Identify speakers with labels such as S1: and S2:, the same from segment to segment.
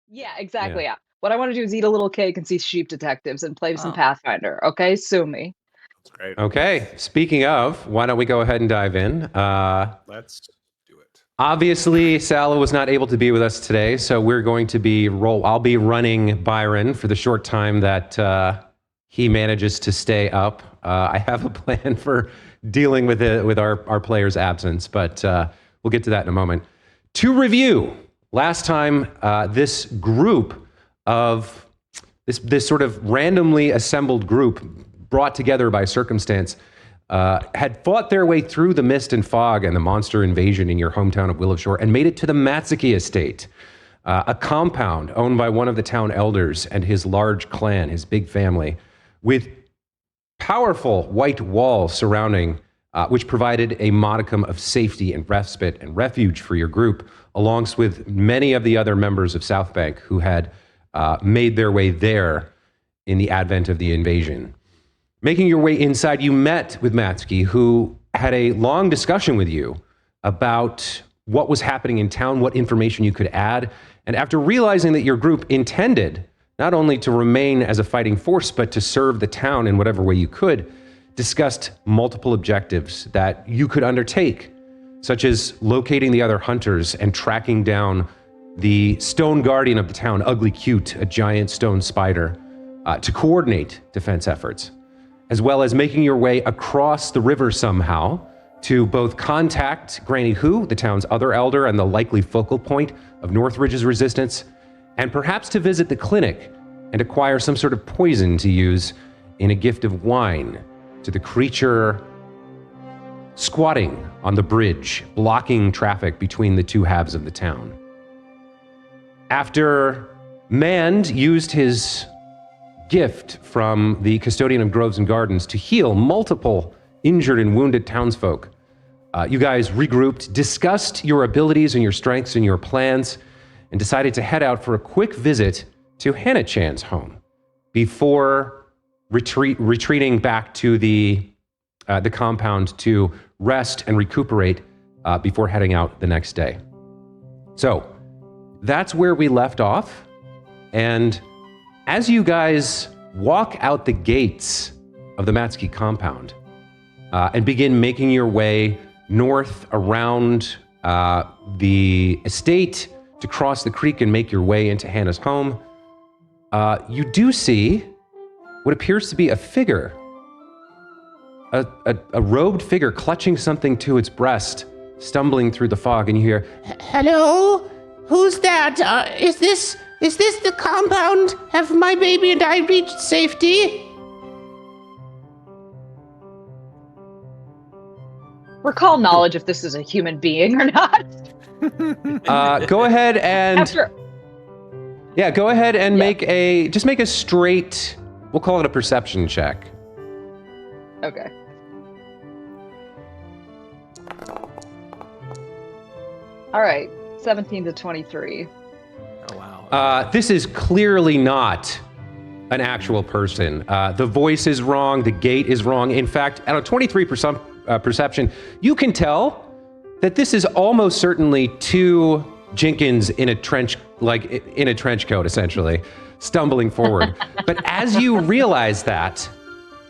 S1: Yeah, exactly. Yeah. What I want to do is eat a little cake and see sheep detectives and play some Pathfinder. Okay, sue me.
S2: That's great.
S3: Okay. Speaking of, why don't we go ahead and dive in?
S2: Let's do it.
S3: Obviously, Sala was not able to be with us today, so we're going to be I'll be running Byron for the short time that he manages to stay up. I have a plan for dealing with our player's absence, but we'll get to that in a moment. To review, last time this group of this sort of randomly assembled group brought together by circumstance had fought their way through the mist and fog and the monster invasion in your hometown of Willowshore and made it to the Matsuki estate, a compound owned by one of the town elders and his large clan, his big family, with powerful white walls surrounding, which provided a modicum of safety and respite and refuge for your group, along with many of the other members of South Bank who had made their way there in the advent of the invasion. Making your way inside, you met with Matsuki, who had a long discussion with you about what was happening in town, what information you could add, and after realizing that your group intended not only to remain as a fighting force, but to serve the town in whatever way you could, discussed multiple objectives that you could undertake, such as locating the other hunters and tracking down the stone guardian of the town, Ugly Cute, a giant stone spider, to coordinate defense efforts, as well as making your way across the river somehow to both contact Granny Who, the town's other elder and the likely focal point of Northridge's resistance, and perhaps to visit the clinic and acquire some sort of poison to use in a gift of wine to the creature squatting on the bridge, blocking traffic between the two halves of the town. After Mand used his gift from the custodian of groves and gardens to heal multiple injured and wounded townsfolk, you guys regrouped, discussed your abilities and your strengths and your plans, and decided to head out for a quick visit to Hannah-chan's home before retreating back to the compound to rest and recuperate before heading out the next day. So that's where we left off. And as you guys walk out the gates of the Matsuki compound and begin making your way north around the estate to cross the creek and make your way into Hannah's home, you do see what appears to be a figure, a robed figure clutching something to its breast, stumbling through the fog, and you hear,
S4: "Hello? Who's that? Is this the compound? Have my baby and I reached safety?"
S1: Recall knowledge if this is a human being or not.
S3: Go ahead and make a straight, we'll call it a perception check.
S1: Okay. All right, 17 to 23.
S2: Oh, wow.
S3: This is clearly not an actual person. The voice is wrong, the gait is wrong. In fact, at a 23% perception, you can tell that this is almost certainly two Jinkins in a trench coat, essentially, stumbling forward. But as you realize that,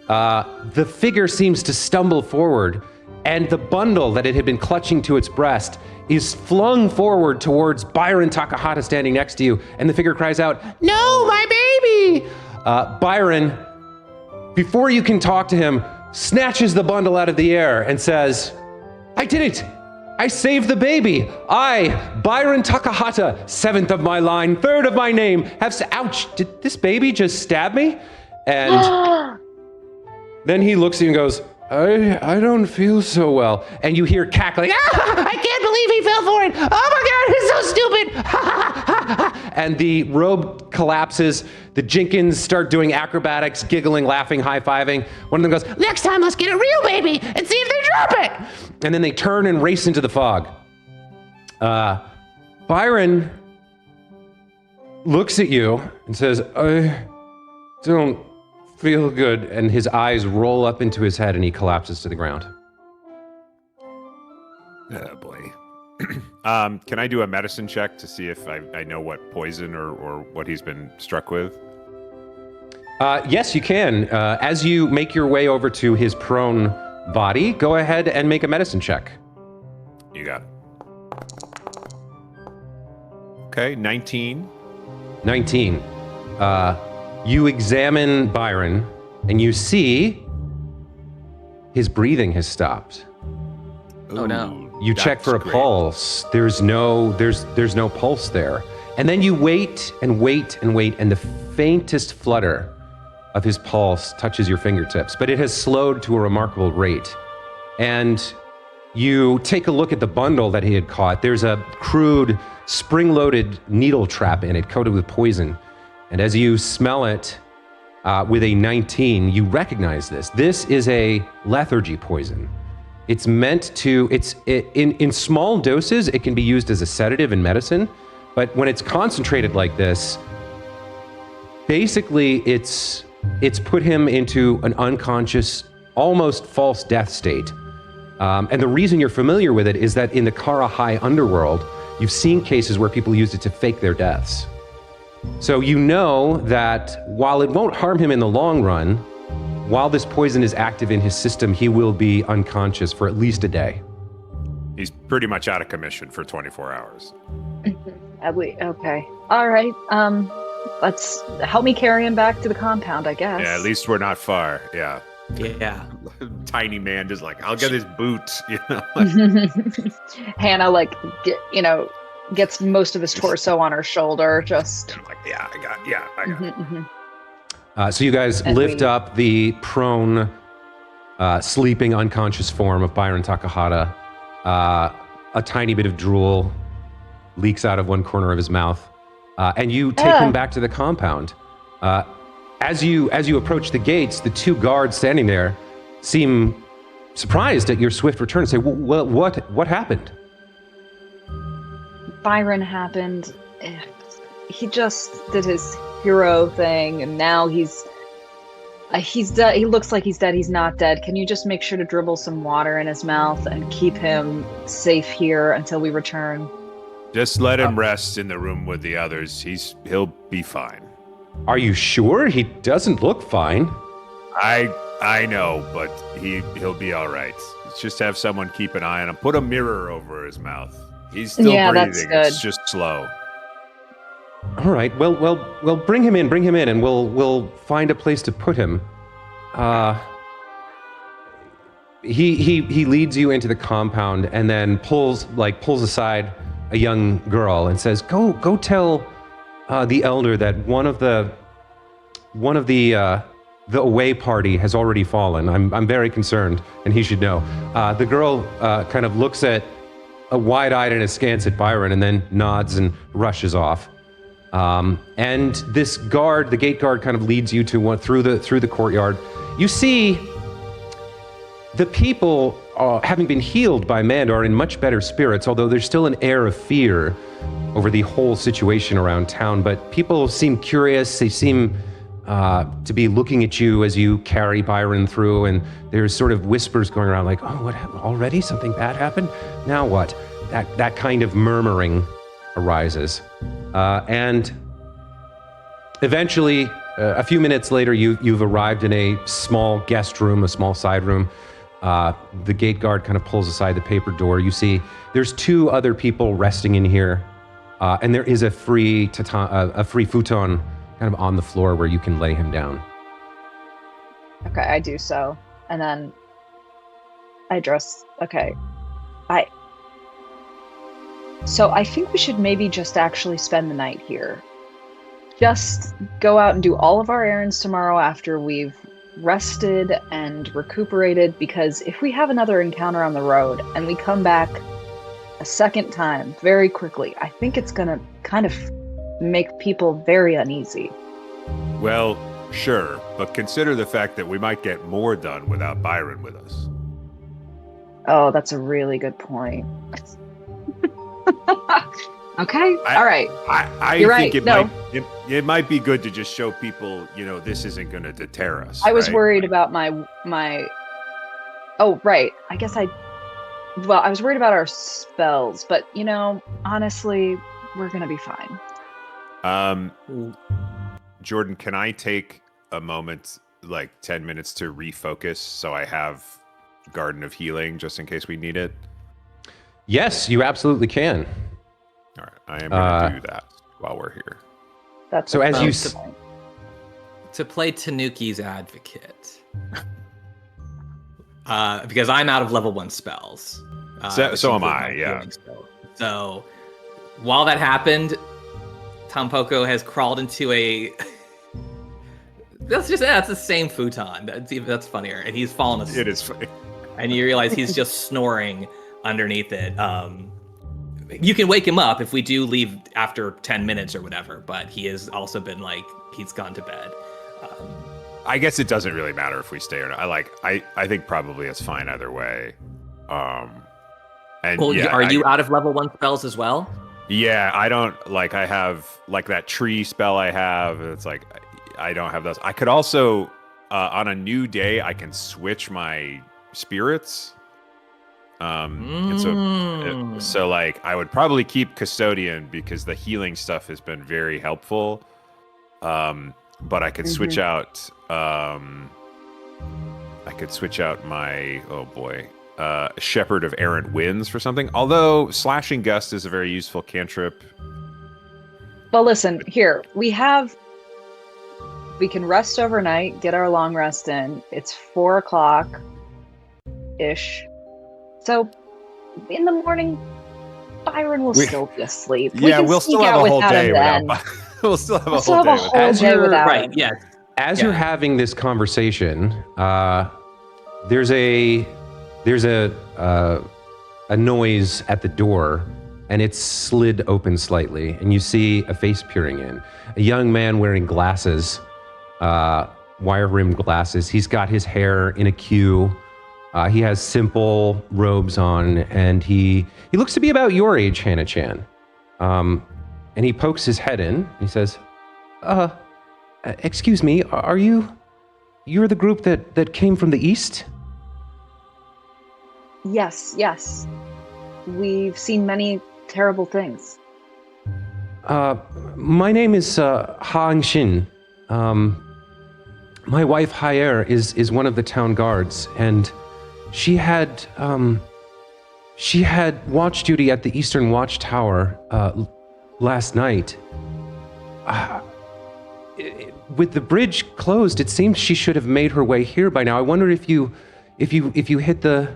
S3: the figure seems to stumble forward, and the bundle that it had been clutching to its breast is flung forward towards Byron Takahata standing next to you, and the figure cries out, "No, my baby!" Byron, before you can talk to him, snatches the bundle out of the air and says, "I did it! I saved the baby! I, Byron Takahata, 7th of my line, 3rd of my name, ouch, did this baby just stab me?" And then he looks at you and goes, I don't feel so well. And you hear cackling,
S4: I can't believe he fell for it! Oh my God, he's so stupid!
S3: and the robe collapses. The Jinkins start doing acrobatics, giggling, laughing, high-fiving. One of them goes,
S4: Next time, let's get a real baby and see if they drop it!
S3: and then they turn and race into the fog. Byron looks at you and says, I don't feel good, and his eyes roll up into his head and he collapses to the ground.
S2: Oh, boy. Can I do a medicine check to see if I know what poison or what he's been struck with?
S3: Yes, you can. As you make your way over to his prone body, go ahead and make a medicine check.
S2: You got it. Okay, 19.
S3: 19. You examine Byron, and you see his breathing has stopped.
S5: Oh no.
S3: You check for a pulse. There's no pulse there. And then you wait and wait and wait, and the faintest flutter of his pulse touches your fingertips, but it has slowed to a remarkable rate. And you take a look at the bundle that he had caught. There's a crude, spring-loaded needle trap in it, coated with poison. And as you smell it with a 19, you recognize this. This is a lethargy poison. It's meant to, in small doses, it can be used as a sedative in medicine, but when it's concentrated like this, basically it's put him into an unconscious, almost false death state. And the reason you're familiar with it is that in the Kara High underworld, you've seen cases where people used it to fake their deaths. So you know that while it won't harm him in the long run, while this poison is active in his system, he will be unconscious for at least a day.
S2: He's pretty much out of commission for 24 hours.
S1: Okay. All right. Let's help me carry him back to the compound, I guess.
S2: Yeah, at least we're not far. Yeah.
S5: Yeah.
S2: Tiny man just like, I'll get his boot. You know?
S1: Hannah, gets most of his torso on her shoulder. Just
S2: I'm like, I got it.
S3: So you guys lift up the prone, sleeping, unconscious form of Byron Takahata. A tiny bit of drool leaks out of one corner of his mouth, and you take him back to the compound. As you approach the gates, the two guards standing there seem surprised at your swift return and say, what happened?
S1: Byron happened. He just did his hero thing, and now he's dead. He looks like he's dead. He's not dead. Can you just make sure to dribble some water in his mouth and keep him safe here until we return?
S2: Just let him rest in the room with the others. He'll be fine.
S3: Are you sure? He doesn't look fine.
S2: I know, but he'll be all right. Just have someone keep an eye on him. Put a mirror over his mouth. He's still breathing.
S1: That's good.
S2: It's just slow.
S3: All right. Well, bring him in, and we'll find a place to put him. He leads you into the compound and then pulls aside a young girl and says, "Go tell the elder that one of the away party has already fallen. I'm very concerned, and he should know." The girl kind of looks at wide-eyed and askance at Byron, and then nods and rushes off. And this guard, the gate guard, kind of leads you to through the courtyard. You see, the people, having been healed by Mand, are in much better spirits, although there's still an air of fear over the whole situation around town. But people seem curious. They seem to be looking at you as you carry Byron through, and there's sort of whispers going around like, "Oh, what happened? Already? Something bad happened? Now what?" That kind of murmuring arises. And eventually, a few minutes later, you've arrived in a small guest room, a small side room. The gate guard kind of pulls aside the paper door. You see there's two other people resting in here, and there is a free futon kind of on the floor where you can lay him down.
S1: Okay, I do so. And then I address, So I think we should maybe just actually spend the night here. Just go out and do all of our errands tomorrow after we've rested and recuperated, because if we have another encounter on the road and we come back a second time very quickly, I think it's gonna kind of make people very uneasy.
S2: Well, sure, but consider the fact that we might get more done without Byron with us.
S1: Oh, that's a really good point. Okay, all right.
S2: I
S1: You're
S2: think
S1: right.
S2: it might be good to just show people, this isn't going to deter us.
S1: I was
S2: right?
S1: worried about my. Oh, right. I guess Well, I was worried about our spells, but honestly, we're gonna be fine.
S2: Jordan, can I take a moment, like 10 minutes, to refocus so I have Garden of Healing just in case we need it?
S3: Yes, you absolutely can.
S2: All right, I am going to do that while we're here.
S1: That's
S3: so as you
S5: to play Tanuki's advocate, because I'm out of level 1 spells.
S2: So am I. Yeah.
S5: So while that happened, Tampoko has crawled into a. That's the same futon. That's funnier, and he's fallen asleep.
S2: It is funny.
S5: And you realize he's just snoring underneath it. You can wake him up if we do leave after 10 minutes or whatever, but he has also been he's gone to bed.
S2: I guess it doesn't really matter if we stay or not. I think probably it's fine either way. And
S5: are you out of level 1 spells as well?
S2: Yeah, I don't I have that tree spell I have. It's I don't have those. I could also on a new day I can switch my spirits. And so I would probably keep Custodian because the healing stuff has been very helpful. But I could switch out my Shepherd of Errant Winds for something. Although Slashing Gust is a very useful cantrip.
S1: Well, listen, here we can rest overnight, get our long rest in. It's 4:00 ish. So in the morning, Byron will still be asleep.
S2: We'll still have a whole day without. We'll still have a whole day
S1: without.
S5: Right? Yeah.
S3: As you're having this conversation, there's a noise at the door, and it's slid open slightly, and you see a face peering in. A young man wearing glasses, wire-rimmed glasses. He's got his hair in a queue. He has simple robes on, and he looks to be about your age, Hannah-chan. And he pokes his head in, and he says, excuse me, you're the group that came from the east?
S1: Yes. We've seen many terrible things.
S3: My name is Hang Shin. My wife, Hyer, is one of the town guards, and she had watch duty at the Eastern Watchtower last night. With the bridge closed, it seems she should have made her way here by now. I wonder if you hit the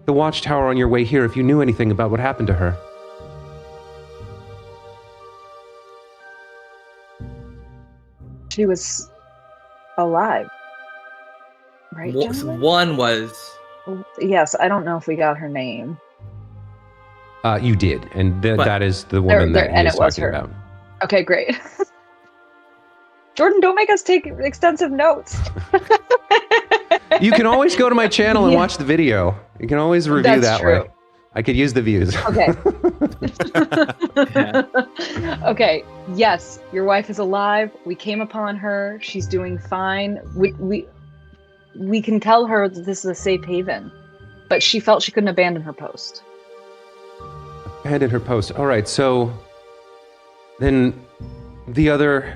S3: Watchtower on your way here, if you knew anything about what happened to her.
S1: She was alive, right?
S5: One was.
S1: Yes, I don't know if we got her name.
S3: You did, and that is the woman that he is talking about.
S1: Okay, great. Jordan, don't make us take extensive notes.
S3: You can always go to my channel and watch the video. You can always review that way. I could use the views.
S1: Okay. Okay. Yes, your wife is alive. We came upon her. She's doing fine. We can tell her that this is a safe haven, but she felt she couldn't abandon her post.
S3: Abandon her post. All right. So then the other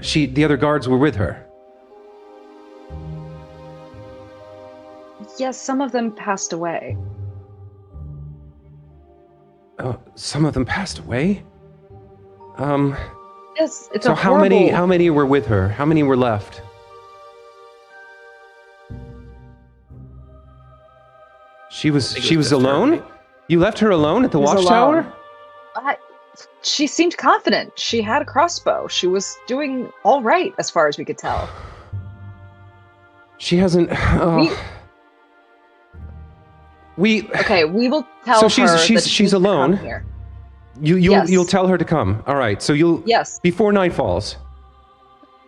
S3: guards were with her.
S1: Yes, some of them passed away.
S3: Some of them passed away?
S1: Yes, it's
S3: so
S1: a horrible...
S3: how many were with her? How many were left? She was alone? Right? You left her alone at the Watchtower?
S1: She seemed confident. She had a crossbow. She was doing all right as far as we could tell.
S3: She hasn't...
S1: Okay, we will tell her that
S3: she's alone.
S1: Here.
S3: You'll tell her to come. All right. So
S1: Yes.
S3: Before night falls.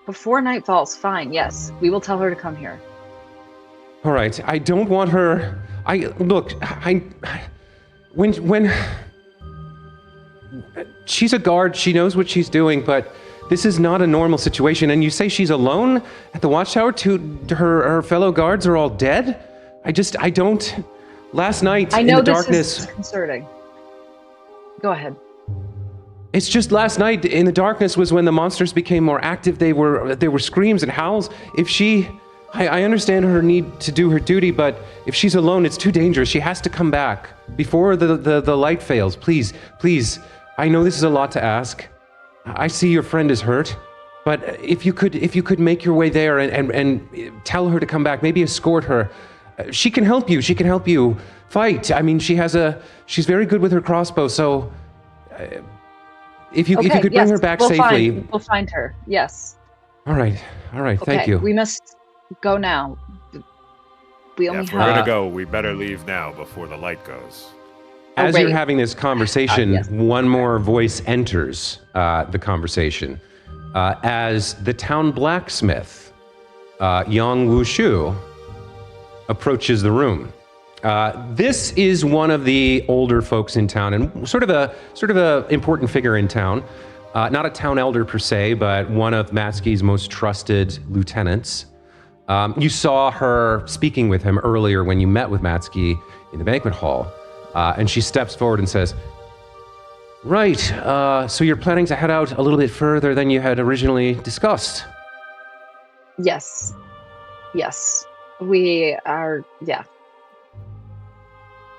S1: Before night falls, fine. Yes, we will tell her to come here.
S3: All right. I don't want her. When she's a guard, she knows what she's doing, but this is not a normal situation. And you say she's alone at the Watchtower? Her fellow guards are all dead? I don't. Last night
S1: I
S3: in
S1: know
S3: the
S1: this
S3: darkness.
S1: is disconcerting. Go ahead.
S3: It's just last night in the darkness was when the monsters became more active. There were screams and howls. I understand her need to do her duty, but if she's alone, it's too dangerous. She has to come back before the light fails. Please, please. I know this is a lot to ask. I see your friend is hurt, but if you could make your way there and tell her to come back, maybe escort her. She can help you. She can help you fight. I mean, she's very good with her crossbow. So, if you could bring her back safely,
S1: we'll find her. Yes.
S3: All right.
S1: Okay,
S3: Thank you.
S1: We must go now. We only
S2: If we're
S1: have.
S2: gonna go, we better leave now before the light goes.
S3: As
S1: wait.
S3: you're having this conversation,
S1: Yes.
S3: one more voice enters the conversation. As the town blacksmith, Yang Wushu, approaches the room. This is one of the older folks in town, and sort of a important figure in town. Not a town elder per se, but one of Matsky's most trusted lieutenants. You saw her speaking with him earlier when you met with Matsky in the banquet hall, and she steps forward and says, "Right, so you're planning to head out a little bit further than you had originally discussed."
S1: Yes. Yes. We are. Yeah.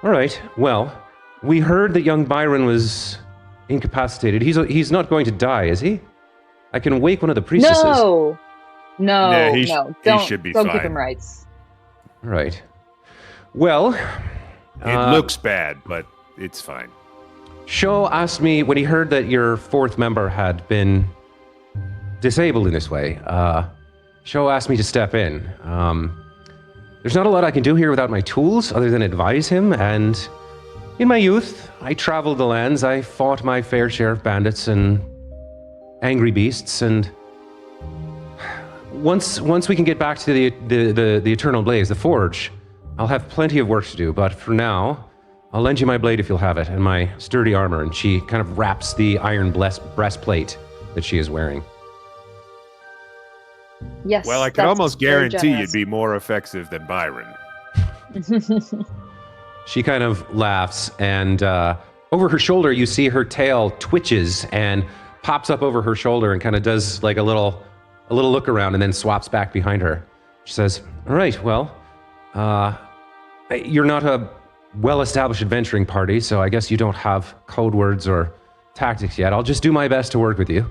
S3: All right. Well, we heard that young Byron was incapacitated. He's not going to die, is he? I can wake one of the priestesses.
S1: No.
S2: Yeah, he
S1: Don't,
S2: should be
S1: don't
S2: fine.
S1: give him rights.
S3: All right. Well,
S2: It looks bad, but it's fine.
S3: Sho asked me when he heard that your fourth member had been disabled in this way. Sho asked me to step in. There's not a lot I can do here without my tools, other than advise him. And in my youth, I traveled the lands. I fought my fair share of bandits and angry beasts. And once we can get back to the Eternal Blaze, the Forge, I'll have plenty of work to do. But for now, I'll lend you my blade if you'll have it, and my sturdy armor. And she kind of wraps the iron breastplate that she is wearing.
S1: Yes.
S2: Well, I could
S1: that's
S2: almost
S1: very
S2: guarantee you'd
S1: generous.
S2: be more effective than Byron.
S3: She kind of laughs, and over her shoulder, you see her tail twitches and pops up over her shoulder and kind of does like a little look around and then swaps back behind her. She says, "All right, well, you're not a well-established adventuring party, so I guess you don't have code words or tactics yet. I'll just do my best to work with you.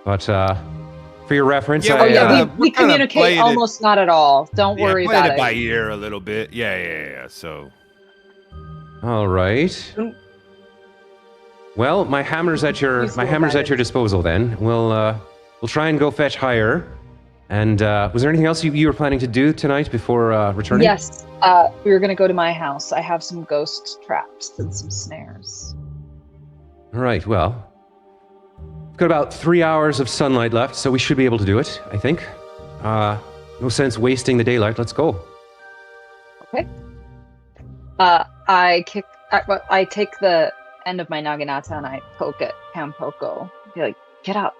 S3: But for your reference,
S2: Yeah,
S1: Oh yeah,
S2: we're
S1: we
S2: kinda
S1: communicate
S2: playing it-
S1: almost not at all. Don't worry
S2: played
S1: about
S2: it by
S1: it.
S2: ear a little bit. Yeah. So
S3: all right. Well, my hammer's at your
S1: Use
S3: disposal. Then we'll try and go fetch higher. And was there anything else you were planning to do tonight before returning?
S1: Yes, we were going to go to my house. I have some ghost traps and some snares.
S3: All right. Well, we've got about 3 hours of sunlight left, so we should be able to do it. I think. No sense wasting the daylight. Let's go.
S1: Okay. I take the end of my naginata and I poke at Kampoko. Be like, get up.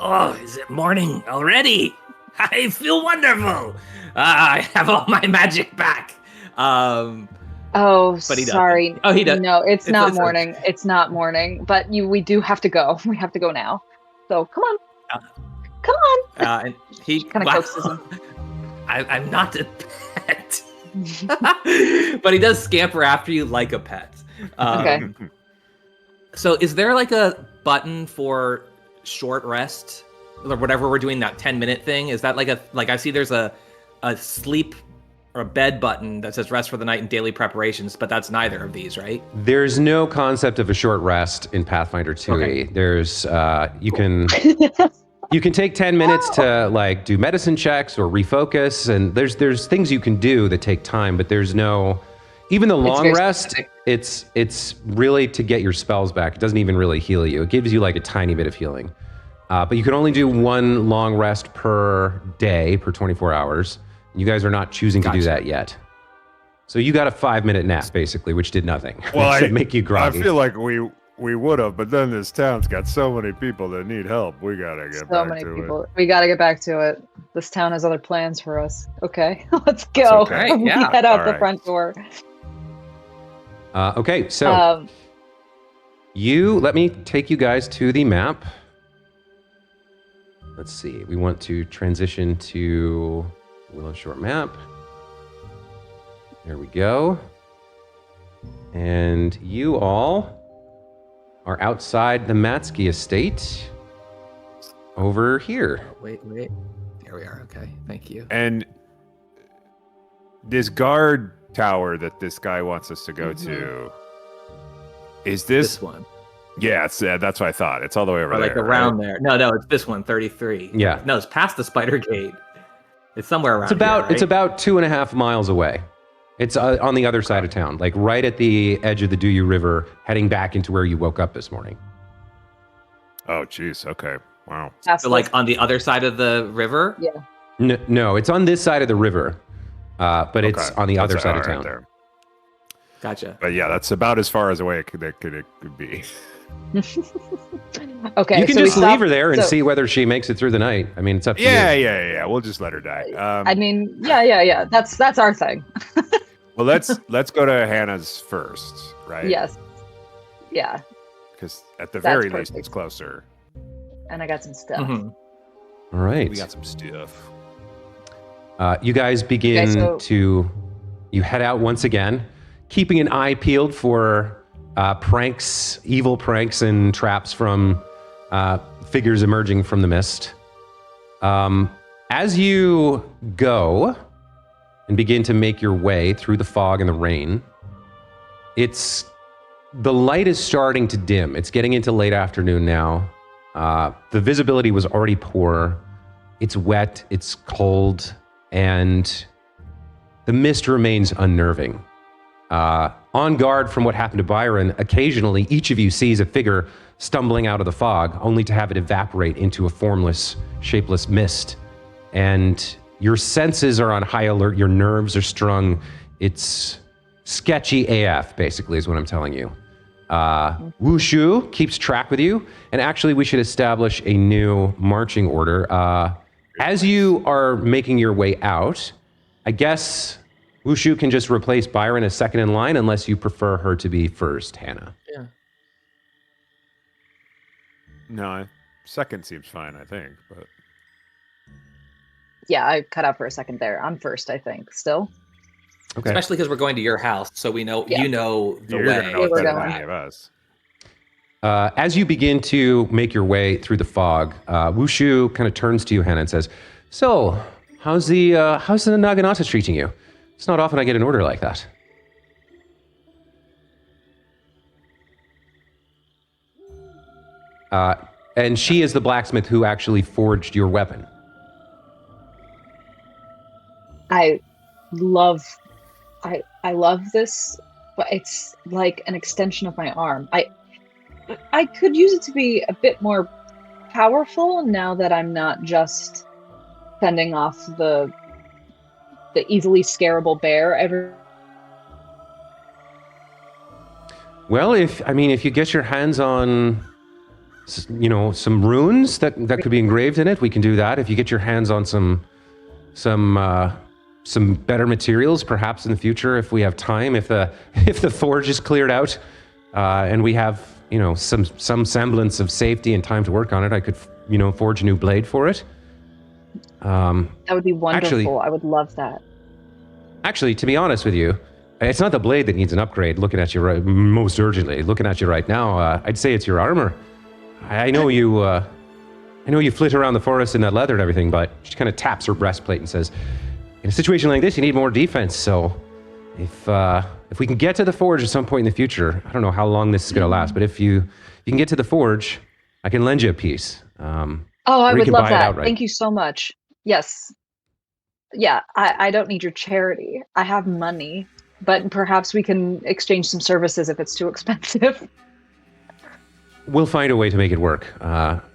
S5: Oh, is it morning already? I feel wonderful. I have all my magic back.
S1: Oh,
S5: But he doesn't.
S1: sorry.
S5: Oh, he does.
S1: No, it's not
S5: it's-
S1: morning. It's not morning. But we do have to go. We have to go now. So come on. Come on.
S5: And he
S1: Kind of coaxes him.
S5: I'm not a pet. But he does scamper after you like a pet.
S1: Okay.
S5: So is there like a button for short rest or whatever we're doing, that 10-minute thing? Is that like I see there's a sleep or a bed button that says rest for the night and daily preparations, but that's neither of these, right?
S3: There's no concept of a short rest in Pathfinder 2e.
S5: Okay.
S3: There's you can take 10 minutes to like do medicine checks or refocus, and there's things you can do that take time, but there's no even the long
S1: very
S3: rest.
S1: specific.
S3: It's really to get your spells back. It doesn't even really heal you. It gives you like a tiny bit of healing, but you can only do one long rest per day per 24 hours. You guys are not choosing to do
S5: Gotcha.
S3: that yet. So you got a 5-minute nap basically, which did nothing.
S2: Well,
S3: except make you groggy.
S2: I feel like we would have, but then this town's got so many people that need help. We gotta get
S1: So
S2: back
S1: many
S2: to
S1: people. We got to get back to it. This town has other plans for us. Okay, let's go.
S2: okay.
S1: We
S5: Yeah.
S1: head out
S2: All
S1: the
S2: right.
S1: front door.
S3: Okay, so let me take you guys to the map. Let's see. We want to transition to Willow Shore map. There we go. And you all are outside the Matsky estate over here.
S5: Wait. There we are. Okay. Thank you.
S2: And this guard tower that this guy wants us to go to, is
S5: This
S2: this?
S5: one.
S2: Yeah, it's, that's what I thought. It's all the way over
S5: Or
S2: there.
S5: like around there. No, it's this one, 33.
S3: Yeah.
S5: No, it's past the spider gate. It's somewhere around
S3: It's about
S5: here,
S3: it's
S5: right?
S3: about 2.5 miles away. It's on the other side of town, like right at the edge of the Duyu River, heading back into where you woke up this morning.
S2: Oh, jeez. Okay. Wow.
S5: So like on the other side of the river?
S1: Yeah.
S3: No, it's on this side of the river, but it's
S2: Okay.
S3: on the other
S2: That's
S3: side of
S2: all right
S3: town.
S2: there.
S5: Gotcha.
S2: But yeah, that's about as far as away it could be.
S1: Okay.
S3: You can
S1: so we
S3: just leave
S1: stop-
S3: her there and
S1: so-
S3: see whether she makes it through the night. I mean, it's up to
S2: Yeah,
S3: you.
S2: yeah. We'll just let her die.
S1: I mean, yeah. That's our thing.
S2: Well, let's go to Hannah's first, right?
S1: Yes. Yeah.
S2: Because at the
S1: That's
S2: very least,
S1: perfect.
S2: it's closer.
S1: And I got some stuff.
S5: Mhm.
S3: All right.
S2: We got some stuff.
S3: You guys begin
S1: Okay,
S3: you head out once again, keeping an eye peeled for pranks, evil pranks and traps from figures emerging from the mist. As you go and begin to make your way through the fog and the rain, the light is starting to dim. It's getting into late afternoon now. The visibility was already poor. It's wet, it's cold, and the mist remains unnerving. On guard from what happened to Byron, occasionally each of you sees a figure stumbling out of the fog, only to have it evaporate into a formless, shapeless mist. And your senses are on high alert, your nerves are strung. It's sketchy AF, basically, is what I'm telling you. Wushu keeps track with you, and actually we should establish a new marching order. As you are making your way out, I guess Wushu can just replace Byron as second in line unless you prefer her to be first, Hannah.
S5: Yeah.
S2: No, second seems fine, I think. But
S1: Yeah, I cut out for a second there. I'm first, I think. Still.
S3: Okay.
S5: Especially because we're going to your house, so we know
S1: Yeah.
S5: you know the
S2: you're
S5: way.
S2: gonna know
S1: Yeah,
S2: it
S1: we're
S2: better than
S1: going.
S2: any of us.
S3: As you begin to make your way through the fog, Wushu kind of turns to you, Hannah, and says, "So, how's the Naginata treating you? It's not often I get an order like that." And she is the blacksmith who actually forged your weapon.
S1: I love this, but it's like an extension of my arm. I could use it to be a bit more powerful now that I'm not just fending off the easily scarable bear.
S3: Well, if you get your hands on, some runes that could be engraved in it, we can do that. If you get your hands on some better materials, perhaps in the future, if we have time, if the forge is cleared out, and we have some semblance of safety and time to work on it, I could forge a new blade for it.
S1: That would be wonderful.
S3: Actually-
S1: I would love that.
S3: Actually, to be honest with you, it's not the blade that needs an upgrade. Looking at you most urgently, looking at you right now, I'd say it's your armor. I know you. I know you flit around the forest in that leather and everything, but she kind of taps her breastplate and says, "In a situation like this, you need more defense. So, if we can get to the forge at some point in the future, I don't know how long this is going to last, but if you can get to the forge, I can lend you a piece."
S1: I
S3: Or you
S1: would
S3: can
S1: love
S3: buy it
S1: that.
S3: outright.
S1: Thank you so much. Yes. Yeah, I don't need your charity. I have money, but perhaps we can exchange some services if it's too expensive.
S3: We'll find a way to make it work.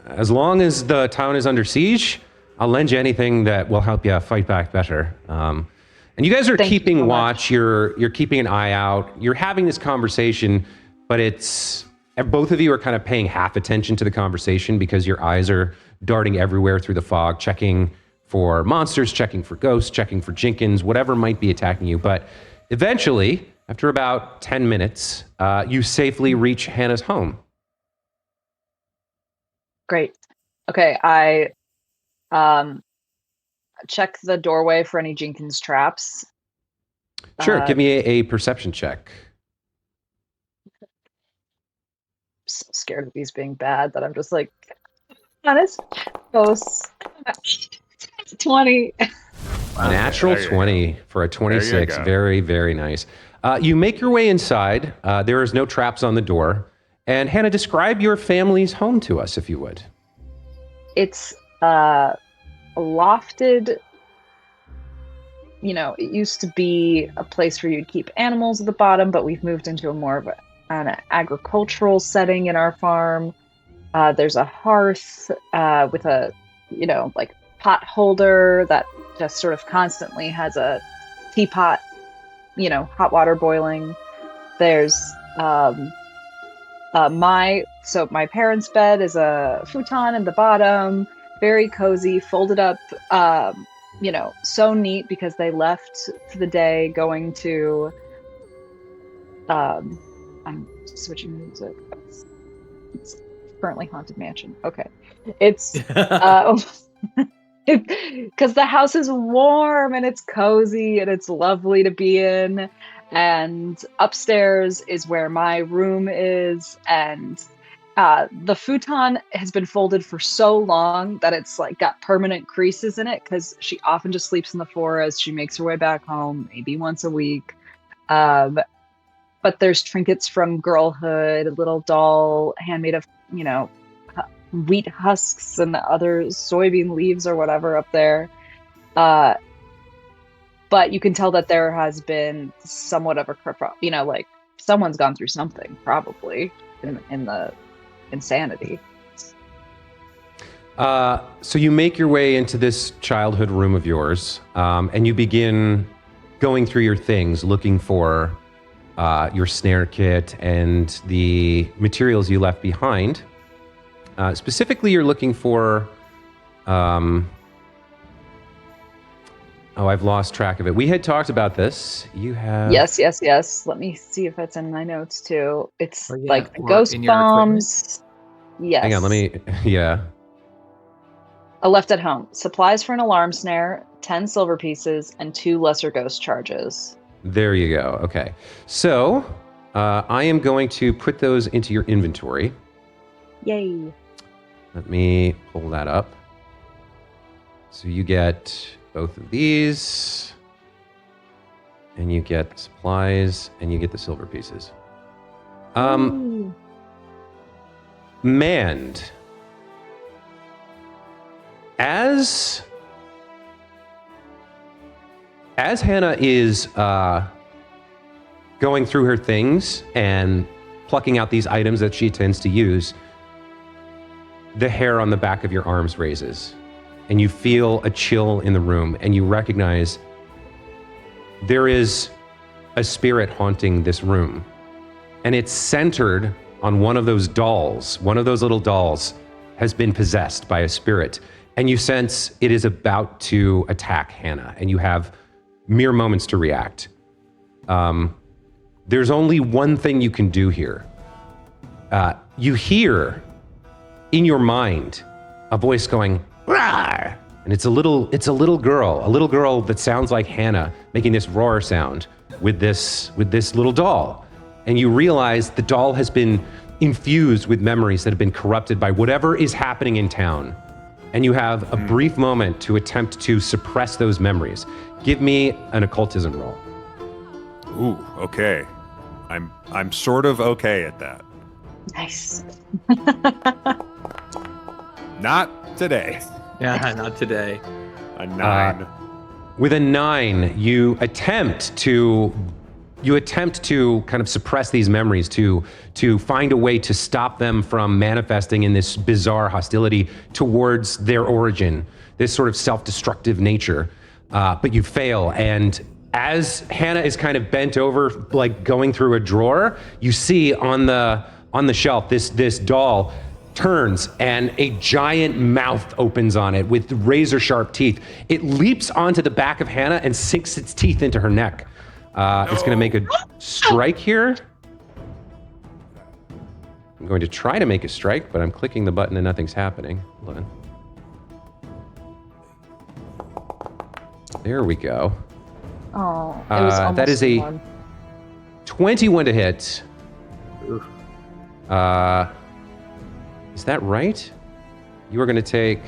S3: As long as the town is under siege, I'll lend you anything that will help you fight back better. And you guys are
S1: Thank you
S3: keeping
S1: so much.
S3: watch. You're keeping an eye out. You're having this conversation, but both of you are kind of paying half attention to the conversation because your eyes are darting everywhere through the fog, checking for monsters, checking for ghosts, checking for jinkins, whatever might be attacking you. But eventually, after about 10 minutes, you safely reach Hannah's home.
S1: Great. Okay, I check the doorway for any Jenkins traps.
S3: Sure, give me a perception check.
S1: So scared of these being bad that I'm just like, honest, ghosts. 20.
S3: Natural 20 for a 26. Very, very nice. You make your way inside. There is no traps on the door. And Hannah, describe your family's home to us, if you would.
S1: It's a lofted, it used to be a place where you'd keep animals at the bottom, but we've moved into a more of an agricultural setting in our farm. There's a hearth with a, like pot holder that just sort of constantly has a teapot, hot water boiling. There's my parents' bed is a futon in the bottom, very cozy, folded up, so neat because they left for the day going to, I'm switching music. It's currently Haunted Mansion. Okay. It's, because the house is warm and it's cozy and it's lovely to be in. And upstairs is where my room is, and the futon has been folded for so long that it's like got permanent creases in it because she often just sleeps on the floor as she makes her way back home, maybe once a week. But there's trinkets from girlhood, a little doll handmade of, wheat husks and other soybean leaves or whatever up there. But you can tell that there has been somewhat of a like someone's gone through something probably in the insanity.
S3: So you make your way into this childhood room of yours, and you begin going through your things, looking for your snare kit and the materials you left behind. Specifically, you're looking for... I've lost track of it. We had talked about this. You have...
S1: Yes. Let me see if it's in my notes, too. It's like the ghost bombs. Yes.
S3: Hang on, let me... Yeah.
S1: I left at home. Supplies for an alarm snare, 10 silver pieces, and 2 lesser ghost charges.
S3: There you go. Okay. So, I am going to put those into your inventory.
S1: Yay.
S3: Let me pull that up. So you get... both of these, and you get supplies, and you get the silver pieces. Mand. As Hannah is going through her things and plucking out these items that she tends to use, the hair on the back of your arms raises. And you feel a chill in the room, and you recognize there is a spirit haunting this room. And it's centered on one of those dolls. One of those little dolls has been possessed by a spirit. And you sense it is about to attack Hannah, and you have mere moments to react. There's only one thing you can do here. You hear in your mind a voice going, "Rawr!" And it's a little girl that sounds like Hannah, making this roar sound with this little doll. And you realize the doll has been infused with memories that have been corrupted by whatever is happening in town. And you have a brief moment to attempt to suppress those memories. Give me an occultism roll.
S2: Ooh, okay. I'm sort of okay at that.
S1: Nice.
S2: Not today.
S5: Yeah, not today.
S2: A 9.
S3: With a 9, you attempt to kind of suppress these memories, to find a way to stop them from manifesting in this bizarre hostility towards their origin, this sort of self-destructive nature. But you fail, and as Hannah is kind of bent over, like going through a drawer, you see on the shelf this doll turns and a giant mouth opens on it with razor sharp teeth. It leaps onto the back of Hannah and sinks its teeth into her neck. It's going to make a strike here. I'm going to try to make a strike, but I'm clicking the button and nothing's happening. Hold on. There we go.
S1: Oh, it was almost
S3: that is a
S1: one.
S3: 21 to hit. Is that right? You are going to take...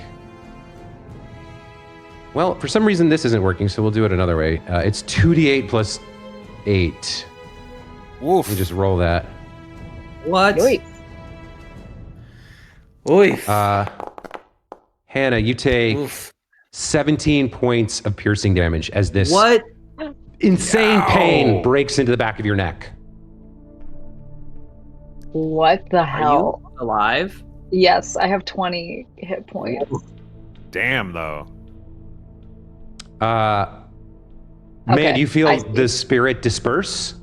S3: Well, for some reason this isn't working, so we'll do it another way. It's 2d8 plus 8.
S2: Woof.
S3: Let me just roll that.
S5: What?
S1: Wait.
S5: Oy.
S3: Hannah, you take
S5: Oof.
S3: 17 points of piercing damage as this
S5: What?
S3: insane pain breaks into the back of your neck.
S1: What the
S5: Are
S1: hell?
S5: you alive?
S1: Yes, I have 20 hit points.
S2: Damn, though.
S3: Man,
S1: Okay,
S3: you feel
S1: I see.
S3: the spirit disperse,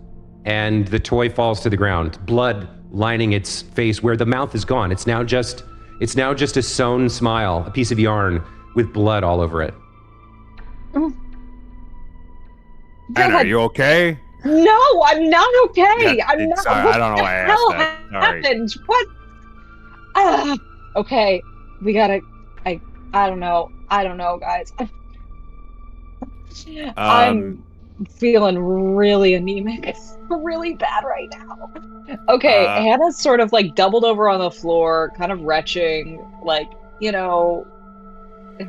S3: and the toy falls to the ground. Blood lining its face where the mouth is gone. It's now just a sewn smile, a piece of yarn with blood all over it.
S2: Anna, are you okay?
S1: No, I'm not okay.
S2: Yeah,
S1: I'm not.
S2: sorry,
S1: what
S2: I don't know
S1: the
S2: why I asked
S1: hell
S2: that. Sorry.
S1: happened? What? Okay, we gotta. I don't know. I don't know, guys. I'm feeling really anemic, really bad right now. Okay, Hannah's sort of like doubled over on the floor, kind of retching, like, you know,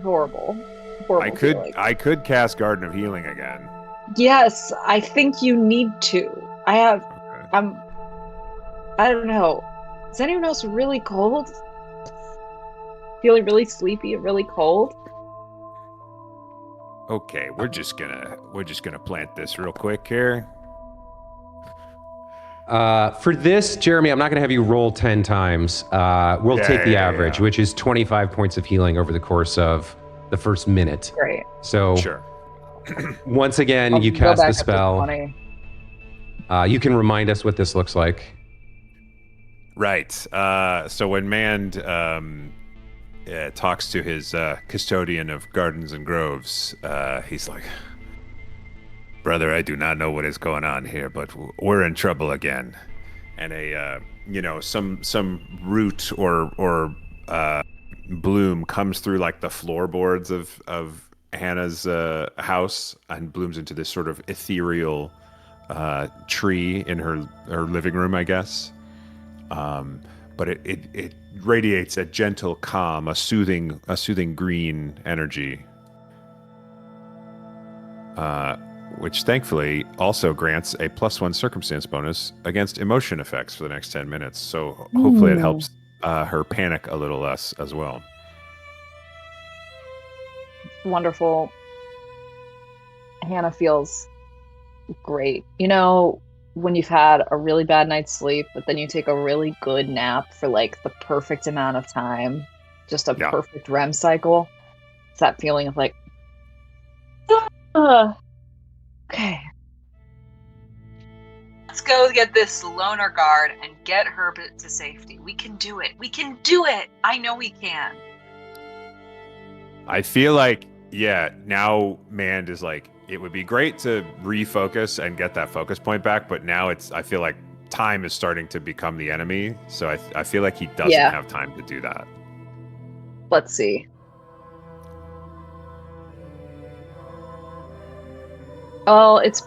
S1: horrible. Horrible feeling.
S2: I could cast Garden of Healing again.
S1: Yes, I think you need to. I don't know. Is anyone else really cold? Feeling really sleepy and really cold?
S2: Okay, we're just gonna plant this real quick here.
S3: For this, Jeremy, I'm not going to have you roll 10 times. We'll take the average, which is 25 points of healing over the course of the first minute.
S1: Great.
S3: So
S2: Sure.
S3: once again,
S1: I'll
S3: you
S1: go
S3: cast
S1: back
S3: the
S1: up to
S3: spell.
S1: 20.
S3: You can remind us what this looks like.
S2: Right. So when Mand talks to his custodian of gardens and groves, he's like, "Brother, I do not know what is going on here, but we're in trouble again." And some root or bloom comes through like the floorboards of Hannah's house and blooms into this sort of ethereal tree in her living room, I guess. But it radiates a gentle calm, a soothing green energy, which thankfully also grants a +1 circumstance bonus against emotion effects for the next 10 minutes. So hopefully it helps her panic a little less as well.
S1: Wonderful. Hannah feels great. You know, when you've had a really bad night's sleep, but then you take a really good nap for like the perfect amount of time, just a perfect REM cycle. It's that feeling of like, okay, let's go get this loner guard and get her to safety. We can do it. We can do it. I know we can.
S2: I feel like, now Mand is like, it would be great to refocus and get that focus point back, but now I feel like time is starting to become the enemy, so I feel like he doesn't have time to do that.
S1: Let's see. Oh, it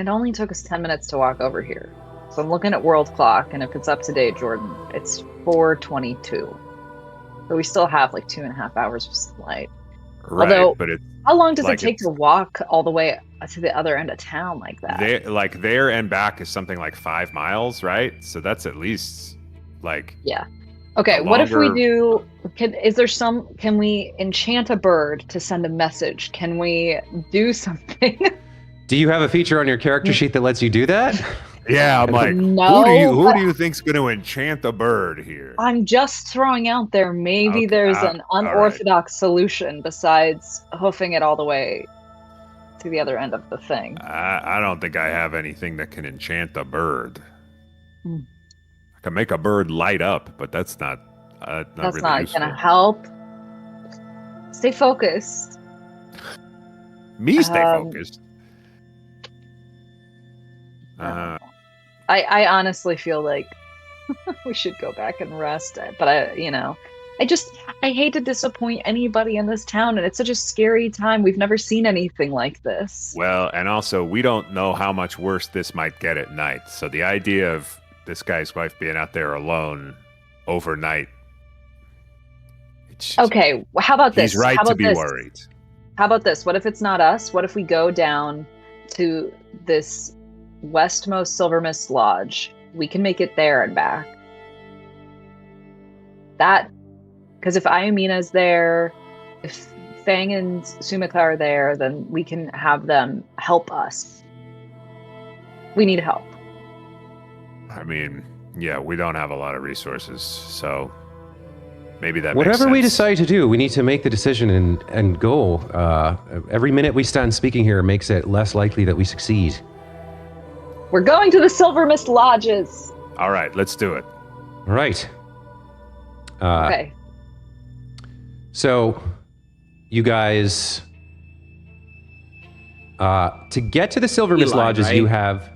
S1: only took us 10 minutes to walk over here. So I'm looking at world clock, and if it's up to date, Jordan, it's 4:22. So we still have like 2.5 hours of sunlight.
S2: Right,
S1: although,
S2: but it's
S1: how long does
S2: like
S1: it take to walk all the way to the other end of town like that?
S2: there and back is something like 5 miles, right? So that's at least like
S1: Okay, what if we do? Can we enchant a bird to send a message? Can we do something?
S3: Do you have a feature on your character sheet that lets you do that?
S2: Yeah, I'm like,
S1: No,
S2: who do you think's going to enchant the bird here?
S1: I'm just throwing out there. Maybe there's an unorthodox solution besides hoofing it all the way to the other end of the thing.
S2: I don't think I have anything that can enchant the bird. can make a bird light up, but that's not
S1: That's
S2: really
S1: not
S2: useful.
S1: gonna help. Stay focused.
S2: Me stay focused.
S1: No. I honestly feel like we should go back and rest. But I hate to disappoint anybody in this town, and it's such a scary time. We've never seen anything like this.
S2: Well, and also we don't know how much worse this might get at night. So the idea of this guy's wife being out there alone overnight.
S1: Okay, how about this?
S2: He's right
S1: how about
S2: to be
S1: this?
S2: worried.
S1: How about this? What if it's not us? What if we go down to this westmost Silvermist Lodge? We can make it there and back. Because if Ayamina's there, if Fang and Sumika are there, then we can have them help us. We need help.
S2: I mean, yeah, we don't have a lot of resources, so maybe that
S3: Whatever
S2: makes
S3: we
S2: sense.
S3: decide to do, we need to make the decision and go. Every minute we spend speaking here makes it less likely that we succeed.
S1: We're going to the Silvermist Lodges.
S2: All right, let's do it.
S3: All right.
S1: Okay.
S3: So, you guys, to get to the Silvermist
S5: Beeline,
S3: Lodges,
S5: right?
S3: you have.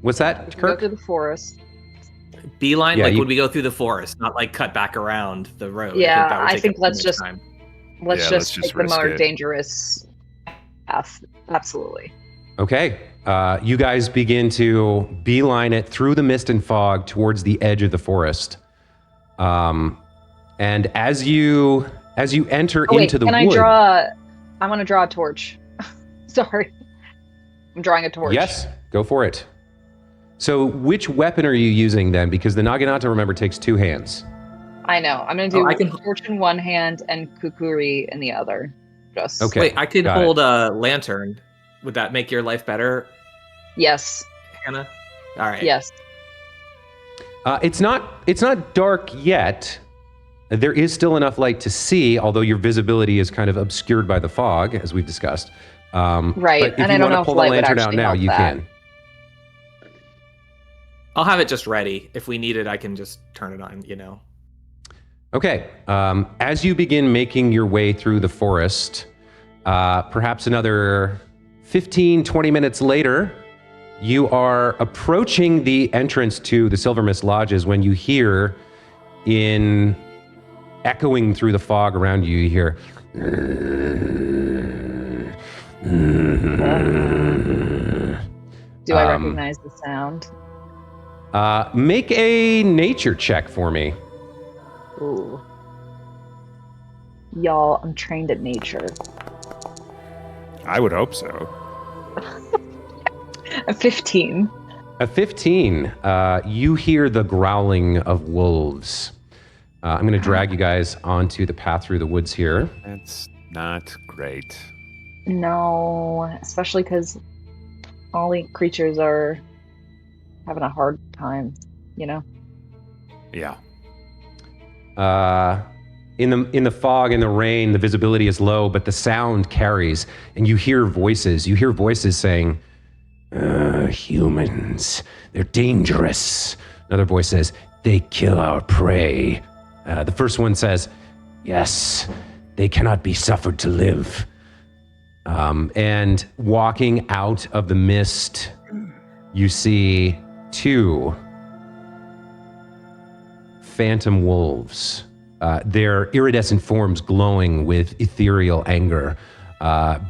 S3: What's that,
S1: Go
S3: Kirk?
S1: to the forest.
S5: Beeline,
S3: Yeah,
S5: like
S3: you-
S5: would we go through the forest, not like cut back around the road?
S1: Yeah,
S5: that would
S1: I
S5: take
S1: think
S5: up too
S1: let's
S5: much
S1: just-
S5: time.
S1: Let's
S2: Yeah,
S1: just
S2: let's just
S1: take the
S2: risk
S1: more
S2: it.
S1: dangerous path. Absolutely.
S3: Okay. You guys begin to beeline it through the mist and fog towards the edge of the forest. And as you enter into the
S1: can
S3: wood.
S1: I want to draw a torch. Sorry. I'm drawing a torch.
S3: Yes, go for it. So, which weapon are you using then? Because the Naginata, remember, takes 2 hands.
S1: I know. I'm going to do
S5: I can-
S1: torch in one hand and kukuri in the other. Just
S3: Okay.
S5: Wait, I could
S3: got
S5: hold a lantern. Would that make your life better,
S1: Yes.
S5: Hannah? All right.
S1: Yes.
S3: It's not dark yet. There is still enough light to see, although your visibility is kind of obscured by the fog, as we've discussed.
S1: Right,
S3: But if
S1: and
S3: you
S1: I don't
S3: want
S1: know
S3: to
S1: if
S3: pull the
S1: light would
S3: lantern out
S1: actually
S3: now,
S1: help
S3: you
S1: that.
S3: can.
S5: I'll have it just ready. If we need it, I can just turn it on,
S3: Okay. As you begin making your way through the forest, perhaps another 15, 20 minutes later, you are approaching the entrance to the Silvermist Lodges when you hear, echoing through the fog around you, you hear.
S1: Do I recognize the sound?
S3: Make a nature check for me.
S1: Ooh. Y'all, I'm trained at nature.
S2: I would hope so.
S1: A 15.
S3: A 15. You hear the growling of wolves. I'm going to drag you guys onto the path through the woods here.
S2: That's not great.
S1: No, especially because all the creatures are having a hard time,
S2: Yeah.
S3: In the fog and the rain, the visibility is low, but the sound carries, and you hear voices. You hear voices saying, "Humans, they're dangerous." Another voice says, "They kill our prey." The first one says, "Yes, they cannot be suffered to live." And walking out of the mist, you see 2 phantom wolves. Their iridescent forms glowing with ethereal anger.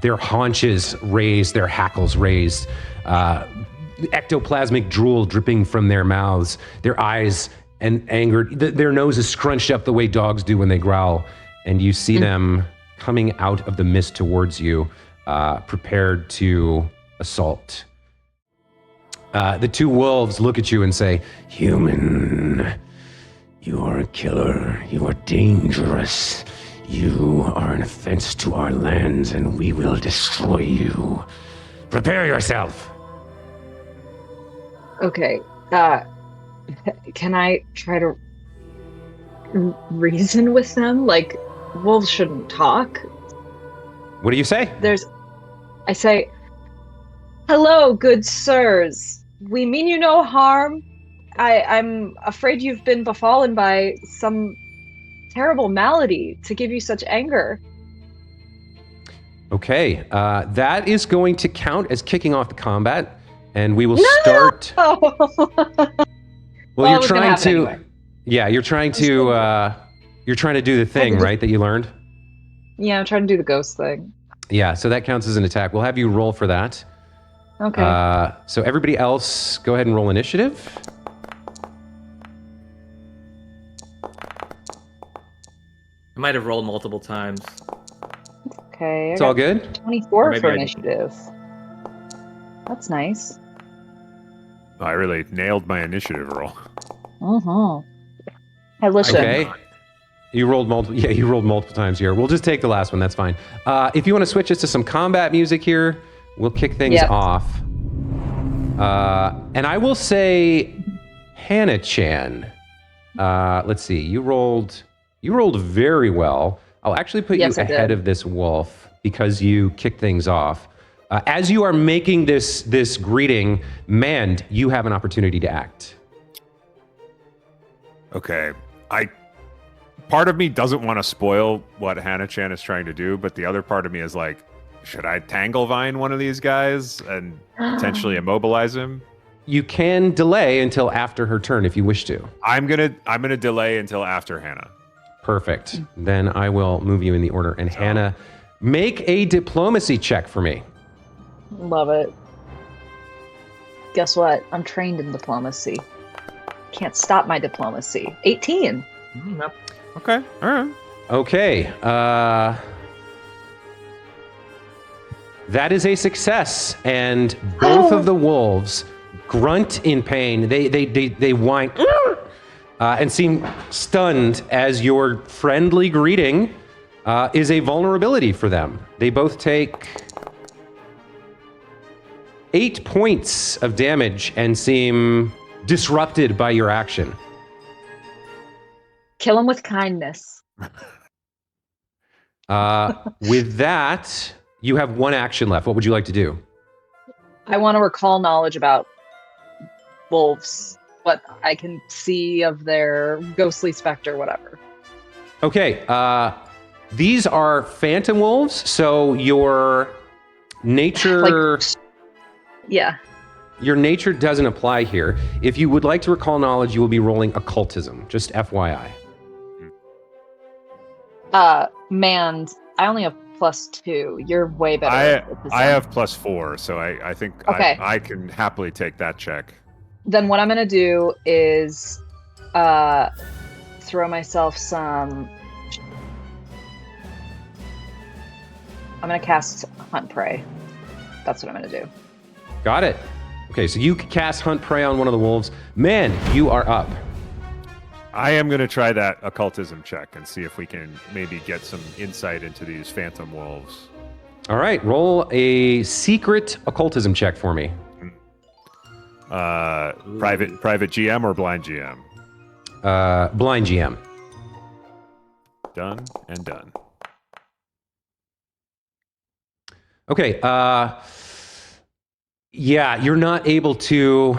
S3: Their haunches raised, their hackles raised, ectoplasmic drool dripping from their mouths, their eyes and angered. Their nose is scrunched up the way dogs do when they growl. And you see them coming out of the mist towards you, prepared to assault. The 2 wolves look at you and say, "Human, you are a killer. You are dangerous. You are an offense to our lands, and we will destroy you. Prepare yourself."
S1: Okay. Can I try to reason with them? Like, wolves shouldn't talk.
S3: What do you say?
S1: I say, "Hello, good sirs. We mean you no harm, I'm afraid you've been befallen by some terrible malady to give you such anger.
S3: Okay, that is going to count as kicking off the combat, and we will start.
S1: No!
S3: Well, you're
S1: it was gonna
S3: trying
S1: happen
S3: to.
S1: anyway.
S3: Yeah, you're trying to. You're trying to do the thing, right? That you learned.
S1: Yeah, I'm trying to do the ghost thing.
S3: Yeah, so that counts as an attack. We'll have you roll for that.
S1: Okay.
S3: So everybody else, go ahead and roll initiative.
S5: I might have rolled multiple times.
S1: Okay.
S3: It's all good.
S1: 24
S5: maybe
S1: for
S5: I did.
S1: initiative. That's nice.
S2: I really nailed my initiative roll.
S1: Hey, listen.
S3: Okay. You rolled multiple. Yeah, you rolled multiple times here. We'll just take the last one. That's fine. If you want to switch us to some combat music here, we'll kick things off. And I will say, Hannah-chan. Let's see. You rolled very well. I'll actually put you ahead of this wolf because you kicked things off. As you are making this greeting, Mand, you have an opportunity to act.
S2: Okay. Part of me doesn't want to spoil what Hannah-chan is trying to do, but the other part of me is like, should I Tanglevine one of these guys and potentially immobilize him?
S3: You can delay until after her turn if you wish to.
S2: I'm gonna delay until after Hannah.
S3: Perfect. Then I will move you in the order. And Hannah, make a diplomacy check for me.
S1: Love it. Guess what? I'm trained in diplomacy. Can't stop my diplomacy. 18.
S2: Okay. All right.
S3: Okay. That is a success, and both of the wolves grunt in pain. They whine and seem stunned as your friendly greeting is a vulnerability for them. They both take 8 points of damage and seem disrupted by your action.
S1: Kill him with kindness.
S3: With that, you have one action left. What would you like to do?
S1: I want to recall knowledge about wolves, what I can see of their ghostly specter, whatever.
S3: Okay, these are phantom wolves, so your nature... Your nature doesn't apply here. If you would like to recall knowledge, you will be rolling occultism, just FYI.
S1: Mand, I only have +2. You're way better.
S2: I have +4, so I think I can happily take that check.
S1: Then what I'm going to do is throw myself some... I'm going to cast Hunt Prey. That's what I'm going to do.
S3: Got it. Okay, so you cast Hunt Prey on one of the wolves. Man, you are up.
S2: I am going to try that occultism check and see if we can maybe get some insight into these phantom wolves.
S3: All right, roll a secret occultism check for me.
S2: Private GM or blind GM?
S3: Blind GM.
S2: Done and done.
S3: Okay, yeah, you're not able to...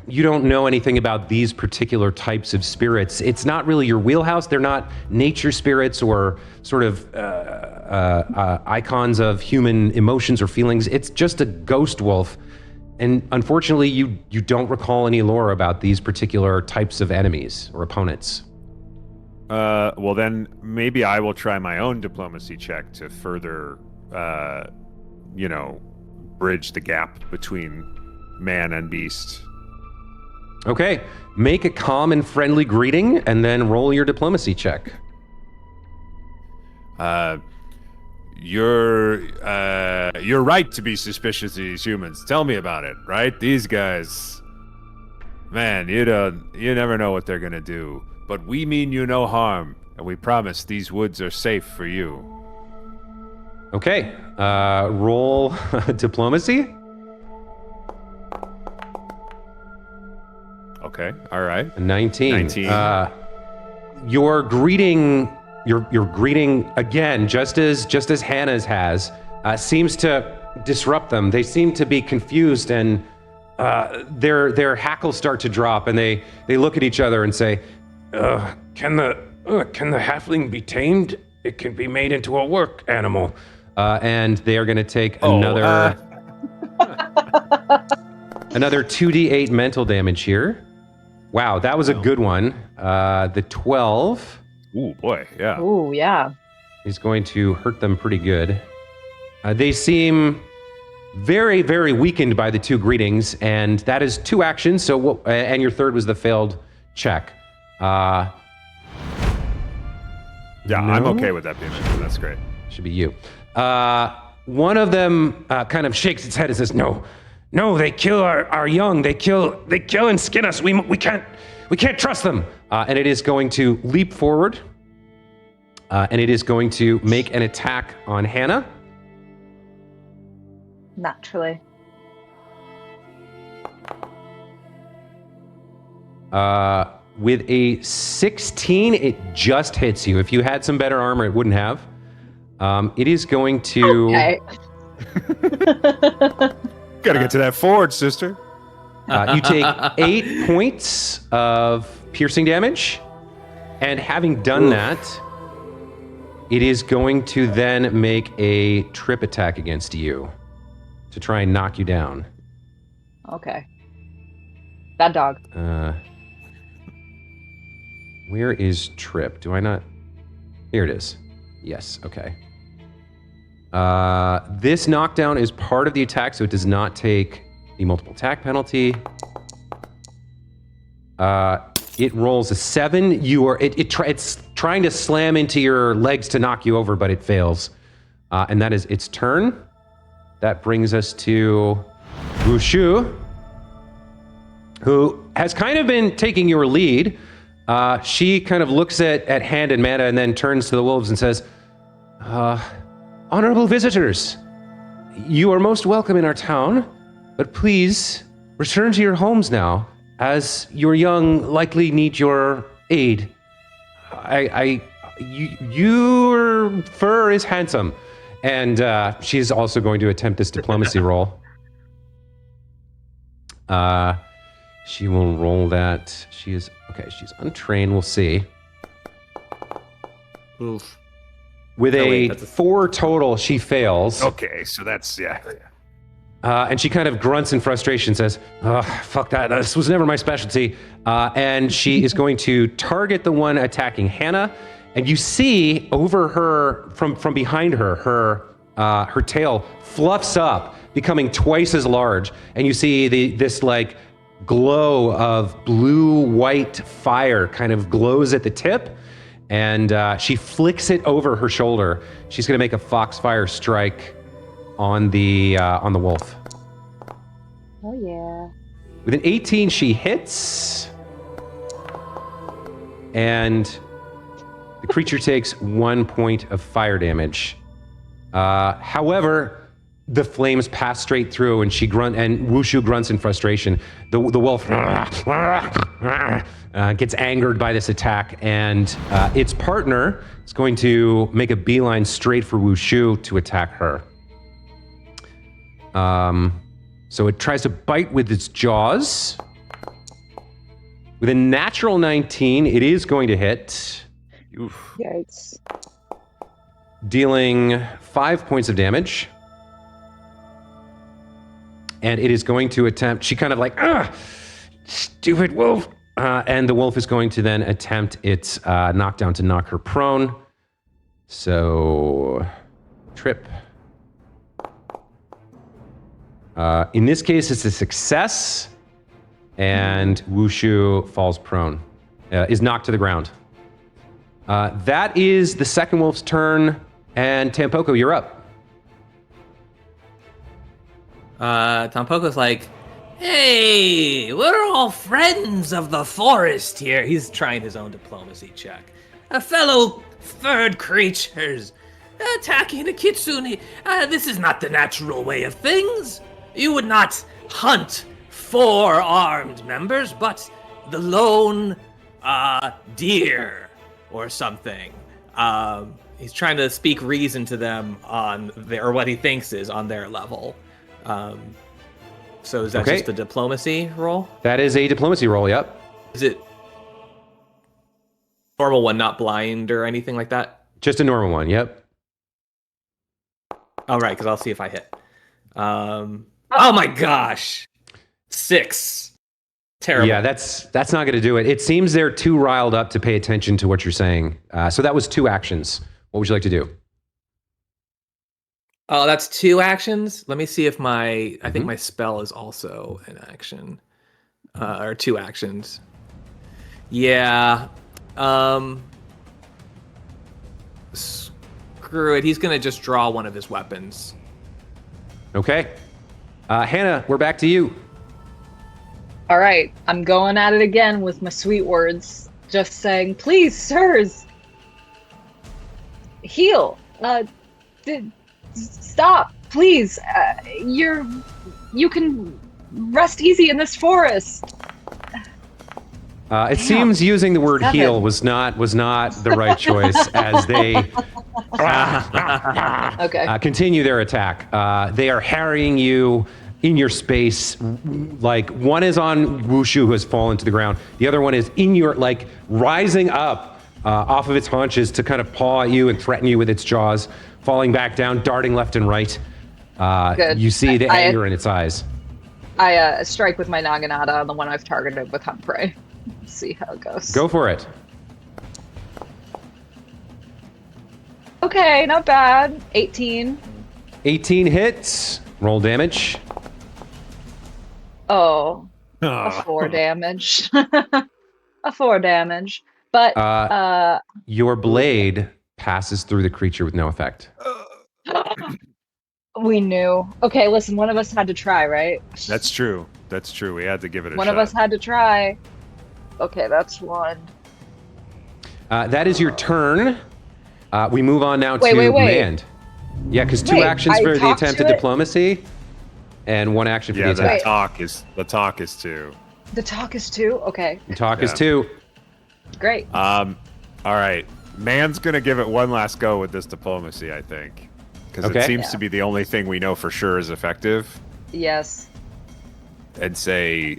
S3: You don't know anything about these particular types of spirits. It's not really your wheelhouse. They're not nature spirits or sort of icons of human emotions or feelings. It's just a ghost wolf. And unfortunately, you don't recall any lore about these particular types of enemies or opponents.
S2: Well, then maybe I will try my own diplomacy check to further, bridge the gap between man and beast.
S3: Okay, make a calm and friendly greeting, and then roll your diplomacy check.
S2: You're right to be suspicious of these humans. Tell me about it, right? These guys, man, you never know what they're gonna do. But we mean you no harm, and we promise these woods are safe for you.
S3: Okay, roll diplomacy.
S2: Okay, all right.
S3: 19. Your greeting again, just as Hannah's has, seems to disrupt them. They seem to be confused and their hackles start to drop, and they look at each other and say,
S6: Can the halfling be tamed? It can be made into a work animal.
S3: and they are going to take another 2d8 mental damage here. Wow, that was a good one. The 12
S2: Ooh, boy, yeah.
S1: Ooh, yeah.
S3: is going to hurt them pretty good. They seem very, very weakened by the 2 greetings, and that is 2 actions. So, and your third was the failed check.
S2: Yeah, I'm
S3: No?
S2: okay with that being mentioned. That's great.
S3: Should be you. One of them kind of shakes its head and says,
S6: No, they kill our young. They kill and skin us. We can't trust them.
S3: and it is going to leap forward, and it is going to make an attack on Hannah.
S1: Naturally.
S3: With a 16, it just hits you. If you had some better armor, it wouldn't have. It is going to...
S1: Okay.
S2: Gotta get to that forge, sister.
S3: You take 8 points of piercing damage, and having done that, it is going to then make a trip attack against you to try and knock you down.
S1: Okay. Bad dog.
S3: Where is trip? Do I not? Here it is. Yes, okay. This knockdown is part of the attack, so it does not take the multiple attack penalty. It rolls a 7. It's trying to slam into your legs to knock you over, but it fails. And that is its turn. That brings us to Wushu, who has kind of been taking your lead. She kind of looks at Hand and Mana and then turns to the wolves and says, Honorable visitors, you are most welcome in our town, but please return to your homes now, as your young likely need your aid. Your fur is handsome. And she's also going to attempt this diplomacy roll. She will roll that. She's untrained. We'll see.
S5: Oof.
S3: With
S5: Oh,
S3: a
S5: wait, that's a-
S3: 4 total, she fails.
S2: Okay, so that's, yeah.
S3: And she kind of grunts in frustration, says, fuck that. This was never my specialty. And she is going to target the one attacking Hannah. And you see over her, from behind her, her tail fluffs up, becoming twice as large. And you see this like glow of blue-white fire kind of glows at the tip. And she flicks it over her shoulder. She's going to make a foxfire strike on the wolf.
S1: Oh, yeah.
S3: With an 18, she hits. And the creature takes 1 point of fire damage. However, the flames pass straight through, and and Wushu grunts in frustration. The wolf gets angered by this attack, and its partner is going to make a beeline straight for Wushu to attack her. So it tries to bite with its jaws. With a natural 19, it is going to hit,
S2: Oof.
S1: Yikes.
S3: dealing 5 points of damage. And it is going to attempt, she kind of like, stupid wolf. And the wolf is going to then attempt its knockdown to knock her prone. So, trip. In this case, it's a success. And Wushu falls prone, is knocked to the ground. That is the second wolf's turn. And Tampoco, you're up.
S5: Tampoco's like, hey, we're all friends of the forest here. He's trying his own diplomacy check. Fellow furred creatures attacking a kitsune. This is not the natural way of things. You would not hunt 4 armed members, but the lone deer or something. He's trying to speak reason to them on or what he thinks is on their level. So is that
S3: Okay.
S5: just a diplomacy roll?
S3: That is a diplomacy roll, yep.
S5: Is it normal one, not blind or anything like that?
S3: Just a normal one, yep.
S5: All right, because I'll see if I hit. Oh my gosh, 6. Terrible.
S3: Yeah, that's not going to do it. It seems they're too riled up to pay attention to what you're saying. So that was 2 actions. What would you like to do?
S5: Oh, that's 2 actions. Let me see if I think my spell is also an action, or 2 actions. Yeah. Screw it. He's gonna just draw one of his weapons.
S3: Okay. Hannah, we're back to you.
S1: All right, I'm going at it again with my sweet words, just saying, please, sirs, heal. Stop, please. You can rest easy in this forest.
S3: It seems using the word
S1: 7.
S3: heal was not the right choice as they
S1: Okay.
S3: continue their attack. They are harrying you in your space. Like, one is on Wushu, who has fallen to the ground. The other one is in your, like, rising up off of its haunches to kind of paw at you and threaten you with its jaws, falling back down, darting left and right.
S1: Good.
S3: You see the anger in its eyes.
S1: I strike with my naginata on the one I've targeted with Hunt Prey. See how it goes.
S3: Go for it.
S1: Okay, not bad. 18.
S3: 18 hits. Roll damage.
S1: Oh, a 4 damage. A 4 damage. But
S3: Your blade passes through the creature with no effect.
S1: we knew. Okay, listen, one of us had to try, right?
S2: That's true. That's true. We had to give it a
S1: One
S2: shot.
S1: of us had to try. Okay, that's 1.
S3: That is your turn. We move on now to
S1: Wait.
S3: Mand. Yeah, because 2
S1: Wait,
S3: actions
S1: I
S3: for the
S1: talked
S3: attempted
S1: to it?
S3: diplomacy, and 1 action for
S2: Yeah,
S3: the
S2: the
S3: attack.
S2: talk is 2.
S1: The talk is 2? Okay,
S3: The talk is
S2: Yeah.
S3: 2.
S1: great.
S2: All right. Man's gonna give it one last go with this diplomacy, I think, because
S3: Okay.
S2: it seems
S1: Yeah.
S2: to be the only thing we know for sure is effective.
S1: Yes.
S2: And say,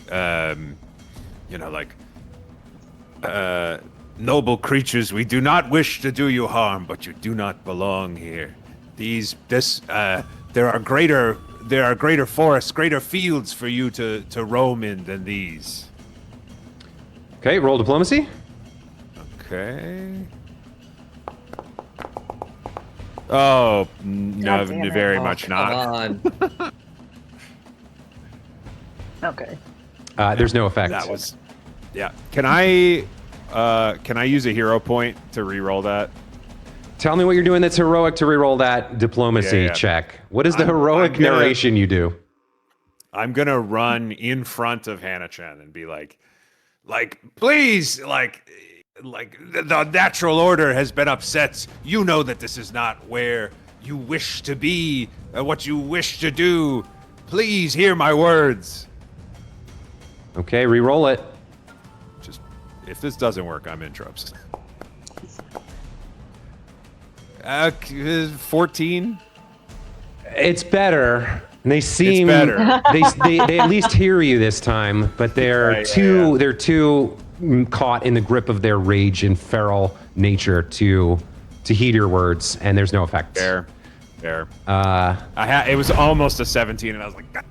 S2: noble creatures, we do not wish to do you harm, but you do not belong here. There are greater forests, greater fields for you to roam in than these.
S3: Okay, roll diplomacy.
S2: Okay. Oh, no,
S1: God damn it.
S2: very
S5: Oh,
S2: much
S5: come
S2: not.
S5: on.
S1: Okay.
S3: There's no effect.
S2: That was, yeah. Can I use a hero point to re-roll that?
S3: Tell me what you're doing that's heroic to reroll that diplomacy
S2: Yeah.
S3: check. What is the
S2: I'm
S3: heroic
S2: gonna-
S3: narration you do?
S2: I'm gonna run in front of Hannah-chan and be like, please, the natural order has been upset. You know that this is not where you wish to be, what you wish to do. Please hear my words.
S3: Okay, re-roll it.
S2: Just, if this doesn't work, I'm in trouble. 14.
S3: It's better. And they seem
S2: better.
S3: they at least hear you this time, but they're
S2: Right,
S3: too
S2: yeah.
S3: they're too caught in the grip of their rage and feral nature to heed your words, and there's no effect.
S2: Fair. It was almost a 17, and I was like, God.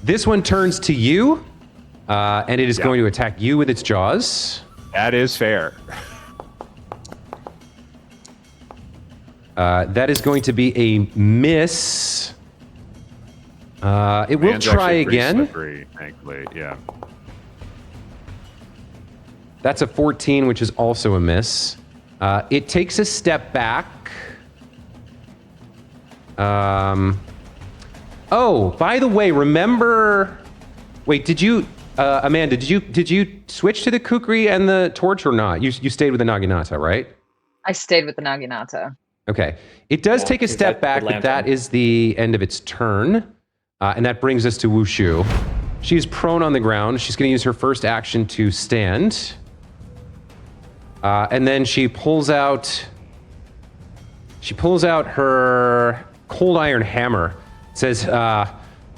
S3: This one turns to you, and it is
S2: Yeah.
S3: going to attack you with its jaws.
S2: That is fair.
S3: That is going to be a miss. It will
S2: Man's
S3: try
S2: actually pretty
S3: again.
S2: slippery, thankfully, yeah.
S3: That's a 14, which is also a miss. It takes a step back. Oh, by the way, remember? Wait, did you, Amanda? Did you switch to the kukri and the torch or not? You stayed with the naginata, right?
S1: I stayed with the naginata.
S3: Okay. It does take a
S5: is
S3: step
S5: that
S3: back,
S5: the
S3: but that
S5: lantern?
S3: is the end of its turn. And that brings us to Wushu. She's prone on the ground. She's going to use her first action to stand. And then she pulls out her cold iron hammer. It says,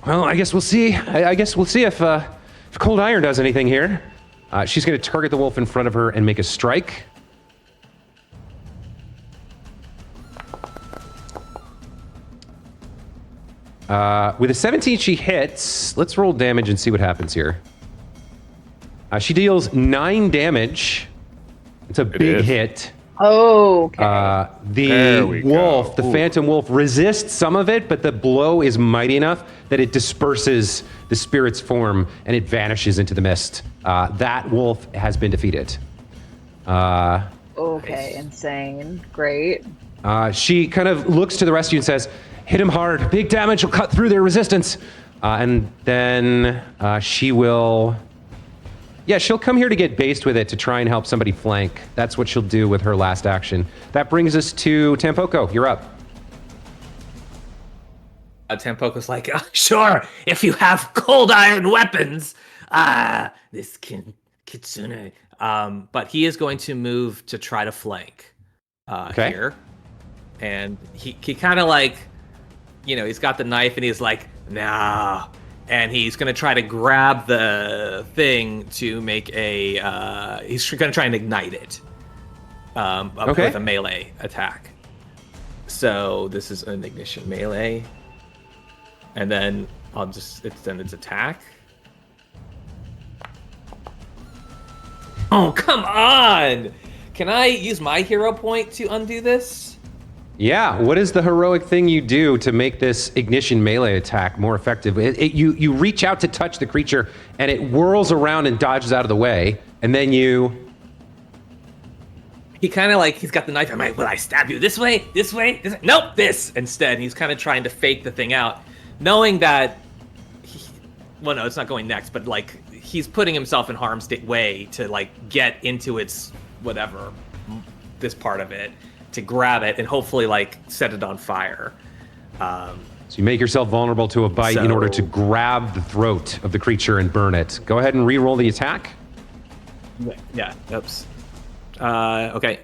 S3: Well, I guess we'll see. I guess we'll see if Cold Iron does anything here. She's going to target the wolf in front of her and make a strike. With a 17, she hits. Let's roll damage and see what happens here. She deals 9 damage. It's a big hit.
S1: Oh, okay.
S3: The wolf, the phantom wolf, resists some of it, but the blow is mighty enough that it disperses the spirit's form and it vanishes into the mist. That wolf has been defeated.
S1: Okay, insane. Great.
S3: She kind of looks to the rest of you and says, hit him hard. Big damage will cut through their resistance. And then she will... Yeah, she'll come here to get based with it to try and help somebody flank. That's what she'll do with her last action. That brings us to Tampoko. You're up.
S5: Tampoko's like, sure, if you have cold iron weapons. This Kitsune. But he is going to move to try to flank here. And he kind of like, he's got the knife and he's like, nah. And he's going to try to grab the thing to make he's going to try and ignite it with a melee attack. So this is an ignition melee. And then I'll just extend its attack. Oh, come on! Can I use my hero point to undo this?
S3: Yeah, what is the heroic thing you do to make this ignition melee attack more effective? You reach out to touch the creature, and it whirls around and dodges out of the way, and then you...
S5: He kind of like, he's got the knife, will I stab you this way, this way? Nope, this! Instead, he's kind of trying to fake the thing out, knowing that... no, it's not going next, but like, he's putting himself in harm's way to like, get into its, whatever, this part of it. To grab it and hopefully like set it on fire.
S3: So you make yourself vulnerable to a bite in order to grab the throat of the creature and burn it. Go ahead and re-roll the attack.
S5: Yeah, oops. Okay.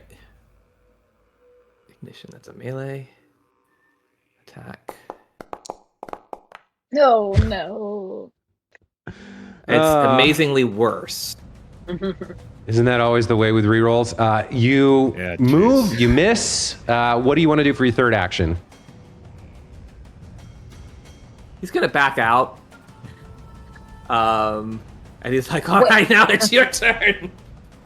S5: Ignition, that's a melee. Attack.
S1: No.
S5: It's amazingly worse.
S3: Isn't that always the way with rerolls? You move, you miss. What do you want to do for your third action?
S5: He's gonna back out. And he's like, all right, now it's your turn.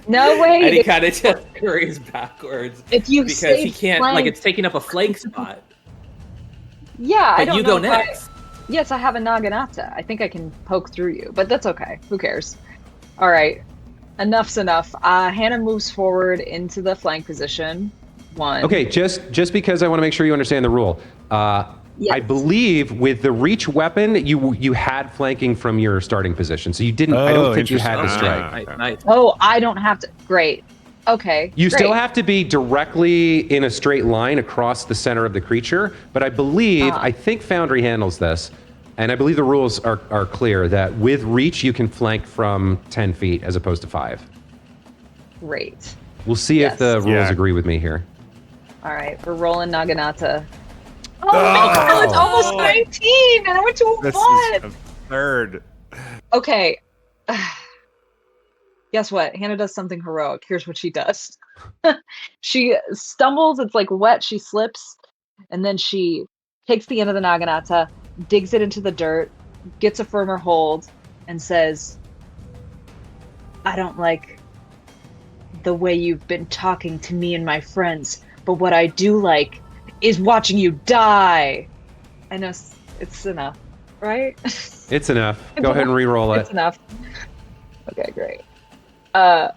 S1: No way.
S5: And he kind of just hurries backwards.
S1: If you
S5: because he can't, like, it's taking up a flank spot.
S1: Yeah,
S5: but you go next.
S1: Yes, I have a Naginata. I think I can poke through you, but that's okay. Who cares? All right. Enough's enough. Hannah moves forward into the flank position. 1.
S3: Okay, just because I want to make sure you understand the rule. Yes. I believe with the reach weapon, you had flanking from your starting position, so you didn't. I don't think you had the strike.
S5: Nice.
S1: Oh, I don't have to. Great. Okay.
S3: You still have to be directly in a straight line across the center of the creature, but I believe I think Foundry handles this. And I believe the rules are clear that with reach, you can flank from 10 feet as opposed to 5.
S1: Great.
S3: We'll see if the rules agree with me here.
S1: All right, we're rolling Naginata. Oh, it's almost 19, and I went to a 1.
S2: This is absurd.
S1: Okay. Guess what? Hannah does something heroic. Here's what she does. She stumbles, it's like wet, she slips, and then she takes the end of the Naginata, digs it into the dirt, gets a firmer hold, and says, I don't like the way you've been talking to me and my friends, but what I do like is watching you die. I know it's enough, right?
S3: It's enough. Go ahead and re-roll it.
S1: It's enough. Okay, great.
S3: It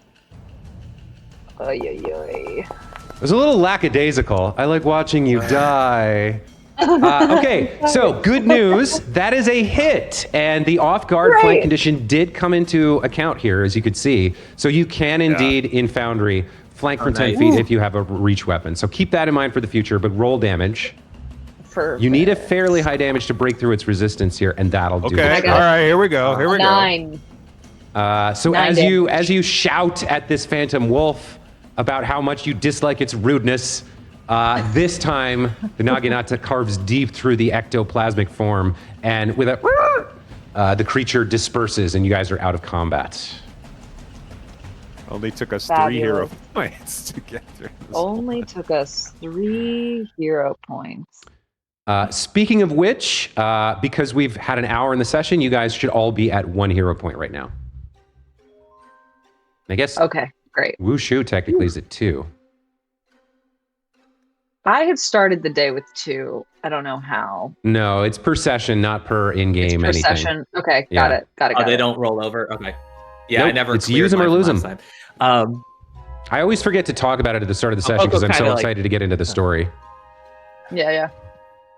S3: was a little lackadaisical. I like watching you die. Okay, so good news. That is a hit, and the off-guard flank condition did come into account here, as you could see. So you can indeed, in Foundry, flank from 10 feet if you have a reach weapon. So keep that in mind for the future, but roll damage.
S1: Perfect.
S3: You need a fairly high damage to break through its resistance here, and that'll do it.
S2: Okay, all right, here we go. Here we
S1: 9.
S2: go.
S3: So
S1: 9
S3: as you shout at this phantom wolf about how much you dislike its rudeness, This time, the Naginata carves deep through the ectoplasmic form, and with a the creature disperses, and you guys are out of combat.
S2: Only took us
S1: Fabulous.
S2: 3 hero points to get through this.
S1: Only took us 3 hero points.
S3: Speaking of which, because we've had an hour in the session, you guys should all be at 1 hero point right now. I guess
S1: Okay, great.
S3: Wushu technically is at 2.
S1: I had started the day with 2. I don't know how.
S3: No, it's per session, not per in-game
S1: Per
S3: anything.
S1: session. Okay,
S3: Yeah.
S1: got it. Got
S5: Oh,
S1: it.
S5: they don't roll over? Okay. Yeah, I
S3: Nope,
S5: never
S3: it's
S5: cleared
S3: use 'em or
S5: mine from
S3: lose 'em.
S5: last time.
S3: I always forget to talk about it at the start of the session because I'm so
S5: kinda like-
S3: excited to get into the story.
S1: Yeah.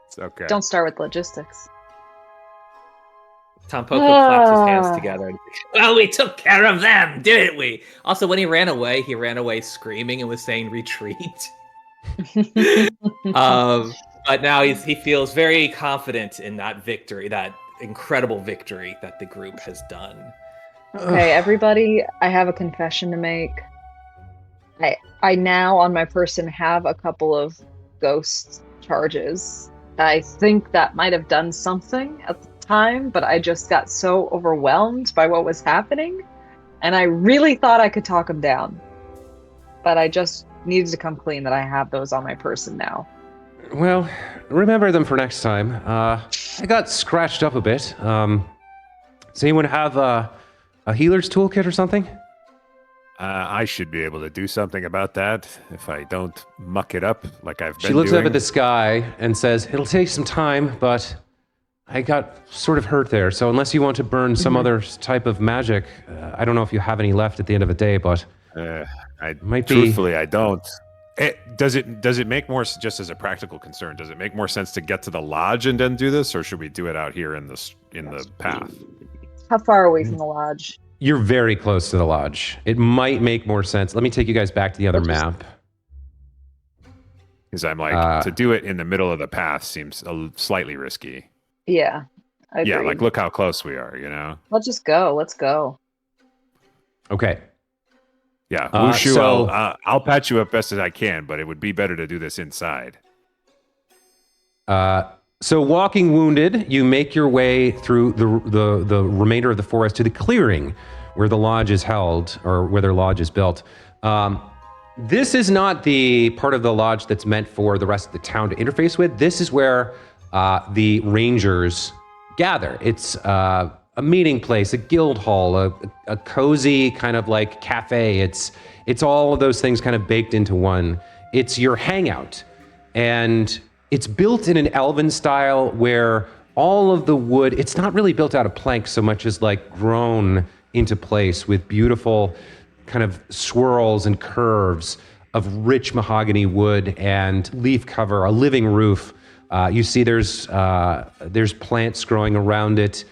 S2: It's okay.
S1: Don't start with logistics.
S5: Tom Poco claps his hands together. And, well, we took care of them, didn't we? Also, when he ran away screaming and was saying retreat. But now he feels very confident in that victory, that incredible victory that the group has done.
S1: Okay, everybody, I have a confession to make. I now on my person have a couple of ghost charges. I think that might have done something at the time, but I just got so overwhelmed by what was happening, and I really thought I could talk them down. But I just needed to come clean that I have those on my person now.
S3: Well, remember them for next time. I got scratched up a bit. Does anyone have a healer's toolkit or something?
S2: I should be able to do something about that if I don't muck it up like I've been
S3: She looks
S2: doing.
S3: up at the sky and says, "It'll take some time, but I got sort of hurt there. So unless you want to burn some other type of magic, I don't know if you have any left at the end of the day, but
S2: Truthfully, I don't. Does it make more, just as a practical concern, does it make more sense to get to the lodge and then do this, or should we do it out here in the path?
S1: How far are we from the lodge?
S3: You're very close to the lodge. It might make more sense. Let me take you guys back to the other map.
S2: Because I'm like, to do it in the middle of the path seems slightly risky.
S1: Yeah.
S2: Yeah,
S1: Agreed.
S2: like look how close we are, you know?
S1: Let's just go. Let's go.
S3: Okay.
S2: Yeah, Wushu, I'll patch you up best as I can, but it would be better to do this inside.
S3: So walking wounded, you make your way through the remainder of the forest to the clearing where the lodge is held, or where their lodge is built. This is not the part of the lodge that's meant for the rest of the town to interface with. This is where the rangers gather. It's a meeting place, a guild hall, a cozy kind of like cafe. It's all of those things kind of baked into one. It's your hangout. And it's built in an elven style where all of the wood, it's not really built out of planks so much as like grown into place with beautiful kind of swirls and curves of rich mahogany wood and leaf cover, a living roof. You see there's plants growing around it.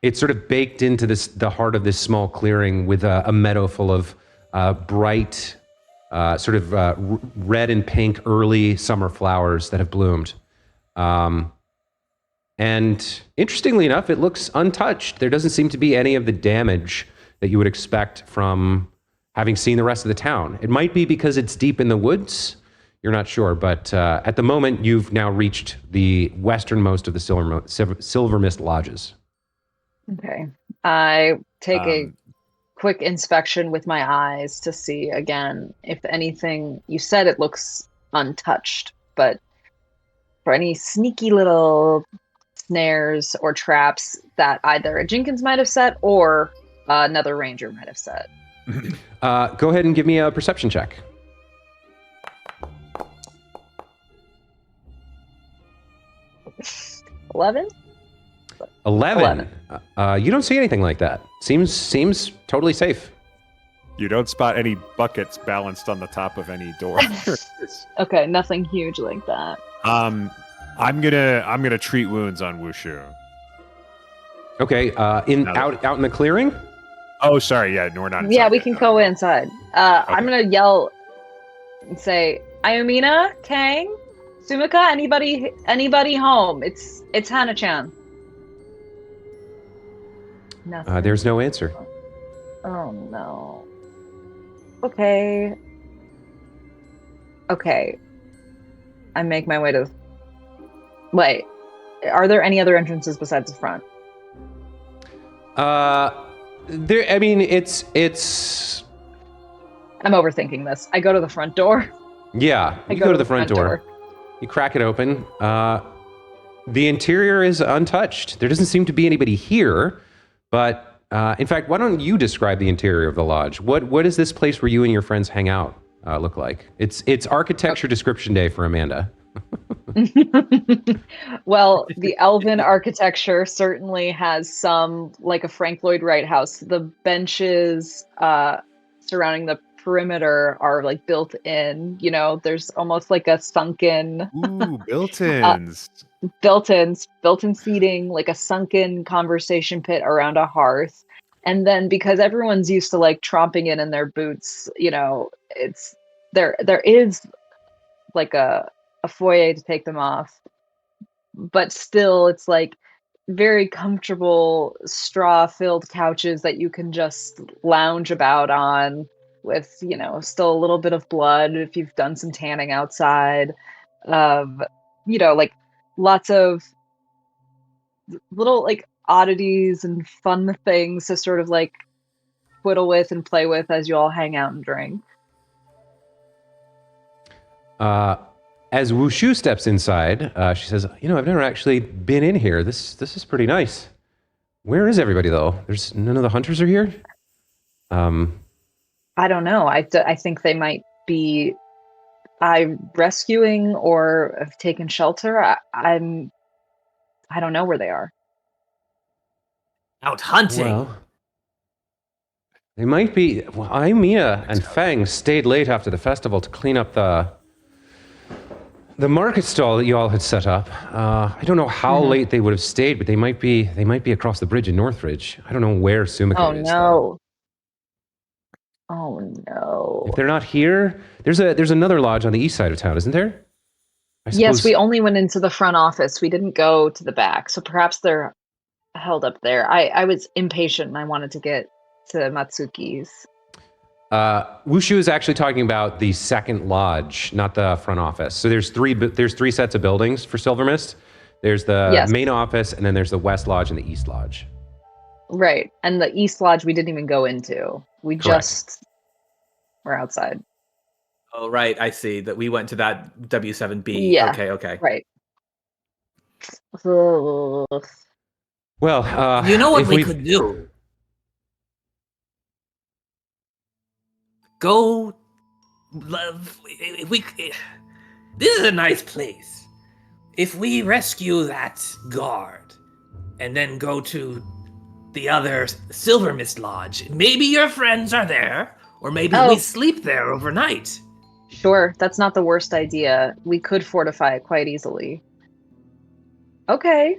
S3: It's sort of baked into the heart of this small clearing with a meadow full of bright, red and pink early summer flowers that have bloomed. And interestingly enough, it looks untouched. There doesn't seem to be any of the damage that you would expect from having seen the rest of the town. It might be because it's deep in the woods. You're not sure, but at the moment, you've now reached the westernmost of the Silver Mist lodges.
S1: Okay. I take a quick inspection with my eyes to see again if anything. You said it looks untouched, but for any sneaky little snares or traps that either a Jinkins might have set or another ranger might have set.
S3: Go ahead and give me a perception check.
S1: 11?
S3: 11. You don't see anything like that. Seems totally safe.
S2: You don't spot any buckets balanced on the top of any door.
S1: Okay, nothing huge like that.
S2: I'm gonna treat wounds on Wushu.
S3: Okay, out in the clearing?
S2: Oh, sorry, yeah, we're not inside
S1: Yeah, we
S2: yet,
S1: can
S2: no.
S1: go inside. I'm gonna yell and say, Ayumina, Kang, Sumika, anybody home? It's Hana-chan. Nothing.
S3: There's no answer.
S1: Oh no. Okay. I make my way to. Wait, are there any other entrances besides the front?
S3: There. I mean, it's.
S1: I'm overthinking this. I go to the front door.
S3: Yeah, you go to the front door. You crack it open. The interior is untouched. There doesn't seem to be anybody here, but in fact, why don't you describe the interior of the lodge? What is this place where you and your friends hang out look like? It's architecture description day for Amanda.
S1: Well, the elven architecture certainly has some, like a Frank Lloyd Wright house. The benches surrounding the perimeter are like built in. You know, there's almost like a sunken.
S2: Ooh, built-ins.
S1: Built-in seating, like a sunken conversation pit around a hearth. And then because everyone's used to like tromping in their boots, you know, it's there is like a foyer to take them off, but still it's like very comfortable straw-filled couches that you can just lounge about on with, you know, still a little bit of blood if you've done some tanning outside. You know, like lots of little like oddities and fun things to sort of like twiddle with and play with as you all hang out and drink.
S3: As Wushu steps inside, she says, "You know, I've never actually been in here. This is pretty nice. Where is everybody though? There's none of the hunters are here."
S1: I don't know. I think they might be rescuing or have taken shelter. I don't know where they are.
S5: Out hunting.
S3: Well, they might be. Well, I, Mia, and Fang stayed late after the festival to clean up the market stall that you all had set up. I don't know how late they would have stayed, but they might be across the bridge in Northridge. I don't know where Sumiko is.
S1: No. Oh no.
S3: If they're not here, there's another lodge on the east side of town, isn't there?
S1: Yes, we only went into the front office. We didn't go to the back, so perhaps they're held up there. I was impatient and I wanted to get to Matsuki's.
S3: Wushu is actually talking about the second lodge, not the front office. So there's three sets of buildings for Silver Mist. There's the main office, and then there's the West Lodge and the East Lodge.
S1: Right, and the East Lodge we didn't even go into. We just were outside.
S5: Oh, right. I see that we went to that W7B.
S1: Yeah.
S5: Okay.
S1: Right.
S3: Well,
S5: you know what we could do? Go. This is a nice place. If we rescue that guard and then go to the other Silver Mist Lodge, maybe your friends are there, or maybe we sleep there overnight.
S1: Sure, that's not the worst idea. We could fortify it quite easily. Okay.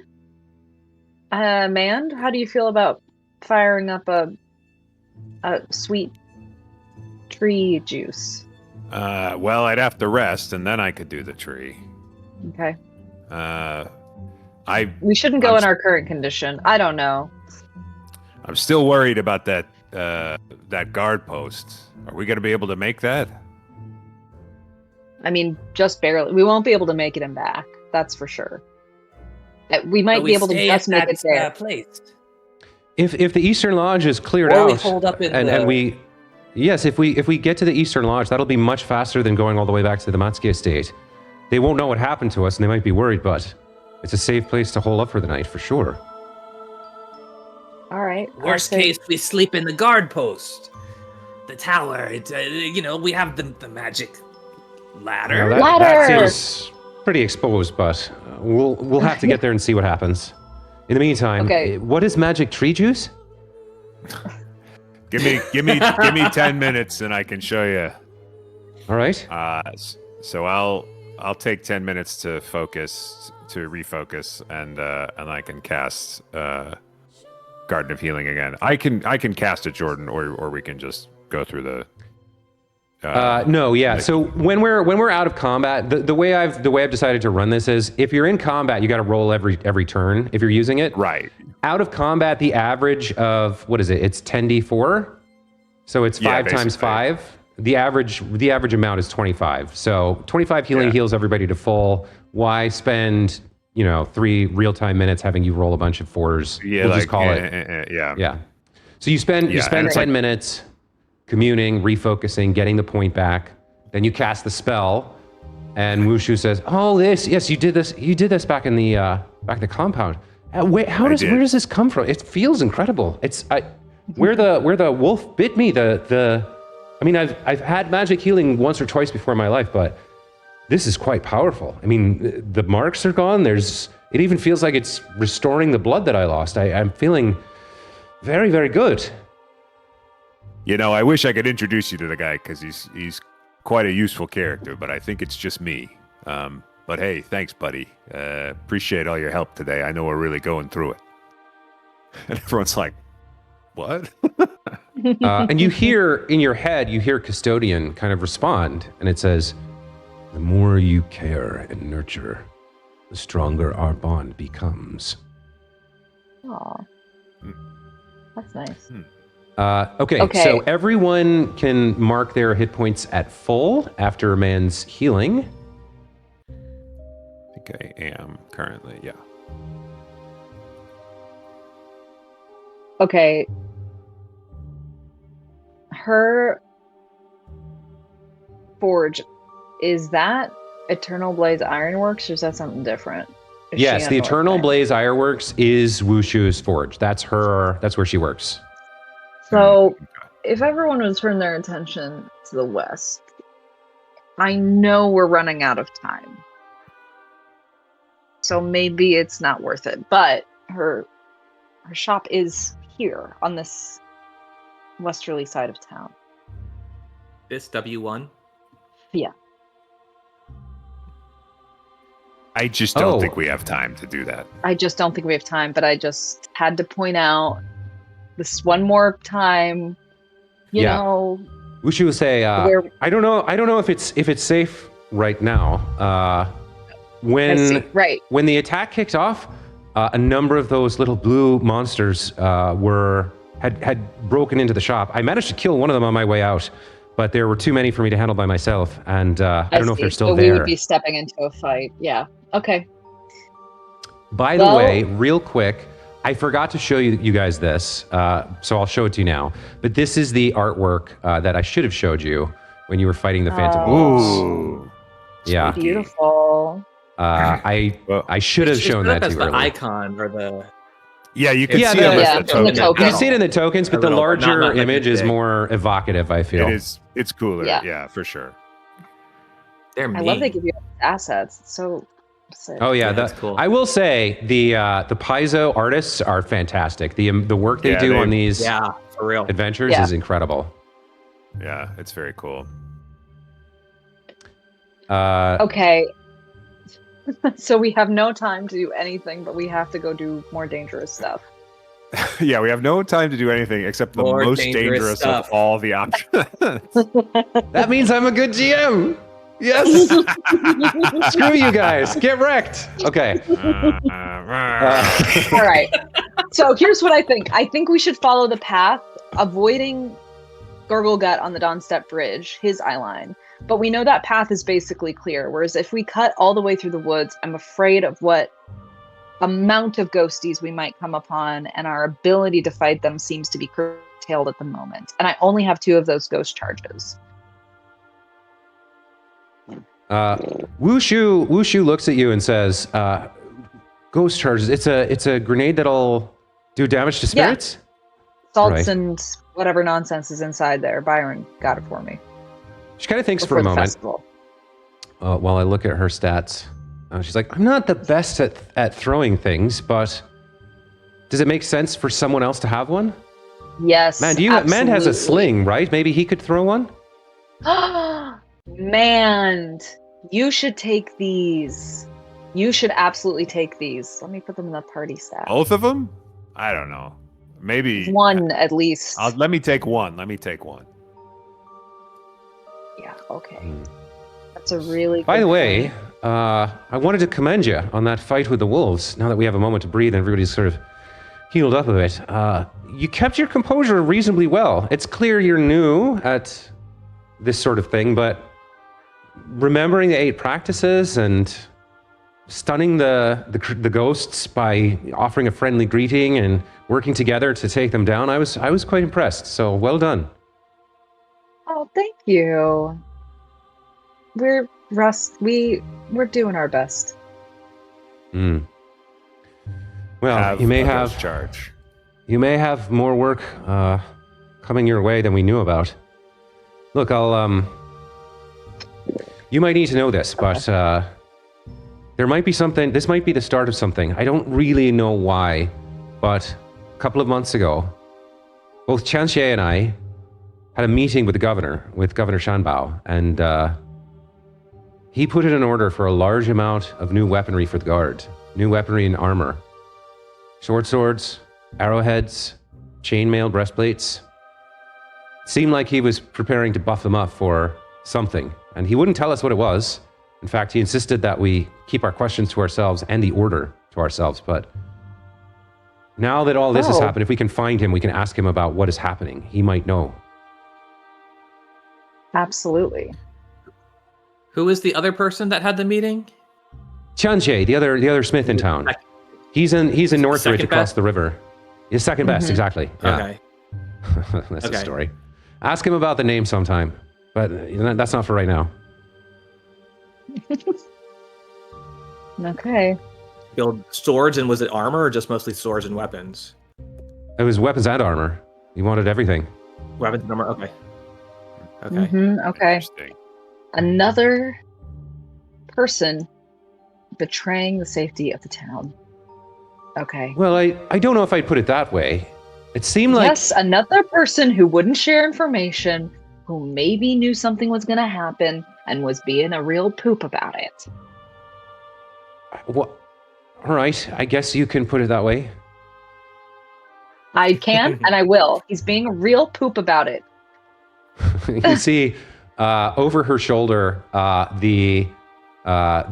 S1: Mand, how do you feel about firing up a sweet tree juice?
S2: Well, I'd have to rest, and then I could do the tree.
S1: Okay.
S2: We
S1: shouldn't go in our current condition. I don't know.
S2: I'm still worried about that guard post. Are we going to be able to make that?
S1: I mean, just barely. We won't be able to make it in back. That's for sure. We might be able to just make it there.
S5: Place.
S3: If the Eastern Lodge is cleared
S5: or
S3: out,
S5: we hold up in
S3: and we, yes, if we get to the Eastern Lodge, that'll be much faster than going all the way back to the Matsuki estate. They won't know what happened to us, and they might be worried, but it's a safe place to hole up for the night for sure.
S1: All right.
S5: Worst case, we sleep in the guard post, the tower. We have the magic ladder.
S3: That seems pretty exposed, but we'll have to get there and see what happens. In the meantime, what is magic tree juice?
S2: Give me 10 minutes and I can show you.
S3: All right.
S2: So I'll take 10 minutes to refocus, and I can cast Garden of Healing again. I can cast it, Jordan, or we can just go through the.
S3: No, yeah. So when we're out of combat, the way I've decided to run this is if you're in combat, you got to roll every turn if you're using it.
S2: Right.
S3: Out of combat, the average of what is it? It's 10d4. So it's 5 times 5. The average amount is 25. So 25 healing heals everybody to full. Why spend 3 real-time minutes having you roll a bunch of 4s?
S2: Yeah,
S3: we'll just call it. Yeah. So you spend 10 minutes communing, refocusing, getting the point back. Then you cast the spell, and Wushu says, "Oh, yes, you did this. You did this back in the compound. Where does this come from? It feels incredible. Where the wolf bit me. I mean, I've had magic healing once or twice before in my life, but this is quite powerful. I mean, the marks are gone. It even feels like it's restoring the blood that I lost. I'm feeling very, very good."
S2: I wish I could introduce you to the guy because he's quite a useful character, but I think it's just me. But hey, thanks, buddy. Appreciate all your help today. I know we're really going through it. And everyone's like, what?
S3: And you hear in your head, Custodian kind of respond, and it says, "The more you care and nurture, the stronger our bond becomes."
S1: Aw. That's nice.
S3: Okay, so everyone can mark their hit points at full after a man's healing.
S2: I think I am currently, yeah.
S1: Okay. Her forge, is that Eternal Blaze Ironworks, or is that something different?
S3: Yes, the Eternal Blaze Ironworks is Wushu's forge. That's where she works.
S1: So, if everyone would turn their attention to the west, I know we're running out of time. So maybe it's not worth it. But her shop is here on this westerly side of town.
S5: This W1?
S1: Yeah.
S2: I just don't think we have time to do that.
S1: I just don't think we have time, but I just had to point out this one more time. You know,
S3: Wushu will say, I don't know if it's safe right now. When the attack kicked off, a number of those little blue monsters had broken into the shop. I managed to kill one of them on my way out, but there were too many for me to handle by myself, and I don't know if they're still there.
S1: We would be stepping into a fight. Yeah. Okay.
S3: By the way, real quick, I forgot to show you guys this, so I'll show it to you now. But this is the artwork that I should have showed you when you were fighting the Phantom Wolves.
S2: Ooh.
S3: Yeah.
S1: Beautiful.
S3: I should have shown that to you earlier.
S5: The icon or the...
S2: Yeah, you can see them as the token.
S3: You can see it in the tokens, but the larger image is more evocative, I feel.
S2: It's cooler, yeah, for sure.
S5: They're mean.
S1: I love they give you assets. It's so sick.
S3: Oh yeah,
S5: that's cool.
S3: I will say the Paizo artists are fantastic. The work they do on these
S5: for real
S3: adventures is incredible.
S2: Yeah, it's very cool.
S1: Okay. So we have no time to do anything, but we have to go do more dangerous stuff.
S2: Yeah, we have no time to do anything except the most dangerous of all the options.
S3: That means I'm a good GM. Yes. Screw you guys. Get wrecked. Okay.
S1: All right. So here's what I think. I think we should follow the path, avoiding Gargle Gut on the Dawnstep Bridge, his eye line. But we know that path is basically clear. Whereas if we cut all the way through the woods, I'm afraid of what amount of ghosties we might come upon, and our ability to fight them seems to be curtailed at the moment. And I only have 2 of those ghost charges.
S3: Wushu looks at you and says, "Ghost charges. It's a grenade that'll do damage to spirits."
S1: Yeah. Salts and whatever nonsense is inside there. Byron got it for me.
S3: She kind of thinks for a moment. While I look at her stats, she's like, "I'm not the best at throwing things, but does it make sense for someone else to have one?"
S1: Yes.
S3: Man has a sling, right? Maybe he could throw one.
S1: Man, you should take these. You should absolutely take these. Let me put them in the party stat.
S2: Both of them? I don't know. Maybe
S1: one at least.
S2: Let me take one.
S1: Yeah, okay. That's a really good
S3: By the way, I wanted to commend you on that fight with the wolves. Now that we have a moment to breathe and everybody's sort of healed up a bit, you kept your composure reasonably well. It's clear you're new at this sort of thing, but remembering the 8 practices and stunning the ghosts by offering a friendly greeting and working together to take them down, I was quite impressed. So well done.
S1: Oh, thank you. We're doing our best.
S3: Well, you may have more work coming your way than we knew about. Look, you might need to know this, but there might be something. This might be the start of something. I don't really know why, but a couple of months ago, both Chanxie and I had a meeting with Governor Shanbao, and he put in an order for a large amount of new weaponry for the guard, new weaponry and armor, short swords, arrowheads, chainmail breastplates. Seemed like he was preparing to buff them up for something, and he wouldn't tell us what it was. In fact, he insisted that we keep our questions to ourselves and the order to ourselves. But now that all this has happened, if we can find him, we can ask him about what is happening. He might know.
S1: Absolutely.
S5: Who is the other person that had the meeting?
S3: Chanxie, the other smith in town. He's in Northridge across the river. He's second best, exactly. Yeah.
S5: Okay.
S3: That's the story. Ask him about the name sometime, but that's not for right now.
S1: Okay.
S5: Build swords, and was it armor or just mostly swords and weapons?
S3: It was weapons and armor. He wanted everything.
S5: Weapons and armor. Okay.
S1: Okay.
S2: Interesting.
S1: Another person betraying the safety of the town. Okay.
S3: Well, I don't know if I'd put it that way. It seemed like...
S1: Yes, another person who wouldn't share information, who maybe knew something was going to happen and was being a real poop about it.
S3: Well, all right, I guess you can put it that way.
S1: I can, and I will. He's being a real poop about it.
S3: You can see over her shoulder, the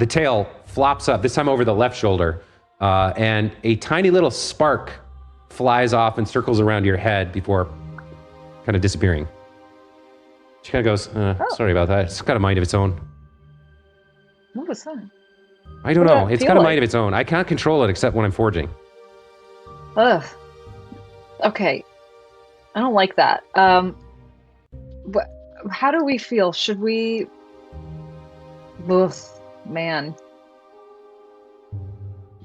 S3: tail flops up, this time over the left shoulder, and a tiny little spark flies off and circles around your head before kind of disappearing. She kind of goes, sorry about that. It's got a mind of its own.
S1: What was that?
S3: I don't know. It's got a mind of its own. I can't control it except when I'm forging.
S1: Ugh. Okay. I don't like that. How do we feel? Should we... Ugh, man.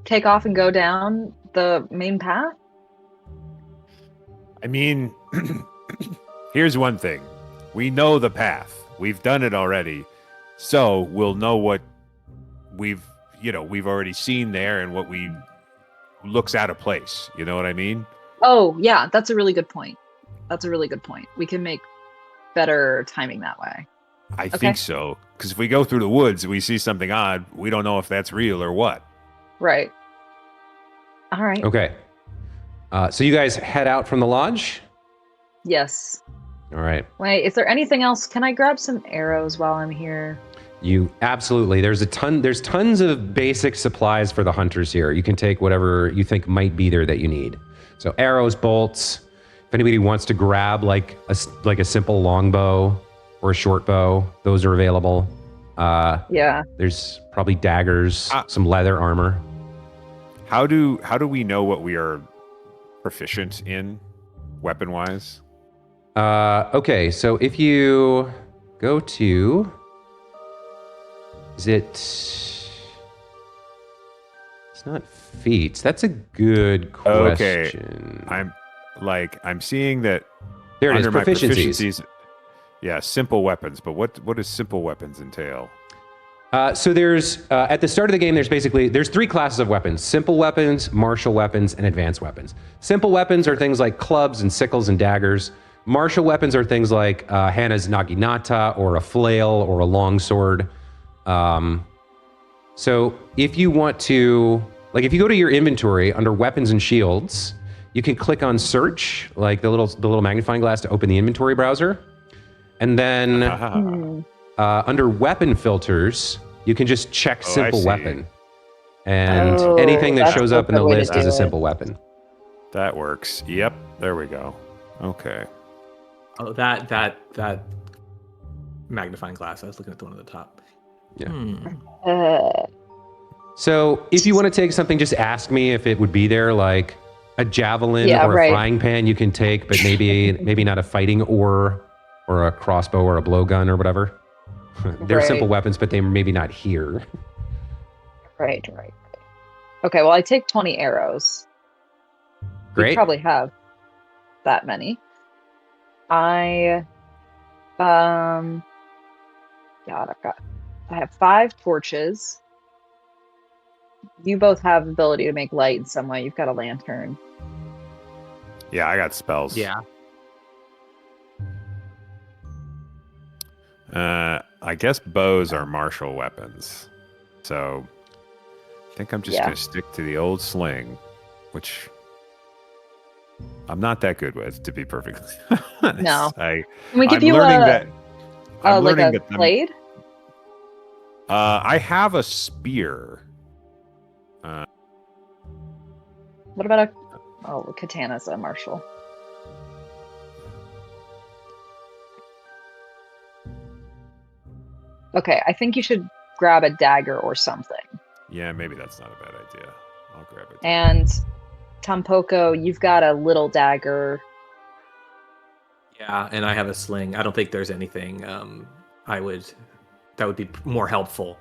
S1: Take off and go down the main path?
S2: I mean, here's one thing. We know the path. We've done it already. So we'll know what we've already seen there and what looks out of place. You know what I mean?
S1: Oh, yeah, that's a really good point. We can make better timing that way.
S2: I think so. Because if we go through the woods and we see something odd, we don't know if that's real or what.
S1: Right. All right.
S3: Okay. So you guys head out from the lodge?
S1: Yes.
S3: All right.
S1: Wait, is there anything else? Can I grab some arrows while I'm here?
S3: You absolutely. There's tons of basic supplies for the hunters here. You can take whatever you think might be there that you need. So arrows, bolts. If anybody wants to grab like a simple longbow or a short bow, those are available.
S1: Yeah.
S3: There's probably daggers, some leather armor.
S2: How do we know what we are proficient in, weapon-wise?
S3: Okay, so if you go to... It's not feats. That's a good question.
S2: Okay. I'm seeing that
S3: there it is,
S2: under my
S3: proficiencies.
S2: Yeah, simple weapons. But what does simple weapons entail?
S3: So there's at the start of the game, there's 3 classes of weapons: simple weapons, martial weapons, and advanced weapons. Simple weapons are things like clubs and sickles and daggers. Martial weapons are things like Hana's naginata or a flail or a longsword. So if you want to, if you go to your inventory under weapons and shields, you can click on search, like the little magnifying glass to open the inventory browser. And then under weapon filters, you can just check simple weapon. And anything that shows up in the list is a simple weapon.
S2: That works. Yep. There we go. Okay.
S5: Oh, that magnifying glass. I was looking at the one at the top.
S3: Yeah. So if you want to take something, just ask me if it would be there, like a javelin or a frying pan you can take, but maybe not a fighting or a crossbow or a blowgun or whatever. They're simple weapons, but they maybe not here.
S1: Right. Okay, well, I take 20 arrows.
S3: Great.
S1: You probably have that many. I have 5 torches. You both have the ability to make light in some way. You've got a lantern.
S2: Yeah, I got spells.
S5: Yeah.
S2: I guess bows are martial weapons. So I think I'm just going to stick to the old sling, which I'm not that good with, to be perfectly honest.
S1: No.
S2: Can
S1: we give you a blade?
S2: I have a spear.
S1: What about a katana's a martial. Okay, I think you should grab a dagger or something.
S2: Yeah, maybe that's not a bad idea. I'll grab it.
S1: And Tampoko, you've got a little dagger.
S5: Yeah, and I have a sling. I don't think there's anything that would be more helpful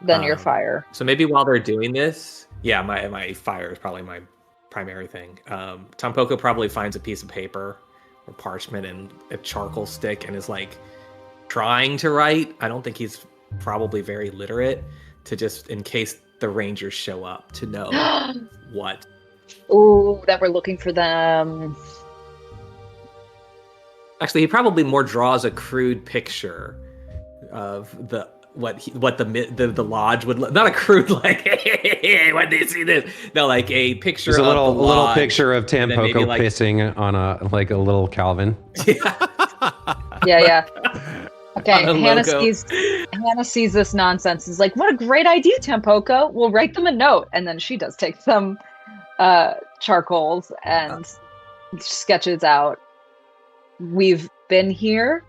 S1: than your fire.
S5: So maybe while they're doing this, my fire is probably my primary thing. Tampoko probably finds a piece of paper or parchment and a charcoal stick and is like trying to write. I don't think he's probably very literate, to just in case the rangers show up to know what.
S1: Ooh, that we're looking for them.
S5: Actually, he probably more draws a crude picture of what the lodge would look. Not a crude like, hey, when they see this. No, like a picture.
S3: There's
S5: a
S3: little picture of Tampoko pissing on a little Calvin.
S1: Yeah. Okay, Hannah sees this nonsense. Is like, what a great idea, Tampoko. We'll write them a note, and then she does take some charcoals and sketches out. We've been here,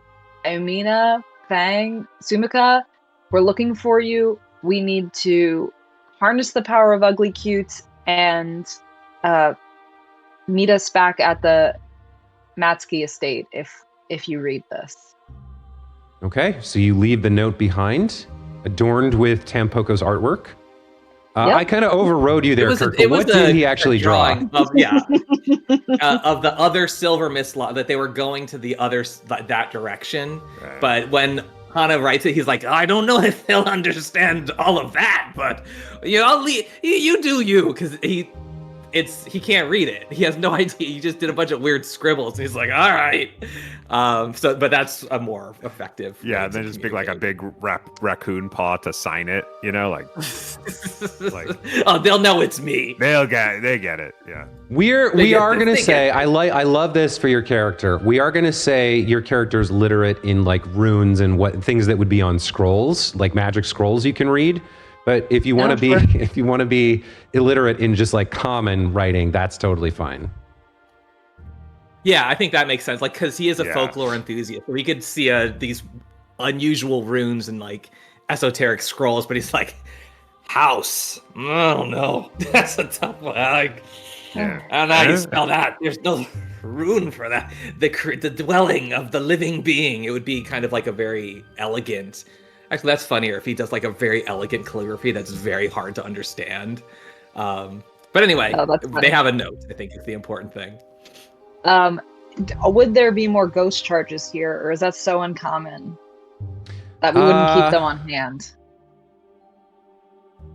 S1: Ayumina, Fang, Sumika. We're looking for you. We need to harness the power of Ugly Cute and meet us back at the Matsuki estate if you read this.
S3: Okay, so you leave the note behind, adorned with Tampoko's artwork.
S1: Yep.
S3: I kind of overrode you there, Kirk. What did he actually draw?
S5: Of the other Silver Mist that they were going to that direction. Right. But when Hana writes it, he's like, I don't know if they'll understand all of that, but you do you, because he can't read it. He has no idea. He just did a bunch of weird scribbles. And he's like, all right. But that's a more effective.
S2: Yeah, and then just like a big raccoon paw to sign it. Like
S5: oh, they'll know it's me.
S2: They get it. Yeah.
S3: We are gonna say I love this for your character. We are gonna say your character's literate in like runes and what things that would be on scrolls, like magic scrolls you can read. But if you want to be illiterate in just like common writing, that's totally fine.
S5: Yeah, I think that makes sense. Like, because he is a folklore enthusiast, so he could see these unusual runes and like esoteric scrolls. But he's like, house. Oh no, that's a tough one. I don't know how you spell that. There's no rune for that. The dwelling of the living being. It would be kind of like a very elegant. Actually, that's funnier if he does like a very elegant calligraphy that's very hard to understand. But anyway, they have a note, I think, is the important thing.
S1: Would there be more ghost charges here, or is that so uncommon that we wouldn't keep them on hand?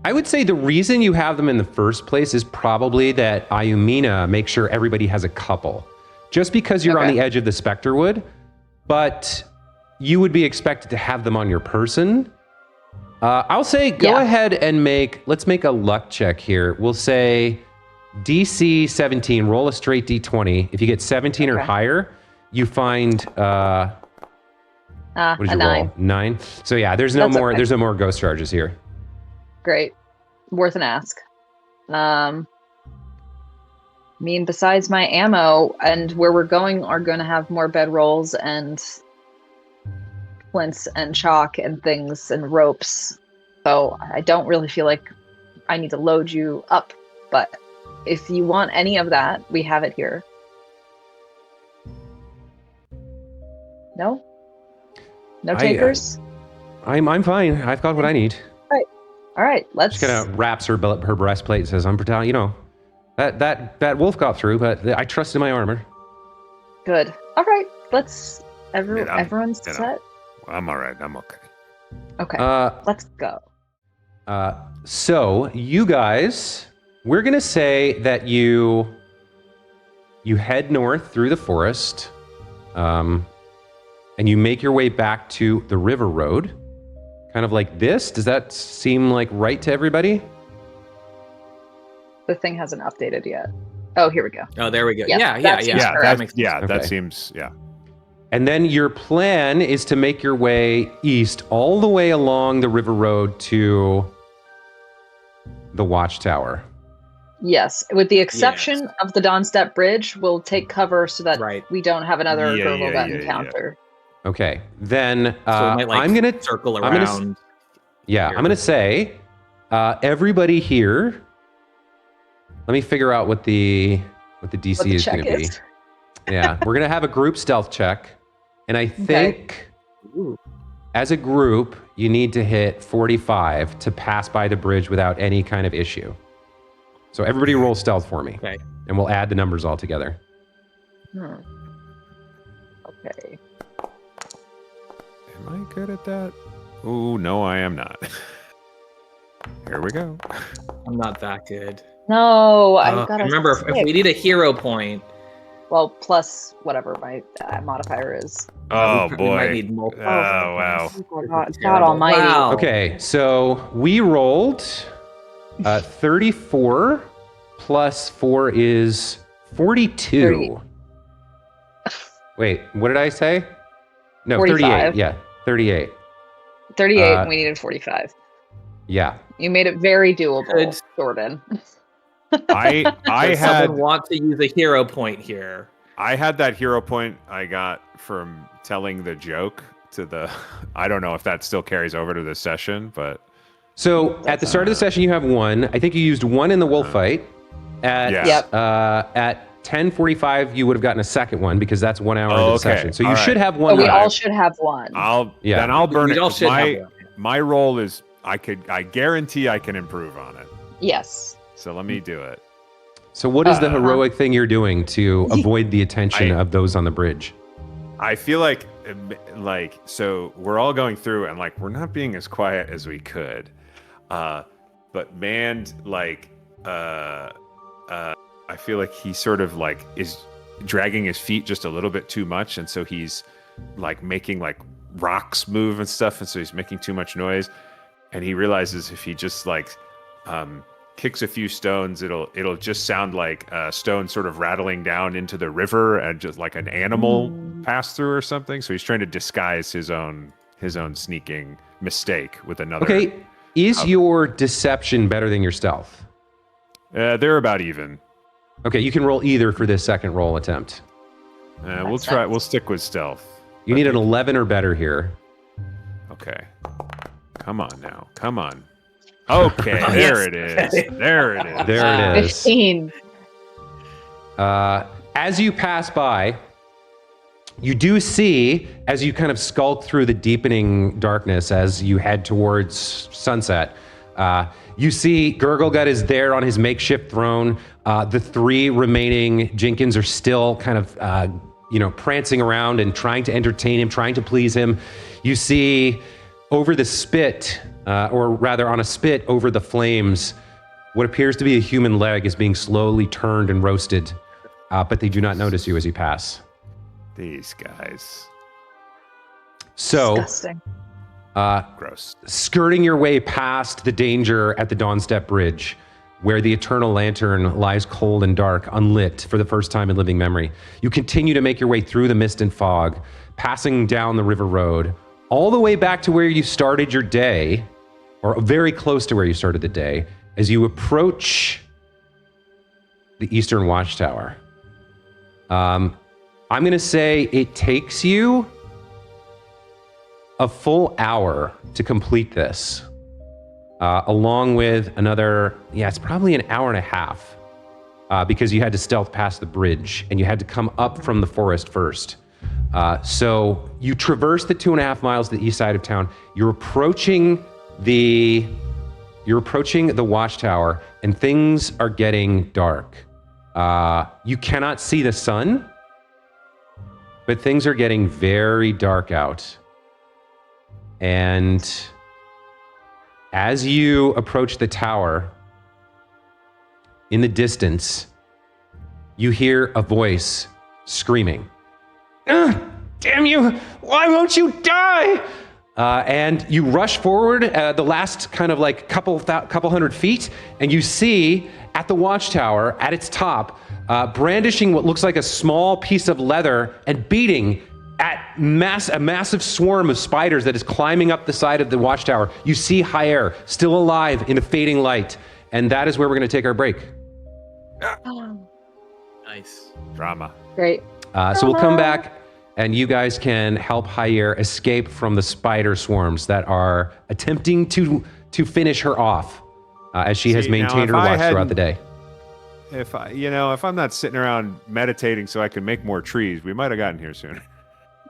S3: I would say the reason you have them in the first place is probably that Ayumina makes sure everybody has a couple. Just because you're on the edge of the Spectre Wood, but you would be expected to have them on your person. I'll say go ahead and let's make a luck check here. We'll say DC 17, roll a straight D20. If you get 17 or higher, you find what did you roll? 9. So yeah, there's no more ghost charges here.
S1: Great. Worth an ask. I mean, besides my ammo and where we're going are going to have more bedrolls and flints and chalk and things and ropes. So I don't really feel like I need to load you up. But if you want any of that, we have it here. No? No takers?
S3: I'm fine. I've got what I need.
S1: All right, let's...
S3: Just kind of wraps her breastplate and says, I'm Bertal, you know, that wolf got through, but I trust in my armor.
S1: Good. All right, let's... everyone's set?
S2: I'm all right. I'm okay.
S1: Okay, let's go.
S3: So, you guys, we're going to say that you head north through the forest, and you make your way back to the river road. Kind of like this? Does that seem like right to everybody?
S1: The thing hasn't updated yet. Oh, here we go.
S5: Oh, there we go.
S1: Yep,
S5: Yeah.
S1: that
S5: makes sense.
S3: Okay.
S2: That seems, yeah.
S3: And then your plan is to make your way east all the way along the river road to the Watchtower.
S1: Yes, with the exception of the Dawnstep Bridge, we'll take cover so that we don't have another gurgle that encounter.
S3: Okay, then
S5: So we might,
S3: I'm gonna
S5: circle around.
S3: I'm gonna say everybody here. Let me figure out what the DC is going to be. Yeah, we're gonna have a group stealth check, and I think as a group you need to hit 45 to pass by the bridge without any kind of issue. So everybody roll stealth for me, and we'll add the numbers all together.
S1: Okay.
S2: Am I good at that? Oh, no, I am not. Here we go.
S5: I'm not that good.
S1: No, I've got to
S5: remember, if we need a hero point.
S1: Well, plus whatever my modifier is.
S2: Oh,
S5: we
S2: boy.
S5: might need multiple.
S2: Oh, wow.
S1: God almighty.
S5: Wow.
S3: Okay, so we rolled 34 plus 4 is 42. Wait, what did I say? No,
S1: 45.
S3: 38. Yeah, 38.
S1: 38, and we needed 45.
S3: Yeah.
S1: You made it very doable,
S5: Good.
S1: Jordan.
S2: I
S5: Does
S2: had
S5: someone want to use a hero point here?
S2: I had that hero point I got from telling the joke to the. I don't know if that still carries over to this session, but.
S3: So at the start of the session, you have 1. I think you used 1 in the wolf fight. At 10:45, you would have gotten a second one because that's 1 hour into the session. So you should have 1.
S1: We all should have 1.
S2: Then I'll burn
S5: We all
S2: it.
S5: should have one.
S2: My role is I guarantee I can improve on it.
S1: Yes.
S2: So let me do it.
S3: So what is the heroic thing you're doing to avoid the attention of those on the bridge?
S2: I feel like so we're all going through and we're not being as quiet as we could. But Mand I feel like he sort of is dragging his feet just a little bit too much, and so he's making rocks move and stuff, and so he's making too much noise, and he realizes if he just kicks a few stones, it'll just sound like a stone sort of rattling down into the river and just like an animal pass through or something. So he's trying to disguise his own sneaking mistake with another.
S3: Okay, is your deception better than your stealth?
S2: They're about even.
S3: Okay, you can roll either for this second roll attempt.
S2: We'll try. We'll stick with stealth.
S3: You need an 11 or better here.
S2: Okay. Come on now. Come on. Okay, there it is. There it is.
S3: There it is.
S1: 15.
S3: As you pass by, you do see, as you kind of skulk through the deepening darkness as you head towards sunset, you see Gurglegut is there on his makeshift throne. The 3 remaining Jinkins are still kind of, prancing around and trying to entertain him, trying to please him. You see over the spit, or rather on a spit over the flames, what appears to be a human leg is being slowly turned and roasted, but they do not notice you as you pass.
S2: These guys.
S3: So,
S1: Disgusting.
S2: Gross.
S3: Skirting your way past the danger at the Dawnstep Bridge, where the Eternal Lantern lies cold and dark, unlit for the first time in living memory, you continue to make your way through the mist and fog, passing down the river road, all the way back to where you started your day, or very close to where you started the day, as you approach the Eastern Watchtower. I'm going to say it takes you a full hour to complete this, along with another, it's probably an hour and a half, because you had to stealth past the bridge and you had to come up from the forest first. So you traverse the 2.5 miles to the east side of town. You're approaching the Watchtower, and things are getting dark. You cannot see the sun, but things are getting very dark out. And as you approach the tower, in the distance, you hear a voice screaming. Damn you! Why won't you die? And you rush forward the last kind of like couple hundred feet, and you see at the Watchtower, at its top, brandishing what looks like a small piece of leather and beating at a massive swarm of spiders that is climbing up the side of the Watchtower. You see H.H.S. still alive in the fading light, and that is where we're going to take our break.
S5: Nice.
S2: Drama.
S1: Great.
S3: So we'll come back, and you guys can help H.H.S. escape from the spider swarms that are attempting to finish her off, as she has maintained her watch throughout the day.
S2: If I'm not sitting around meditating so I can make more trees, we might have gotten here sooner.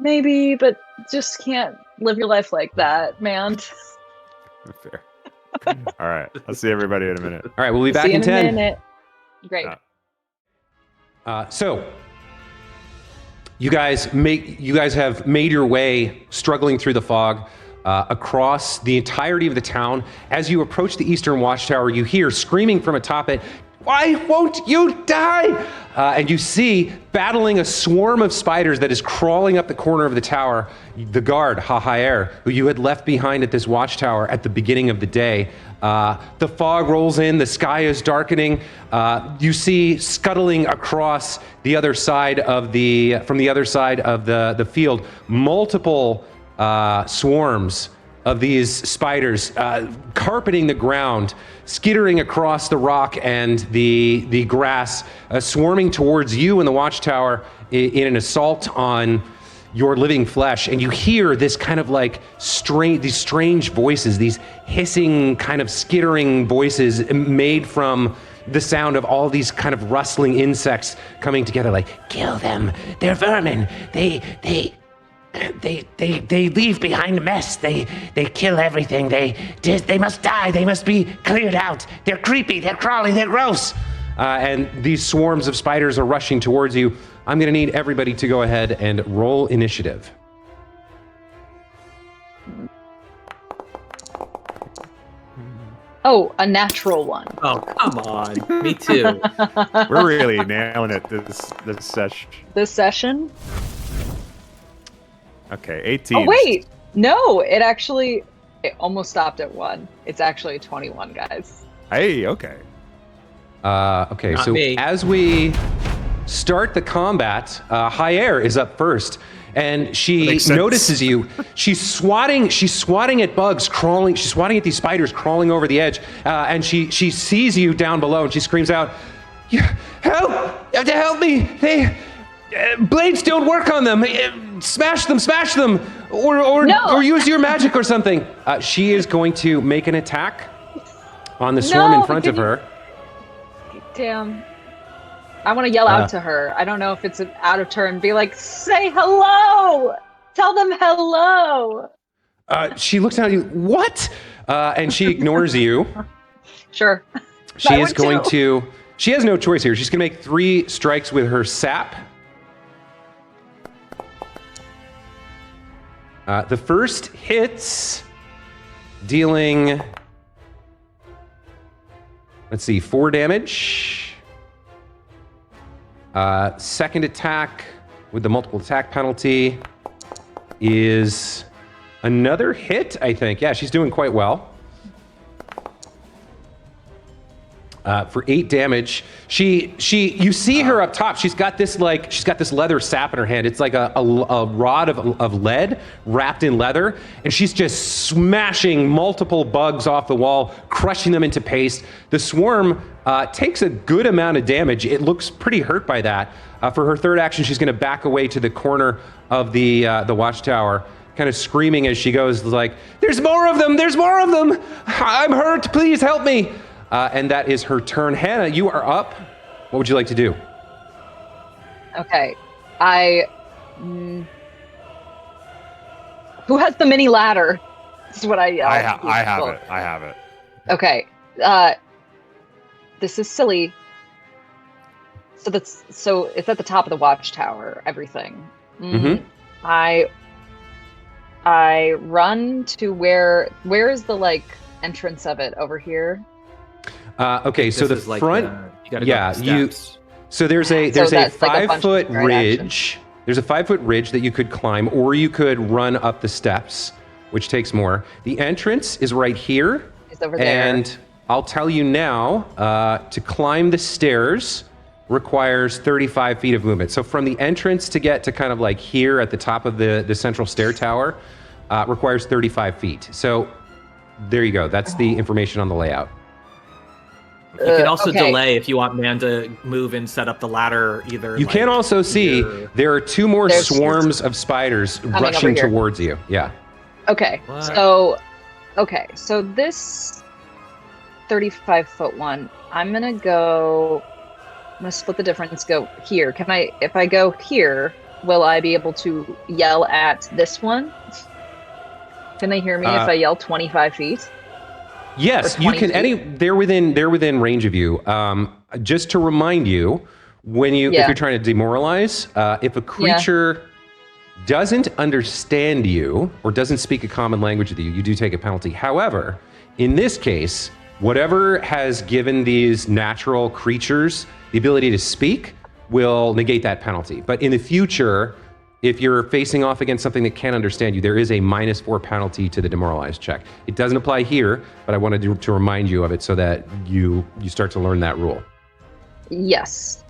S1: Maybe, but just can't live your life like that, man.
S2: Fair. All right. I'll see everybody in a minute.
S3: All right, we'll be back
S1: See you
S3: in 10.
S1: a minute. Great.
S3: So you guys have made your way, struggling through the fog, across the entirety of the town. As you approach the Eastern Watchtower, you hear screaming from atop it, "Why won't you die?" And you see, battling a swarm of spiders that is crawling up the corner of the tower, the guard, H.H.S., who you had left behind at this watchtower at the beginning of the day. The fog rolls in, the sky is darkening. You see scuttling across the other side of the field, multiple swarms of these spiders carpeting the ground, skittering across the rock and the grass, swarming towards you in the watchtower in an assault on your living flesh. And you hear this kind of like these strange voices, these hissing kind of skittering voices made from the sound of all these kind of rustling insects coming together, like, "Kill them, they're vermin, they leave behind a mess. They kill everything. They must die. They must be cleared out. They're creepy. They're crawly. They're gross." And these swarms of spiders are rushing towards you. I'm going to need everybody to go ahead and roll initiative.
S1: Oh, a natural one.
S5: Oh, come on. Me too.
S2: We're really nailing it this session.
S1: This session?
S2: Okay, 18.
S1: Oh, wait. No, it almost stopped at 1. It's actually 21, guys.
S2: Hey, okay.
S3: Okay,
S5: Not
S3: so
S5: me.
S3: as we start the combat, H.H.S. is up first, and she
S2: Makes sense.
S3: notices you. She's swatting at bugs crawling. She's swatting at these spiders crawling over the edge, and she sees you down below, and she screams out, "Help! You have to help me! Blades don't work on them. Smash them, or use your magic or something." She is going to make an attack on the swarm in front of her.
S1: Damn. I want to yell out to her. I don't know if it's out of turn. Be like, "Say hello! Tell them hello!"
S3: She looks at you, "What?" And she ignores you.
S1: Sure.
S3: She is going to... She has no choice here. She's going to make 3 strikes with her sap. The first hits, dealing, 4 damage. Second attack with the multiple attack penalty is another hit, I think. Yeah, she's doing quite well. For 8 damage. You see her up top. She's got this leather sap in her hand. It's like a rod of lead wrapped in leather, and she's just smashing multiple bugs off the wall, crushing them into paste. The swarm takes a good amount of damage. It looks pretty hurt by that. For her third action, she's going to back away to the corner of the watchtower kind of screaming as she goes, like, "There's more of them! There's more of them! I'm hurt! Please help me!" And that is her turn. Hannah, you are up. What would you like to do?
S1: Okay. Who has the mini ladder? This is what I yell.
S2: I have it.
S1: Okay. This is silly. So it's at the top of the Watchtower, everything.
S3: Mm-hmm.
S1: I run to where is the like entrance of it over here?
S3: Okay, so the
S5: like
S3: front,
S5: you gotta go up the steps.
S3: so there's a
S1: that's like a
S3: 5 foot
S1: bunch of right
S3: ridge. There's a 5 foot ridge that you could climb, or you could run up the steps, which takes more. The entrance is right here.
S1: It's over there.
S3: And I'll tell you now, to climb the stairs requires 35 feet of movement. So from the entrance to get to kind of like here at the top of the central stair tower requires 35 feet. So there you go. That's the information on the layout.
S5: You can also
S1: okay.
S5: delay if you want Man to move and set up the ladder either.
S3: You can also see there are 2 more
S1: There's
S3: swarms of spiders rushing
S1: over here.
S3: towards you. Yeah.
S1: Okay.
S5: What?
S1: So this 35-foot one, I'm gonna split the difference, go here. If I go here, will I be able to yell at this one? Can they hear me if I yell 25 feet?
S3: Yes, you can. They're within range of you. Just to remind you, if you're trying to demoralize, if a creature doesn't understand you or doesn't speak a common language with you, you do take a penalty. However, in this case, whatever has given these natural creatures the ability to speak will negate that penalty. But in the future, if you're facing off against something that can't understand you, there is a -4 penalty to the demoralized check. It doesn't apply here, but I wanted to remind you of it so that you start to learn that rule.
S1: Yes.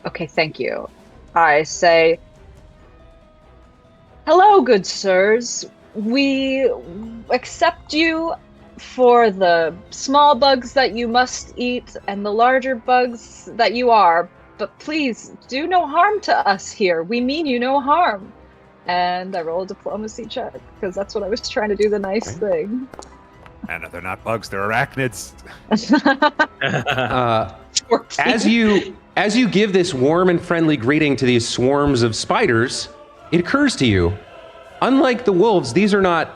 S1: Okay, thank you. I say, "Hello, good sirs. We accept you for the small bugs that you must eat and the larger bugs that you are. But please, do no harm to us here. We mean you no harm." And I roll a diplomacy check, because that's what I was trying to do, the nice thing.
S2: And they're not bugs, they're arachnids.
S3: As you give this warm and friendly greeting to these swarms of spiders, it occurs to you, unlike the wolves, these are not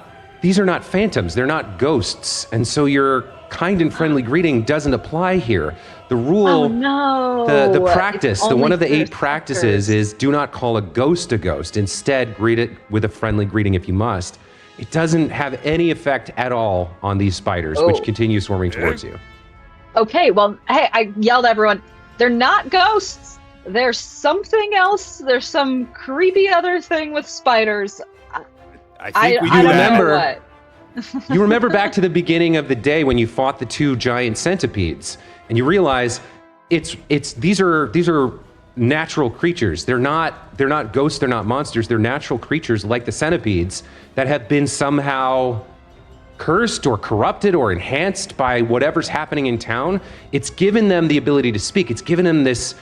S3: phantoms, they're not ghosts. And so your kind and friendly greeting doesn't apply here. The rule, the practice, one of the 8 practices is do not call a ghost. Instead, greet it with a friendly greeting if you must. It doesn't have any effect at all on these spiders, which continue swarming towards you.
S1: Okay, well, hey, I yelled at everyone, they're not ghosts. There's something else. There's some creepy other thing with spiders.
S2: I think we
S1: I
S2: do
S1: don't
S2: that.
S1: know what.
S3: You remember back to the beginning of the day when you fought the 2 giant centipedes, and you realize these are natural creatures. They're not ghosts. They're not monsters. They're natural creatures like the centipedes that have been somehow cursed or corrupted or enhanced by whatever's happening in town. It's given them the ability to speak. It's given them this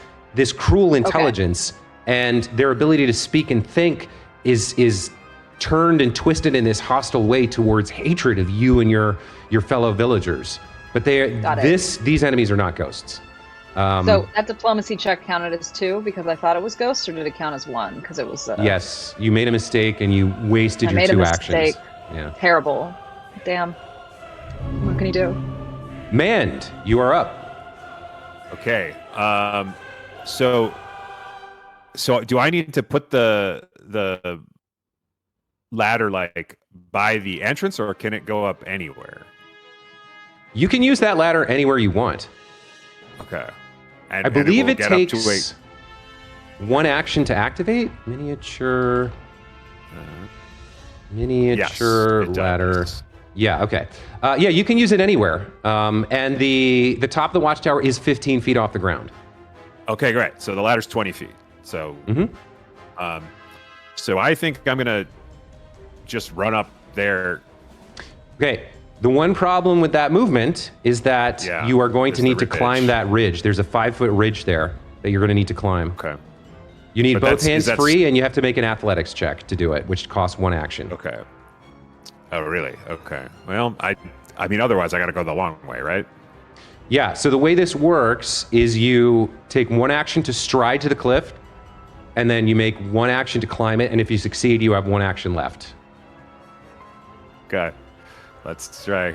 S3: cruel intelligence, and their ability to speak and think is turned and twisted in this hostile way towards hatred of you and your fellow villagers. But these enemies are not ghosts.
S1: So that diplomacy check counted as 2 because I thought it was ghosts, or did it count as 1 because it was?
S3: Yes, you made a mistake and you wasted your 2 actions. Yeah.
S1: Terrible. Damn. What can you do?
S3: Mand, you are up.
S2: Okay. So do I need to put the ladder like by the entrance, or can it go up anywhere?
S3: You can use that ladder anywhere you want.
S2: Okay.
S3: I believe it takes 1 action to activate. Miniature ladder. Yeah, okay. Yeah, you can use it anywhere. And the top of the Watchtower is 15 feet off the ground.
S2: Okay, great. So the ladder's 20 feet. So, so I think I'm gonna just run up there.
S3: Okay. The one problem with that movement is that you are going to need to climb that ridge. There's a 5-foot ridge there that you're going to need to climb.
S2: Okay.
S3: You need
S2: But
S3: both
S2: that's- is
S3: hands
S2: that-
S3: free, and you have to make an athletics check to do it, which costs 1 action.
S2: Okay. Oh, really? Okay. Well, I mean, otherwise I got to go the long way, right?
S3: Yeah, so the way this works is you take 1 action to stride to the cliff, and then you make 1 action to climb it, and if you succeed, you have 1 action left.
S2: Okay. Let's try.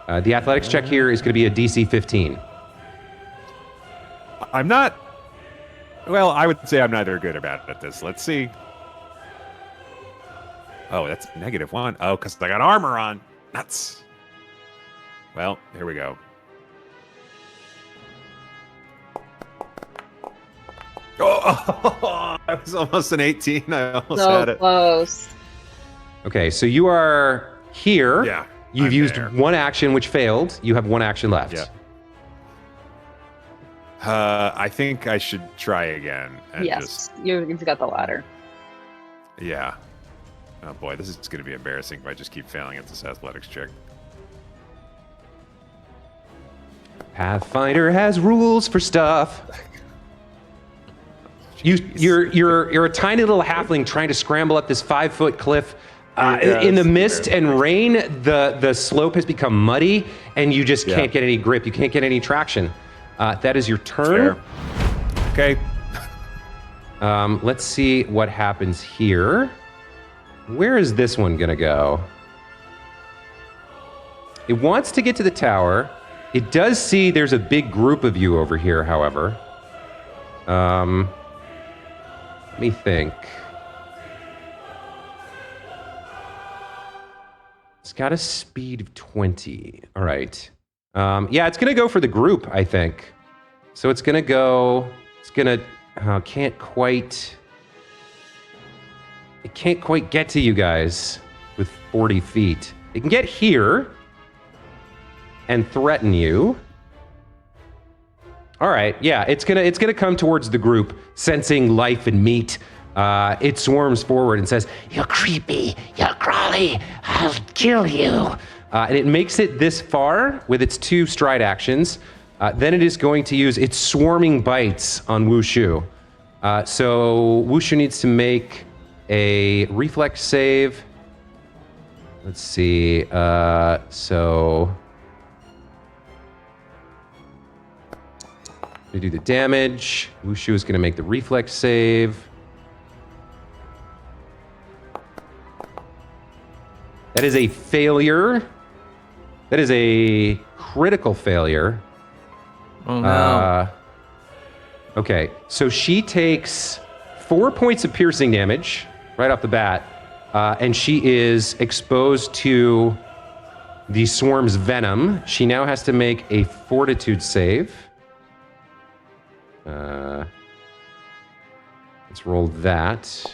S3: The athletics check here is going to be a DC 15.
S2: I'm not. Well, I would say I'm not very good at this. Let's see. Oh, that's -1. Oh, because I got armor on. Nuts. Well, here we go. Oh, I was almost an 18. I almost
S1: So
S2: had it.
S1: close.
S3: Okay, so you are here.
S2: Yeah.
S3: You've
S2: I'm
S3: used
S2: there.
S3: 1 action, which failed. You have 1 action left.
S2: Yeah. I think I should try again. And
S1: Yes, you've got the ladder.
S2: Yeah. Oh boy, this is going to be embarrassing if I just keep failing at this athletics check.
S3: Pathfinder has rules for stuff. You're a tiny little halfling trying to scramble up this 5-foot cliff. In the mist and rain, the slope has become muddy, and you just can't get any grip. You can't get any traction. That is your turn.
S2: Fair. Okay.
S3: Let's see what happens here. Where is this one gonna go? It wants to get to the tower. It does see there's a big group of you over here, however. Let me think. It's got a speed of 20. All right. Yeah, it's going to go for the group, I think. So it's going to go... It's going to... it can't quite get to you guys with 40 feet. It can get here and threaten you. All right, yeah, it's gonna come towards the group, sensing life and meat. It swarms forward and says,
S4: You're creepy. You're crawly. I'll kill you.
S3: and it makes it this far with its 2 stride actions. Then it is going to use its swarming bites on Wushu. So Wushu needs to make a reflex save. Let's see. So we do the damage. Wushu is going to make the reflex save. That is a failure. That is a critical failure.
S5: Oh no.
S3: Okay, so she takes 4 points of piercing damage right off the bat, and she is exposed to the swarm's venom. She now has to make a fortitude save. Let's roll that.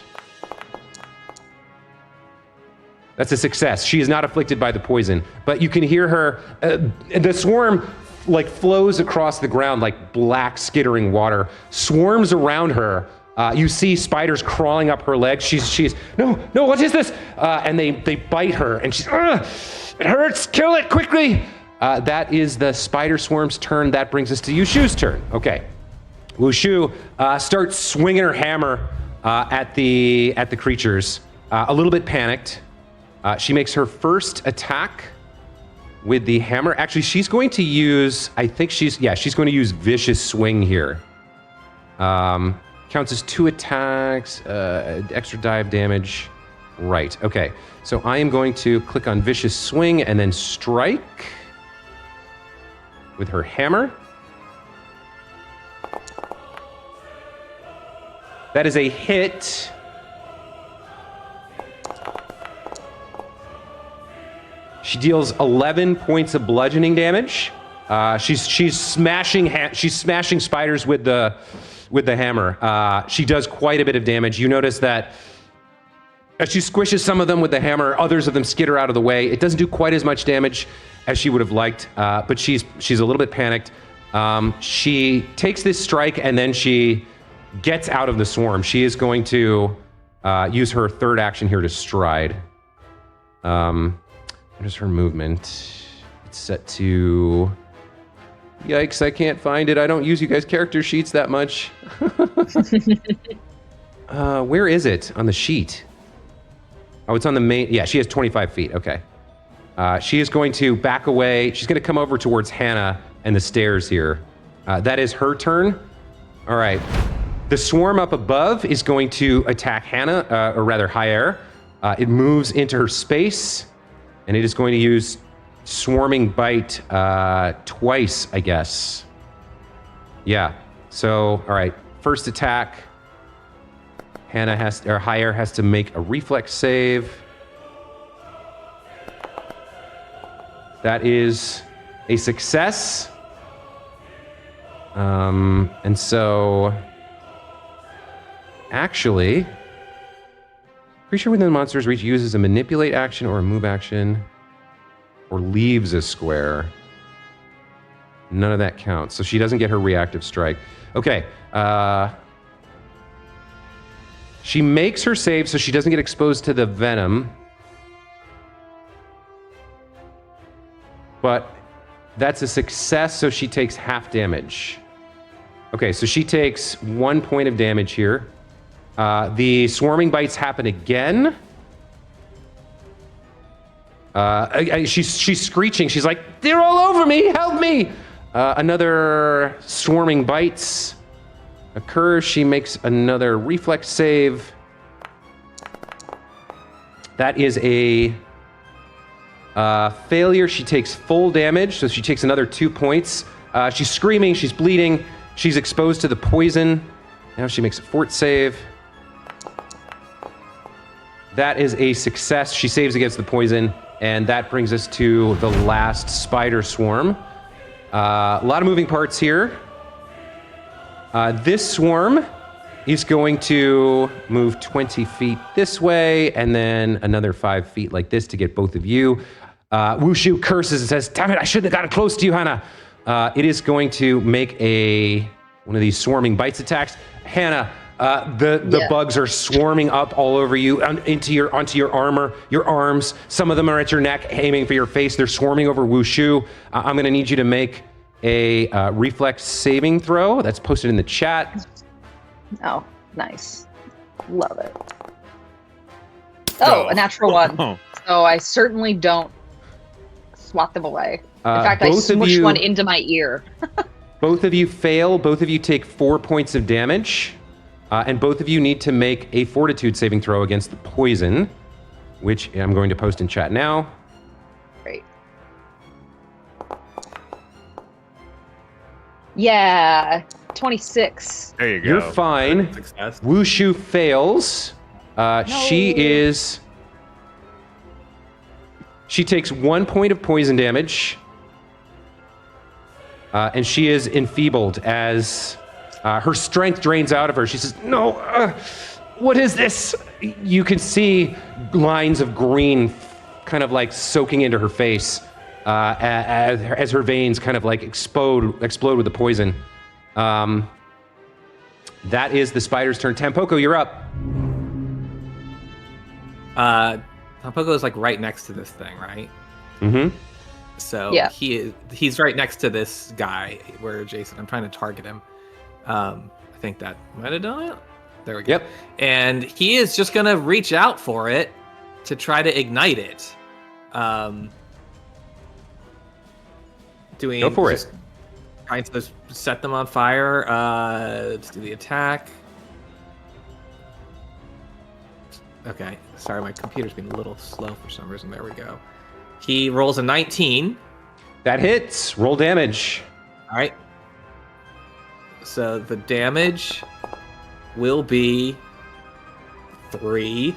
S3: That's a success. She is not afflicted by the poison, but you can hear her. The swarm like flows across the ground like black skittering water, swarms around her. You see spiders crawling up her legs. She's no, what is this? And they bite her, and she's, it hurts, kill it quickly. That is the spider swarm's turn. That brings us to Wushu's turn. Okay, Wushu starts swinging her hammer at the creatures, a little bit panicked. She makes her first attack with the hammer. Actually, she's going to use, she's going to use Vicious Swing here. Counts as 2 attacks, extra die of damage. Right, okay. So I am going to click on Vicious Swing and then strike with her hammer. That is a hit. She deals 11 points of bludgeoning damage. She's smashing spiders with the hammer. She does quite a bit of damage. You notice that as she squishes some of them with the hammer, others of them skitter out of the way. It doesn't do quite as much damage as she would have liked, but she's a little bit panicked. She takes this strike and then she gets out of the swarm. She is going to use her third action here to stride. What is her movement? It's set to Yikes, I can't find it. I don't use you guys' character sheets that much. Where is it on the sheet? Oh, it's on the main. Yeah, she has 25 feet. Okay. She is going to back away. She's going to come over towards Hannah and the stairs here. That is her turn. All right. The swarm up above is going to attack Hannah, or rather H.H.S. It moves into her space, and it is going to use swarming bite twice, I guess. Yeah. So, all right. First attack. H.H.S. has to make a reflex save. That is a success. And so, actually, creature within the monster's reach uses a manipulate action or a move action, or leaves a square. None of that counts. So she doesn't get her reactive strike. Okay. She makes her save so she doesn't get exposed to the venom. But that's a success, so she takes half damage. Okay, so she takes 1 point of damage here. The swarming bites happen again. She's screeching. She's like, they're all over me, help me! Another swarming bites occurs. She makes another reflex save. That is a failure. She takes full damage, so she takes another 2 points. She's screaming, she's bleeding, she's exposed to the poison. Now she makes a fort save. That is a success. She saves against the poison, and that brings us to the last spider swarm. A lot of moving parts here. This swarm is going to move 20 feet this way, and then another 5 feet like this to get both of you. Wushu curses and says, damn it, I shouldn't have gotten close to you, Hannah. It is going to make one of these swarming bites attacks. Hannah, the bugs are swarming up all over you, onto your armor, your arms. Some of them are at your neck, aiming for your face. They're swarming over Wushu. I'm going to need you to make a reflex saving throw. That's posted in the chat.
S1: Oh, nice. Love it. Oh, a natural one. So I certainly don't swat them away. In fact, I smush one into my ear.
S3: Both of you fail. Both of you take 4 points of damage. And both of you need to make a fortitude saving throw against the poison, which I'm going to post in chat now.
S1: Great. Yeah, 26.
S2: There you go.
S3: You're fine.
S5: Success.
S3: Wushu fails. She takes 1 point of poison damage. And she is enfeebled as her strength drains out of her. She says, no, what is this? You can see lines of green kind of like soaking into her face as her veins kind of like explode with the poison. That is the spider's turn. Tampoko, you're up.
S5: Tampoko is like right next to this thing, right?
S3: Mm-hmm.
S5: So
S1: yeah.
S5: He's right next to this guy where Jason, I'm trying to target him. I think that might have done it. There we go.
S3: Yep.
S5: And he is just gonna reach out for it to try to ignite it.
S3: Go for it.
S5: Trying to set them on fire. Let's do the attack. Okay, sorry, my computer's been a little slow for some reason. There we go. He rolls a 19.
S3: That hits. Roll damage.
S5: All right. So the damage will be 3.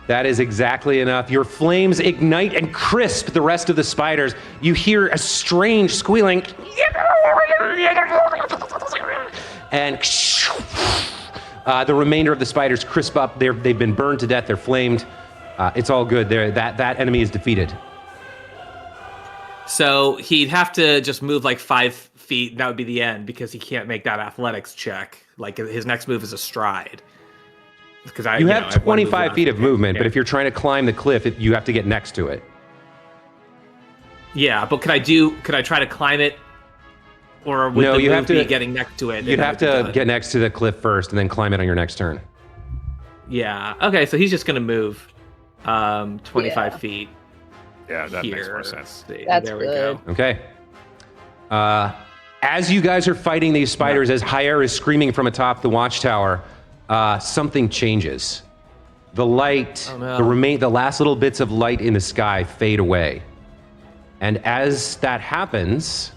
S3: That is exactly enough. Your flames ignite and crisp the rest of the spiders. You hear a strange squealing. And the remainder of the spiders crisp up. They've been burned to death. They're flamed. It's all good. That enemy is defeated.
S5: So he'd have to just move like 5 feet. That would be the end because he can't make that athletics check. Like his next move is a stride. Because
S3: you have 25 feet of movement, but if you're trying to climb the cliff, you have to get next to it.
S5: Yeah, but could I try to climb it Or would
S3: No,
S5: the
S3: you
S5: move
S3: have to
S5: be getting next to it?
S3: You'd
S5: and
S3: have
S5: then
S3: to
S5: it's
S3: get next to the cliff first and then climb it on your next turn.
S5: Yeah. Okay, so he's just going to move 25 feet.
S2: Yeah, that makes
S5: here.
S2: more sense.
S1: That's
S5: there we
S1: good.
S5: go.
S3: Okay. As you guys are fighting these spiders, as H.H.S is screaming from atop the Watchtower, something changes. The light,
S5: Oh, no.
S3: the last little bits of light in the sky fade away. And as that happens,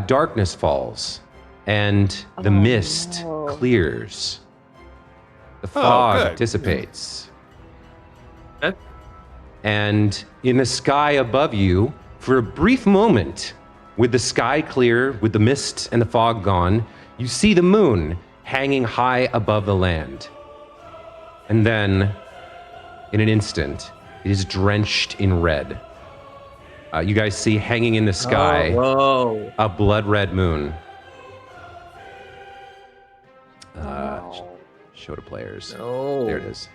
S3: darkness falls and the mist
S1: no.
S3: clears. The fog
S2: good.
S3: dissipates.
S5: Okay.
S3: And in the sky above you, for a brief moment, with the sky clear, with the mist and the fog gone, you see the moon hanging high above the land. And then, in an instant, it is drenched in red. You guys see hanging in the sky
S5: Whoa.
S3: a blood red moon. Show to players.
S5: No.
S3: There it is.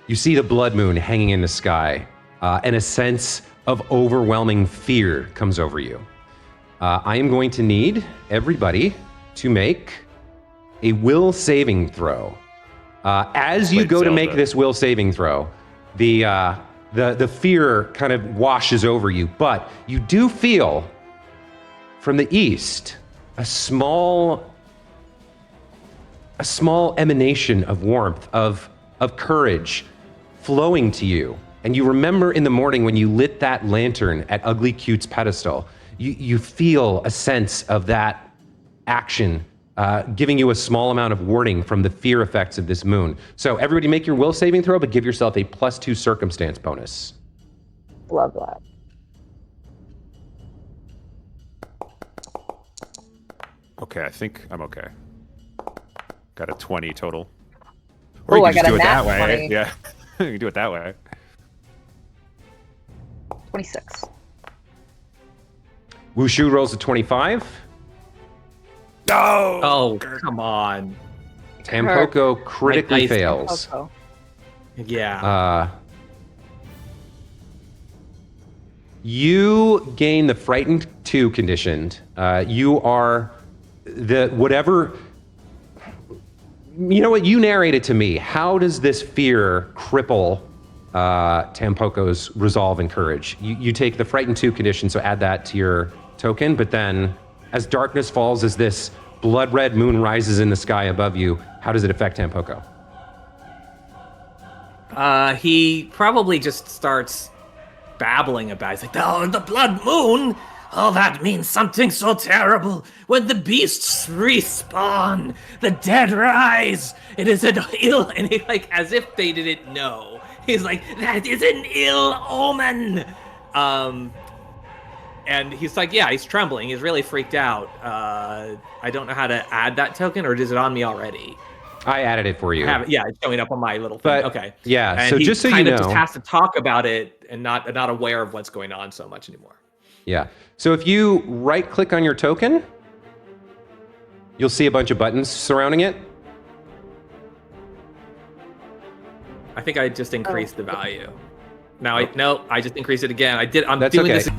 S3: You see the blood moon hanging in the sky, and a sense of overwhelming fear comes over you. I am going to need everybody to make a will saving throw. As you
S2: Played
S3: go to
S2: Zelda.
S3: make this will saving throw, the fear kind of washes over you, but you do feel from the east a small emanation of warmth, of courage flowing to you. And you remember in the morning when you lit that lantern at Ugly Cute's pedestal, you feel a sense of that action giving you a small amount of warding from the fear effects of this moon. So everybody make your will saving throw, but give yourself a +2 circumstance bonus.
S1: Love that.
S2: Okay, I think I'm okay. Got a 20 total. Or
S1: Oh,
S2: you
S1: I
S2: can just
S1: got
S2: do
S1: a
S2: it that
S1: nat
S2: way.
S1: 20.
S2: Yeah, you can do it that way.
S1: 26.
S3: Wushu rolls a 25.
S2: No!
S5: Oh, come on.
S3: Tampoko critically
S5: Nice.
S3: fails.
S1: Oh,
S5: Yeah.
S3: You gain the frightened 2 conditioned. You are the whatever. You know what? You narrate it to me. How does this fear cripple Tampoko's resolve and courage? You take the frightened 2 condition, so add that to your token. But then, as darkness falls, as this blood red moon rises in the sky above you, how does it affect Tampoko?
S5: He probably just starts babbling about it. He's like, oh, the blood moon? Oh, that means something so terrible. When the beasts respawn, the dead rise. It is an ill, and he, like, as if they didn't know. He's like, that is an ill omen. And he's like, yeah, he's trembling. He's really freaked out. I don't know how to add that token, or is it on me already?
S3: I added it for you.
S5: I have it. Yeah, it's showing up on my little thing.
S3: But,
S5: Okay.
S3: yeah,
S5: And
S3: so
S5: he
S3: just so you
S5: kind of
S3: know-
S5: just has to talk about it and not aware of what's going on so much anymore.
S3: Yeah. So if you right-click on your token, you'll see a bunch of buttons surrounding it.
S5: I think I just increased the value. Now I just increased it again. I'm
S3: That's
S5: doing
S3: okay.
S5: this.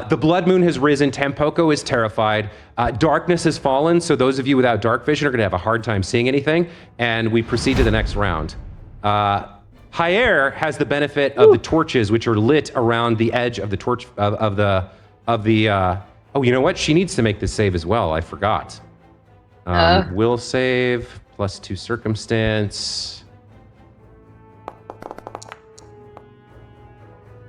S3: The blood moon has risen. Tampoko is terrified. Darkness has fallen, so those of you without dark vision are going to have a hard time seeing anything. And we proceed to the next round. H.H.S has the benefit of the torches, which are lit around the edge of the torch of the. Oh, you know what? She needs to make this save as well. I forgot. Will save +2 circumstance.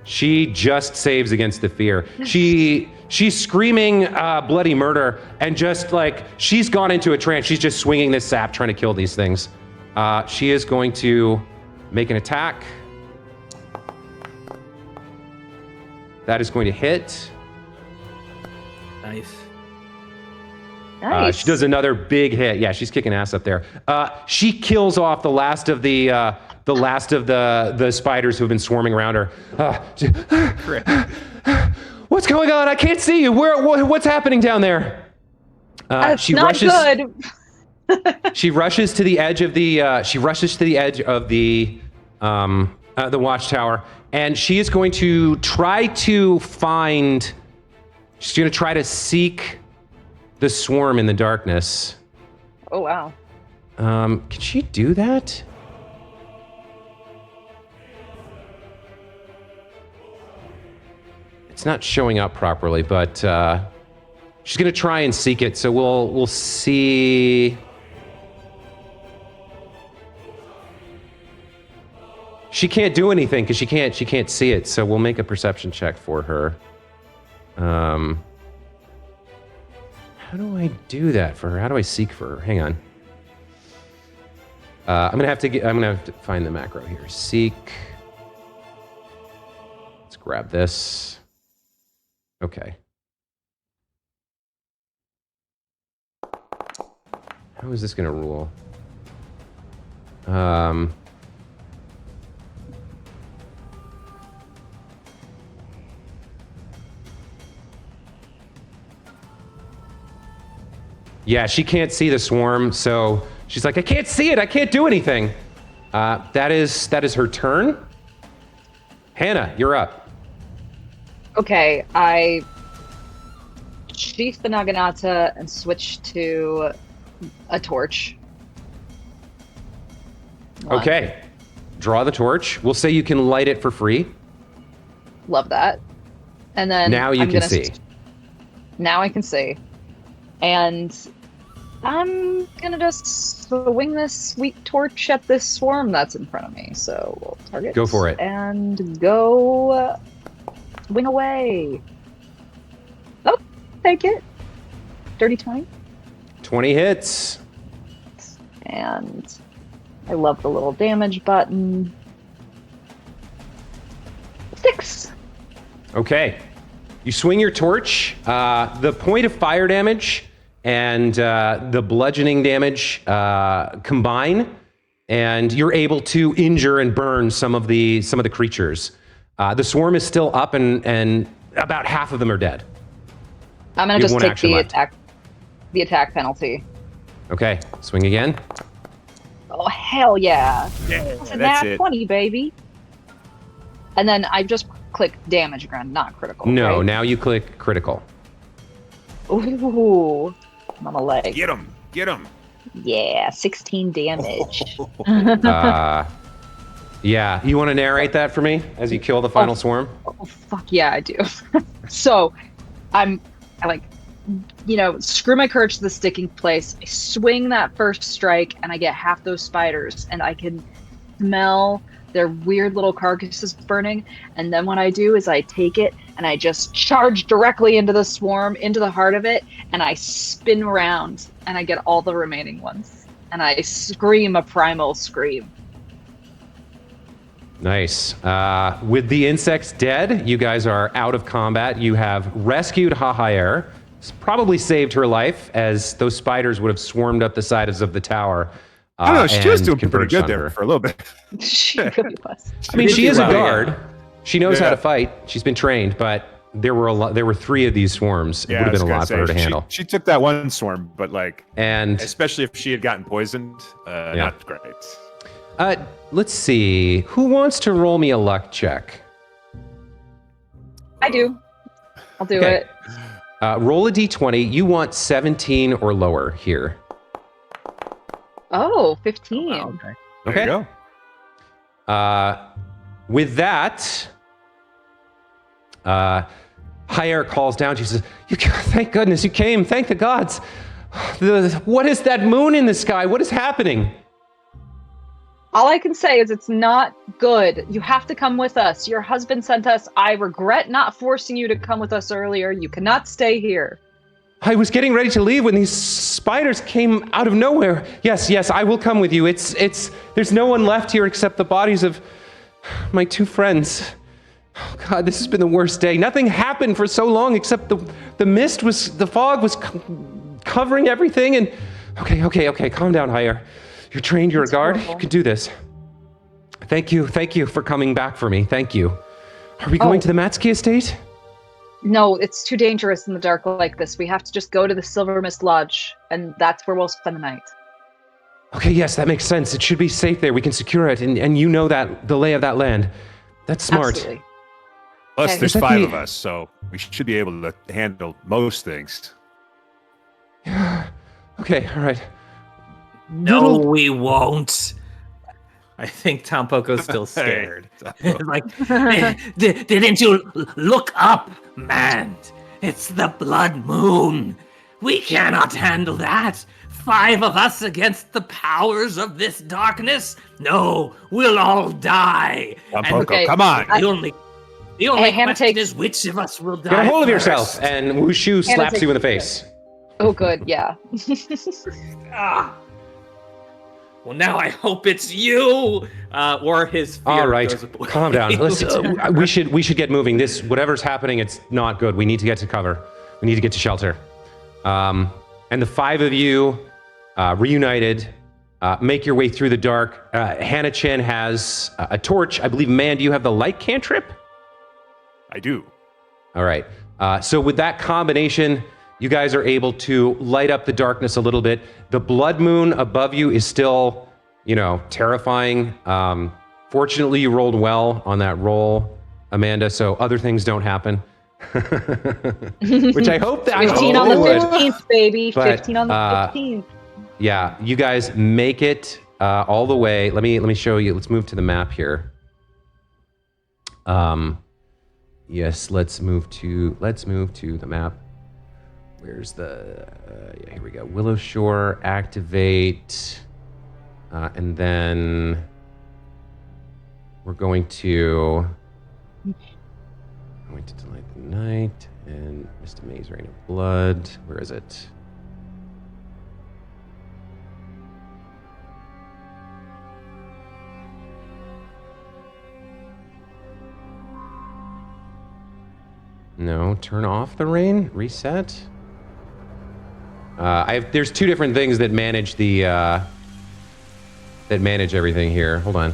S3: She just saves against the fear. She's screaming bloody murder, and just like she's gone into a trance. She's just swinging this sap, trying to kill these things. She is going to make an attack. That is going to hit.
S5: Nice.
S1: Nice.
S3: She does another big hit. Yeah, she's kicking ass up there. She kills off the last of the spiders who have been swarming around her. What's going on? I can't see you. What's happening down there?
S1: That's not good.
S3: She rushes to the edge of the. The Watchtower. And she is going to try to find... She's going to try to seek the swarm in the darkness.
S1: Oh, wow.
S3: Can she do that? It's not showing up properly, but she's going to try and seek it. So we'll see. She can't do anything because she can't see it. So we'll make a perception check for her. How do I do that for her? How do I seek for her? Hang on. I'm gonna have to find the macro here. Seek. Let's grab this. Okay. How is this gonna rule? Yeah, she can't see the swarm, so she's like, I can't see it. I can't do anything. That is her turn. Hannah, you're up.
S1: Okay, I sheath the Naginata and switch to a torch.
S3: Okay. Draw the torch. We'll say you can light it for free.
S1: Love that. And then
S3: now you can see.
S1: Now I can see. And I'm gonna just swing this sweet torch at this swarm that's in front of me. So we'll target.
S3: Go for it.
S1: And go swing away. Oh, take it. Dirty 20.
S3: 20 hits.
S1: And I love the little damage button. 6.
S3: Okay. You swing your torch. The point of fire damage and the bludgeoning damage combine, and you're able to injure and burn some of the creatures. The swarm is still up, and about half of them are dead.
S1: I'm gonna just take the attack penalty.
S3: Okay, swing again.
S1: Oh hell yeah!
S2: That's
S1: Nat 20, baby. And then I just click damage again, not critical.
S3: No,
S1: right?
S3: now you click critical.
S1: Ooh, I'm on my leg.
S2: Get him! Get him!
S1: Yeah, 16 damage.
S3: Yeah, you want to narrate that for me as you kill the final swarm?
S1: Oh fuck yeah, I do. So, I like, screw my courage to the sticking place. I swing that first strike, and I get half those spiders, and I can smell their weird little carcasses burning. And then what I do is I take it and I just charge directly into the swarm, into the heart of it, and I spin around, and I get all the remaining ones, and I scream a primal scream.
S3: Nice. With the insects dead, you guys are out of combat. You have rescued H.H.S. Probably saved her life, as those spiders would have swarmed up the sides of the tower.
S2: I don't know, she was doing pretty
S3: converged
S2: good
S3: on
S2: there
S3: her.
S2: for a little bit.
S1: She really was.
S3: I mean, she is a
S2: Well,
S3: guard. She knows how
S2: Yeah.
S3: to fight. She's been trained, but there were 3 of these swarms. It would have been a lot for her to handle.
S2: She took that one swarm, but
S3: And
S2: especially if she had gotten poisoned, not great.
S3: let's see. Who wants to roll me a luck check?
S1: I do. I'll do
S3: Okay.
S1: it.
S3: Roll a d20. You want 17 or lower here.
S1: Oh, 15.
S2: Okay.
S3: Okay.
S2: There you go.
S3: With that, H.H.S. calls down. She says, "Thank goodness you came. Thank the gods. What is that moon in the sky? What is happening?"
S1: All I can say is it's not good. You have to come with us. Your husband sent us. I regret not forcing you to come with us earlier. You cannot stay here.
S3: I was getting ready to leave when these spiders came out of nowhere. Yes, I will come with you. There's no one left here except the bodies of my 2 friends. Oh God, this has been the worst day. Nothing happened for so long except the fog was covering everything. And okay, calm down, H.H.S. You're trained, you're a guard.
S1: horrible.
S3: You can do this. Thank you for coming back for me. Thank you. Are we going to the Matsky estate?
S1: No, it's too dangerous in the dark like this. We have to just go to the Silver Mist Lodge, and that's where we'll spend the night.
S3: Okay, yes, that makes sense. It should be safe there. We can secure it, and you know that the lay of that land. That's smart.
S1: Absolutely.
S2: Plus,
S1: Okay.
S2: there's
S3: Is that
S2: 5
S3: the-
S2: of us, so we should be able to handle most things.
S3: Okay, all right.
S5: No, we won't. I think Tampoco's still
S2: Hey,
S5: scared.
S2: Tampoco.
S5: Like, didn't you look up, man? It's the blood moon. We cannot handle that. 5 of us against the powers of this darkness? No, we'll all die.
S2: Tampoco,
S1: Okay.
S2: come on.
S5: The only
S1: Hannah
S5: question
S1: takes-
S5: is which of us will die.
S3: Get a hold of
S5: first.
S3: yourself, and Wushu
S1: Hannah
S3: slaps
S1: takes
S3: you in the
S1: the
S3: face.
S1: Oh, good. Yeah.
S5: Ah. Well, now I hope it's you, or his fear
S3: All right,
S5: goes away.
S3: calm down. We should get moving. This whatever's happening, it's not good. We need to get to cover. We need to get to shelter. And the 5 of you reunited. Make your way through the dark. Hannah Chen has a torch. I believe, man, do you have the light cantrip?
S2: I do.
S3: All right. So with that combination, you guys are able to light up the darkness a little bit. The blood moon above you is still, terrifying. Fortunately, you rolled well on that roll, Amanda, so other things don't happen. Which I hope that
S1: 15 on the
S3: would.
S1: 15th, baby.
S3: But,
S1: 15 on the 15th.
S3: Yeah, you guys make it all the way. Let me show you. Let's move to the map here. Yes, let's move to the map. Where's the? Yeah, here we go. Willow Shore, activate, and then we're going to delight the night and Mr. Maze Rain of Blood. Where is it? No, turn off the rain, reset. There's 2 different things that manage everything here. Hold on.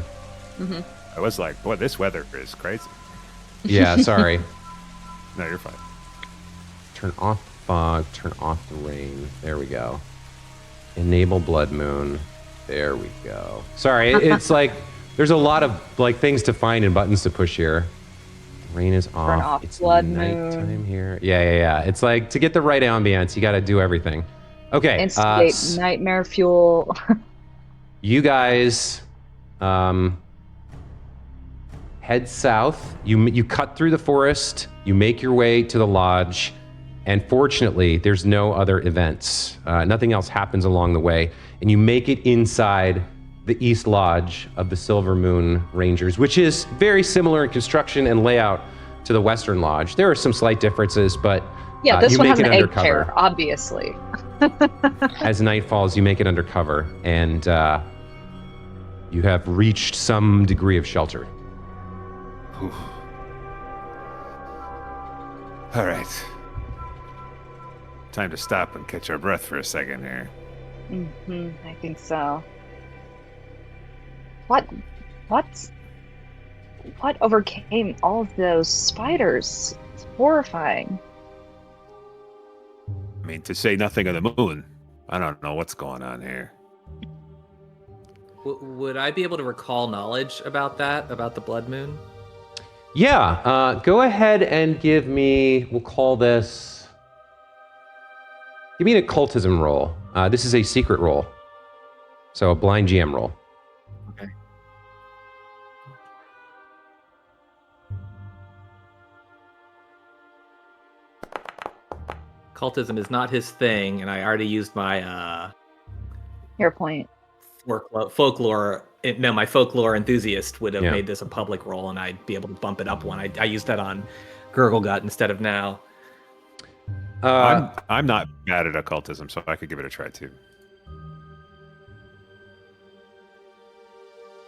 S2: I was like, boy, this weather is crazy.
S3: Yeah, sorry.
S2: No, you're fine.
S3: Turn off the fog, turn off the rain. There we go. Enable blood moon. There we go. Sorry, it's like there's a lot of things to find and buttons to push here. Rain is off. It's
S1: blood
S3: nighttime
S1: moon.
S3: here. Yeah. It's like to get the right ambience, you got to do everything. Okay.
S1: Instigate nightmare fuel.
S3: You guys head south. You cut through the forest. You make your way to the lodge. And fortunately, there's no other events. Nothing else happens along the way. And you make it inside the East Lodge of the Silver Moon Rangers, which is very similar in construction and layout to the Western Lodge. There are some slight differences, but
S1: Yeah, this
S3: you
S1: one
S3: make
S1: has
S3: it
S1: an egg
S3: undercover.
S1: chair, obviously.
S3: As night falls, you make it undercover, and you have reached some degree of shelter.
S2: All right. Time to stop and catch our breath for a second here.
S1: I think so. What overcame all of those spiders? It's horrifying.
S2: I mean, to say nothing of the moon, I don't know what's going on here.
S5: Would I be able to recall knowledge about the blood moon?
S3: Yeah, go ahead and give me, we'll call this, give me an occultism roll. This is a secret roll. So a blind GM roll.
S5: Okay. Cultism is not his thing, and I already used my
S1: Your point.
S5: folklore. My folklore enthusiast would have
S3: Yeah.
S5: made this a public role, and I'd be able to bump it up one. I used that on Gurglegut instead of now.
S2: I'm not bad at occultism, so I could give it a try too.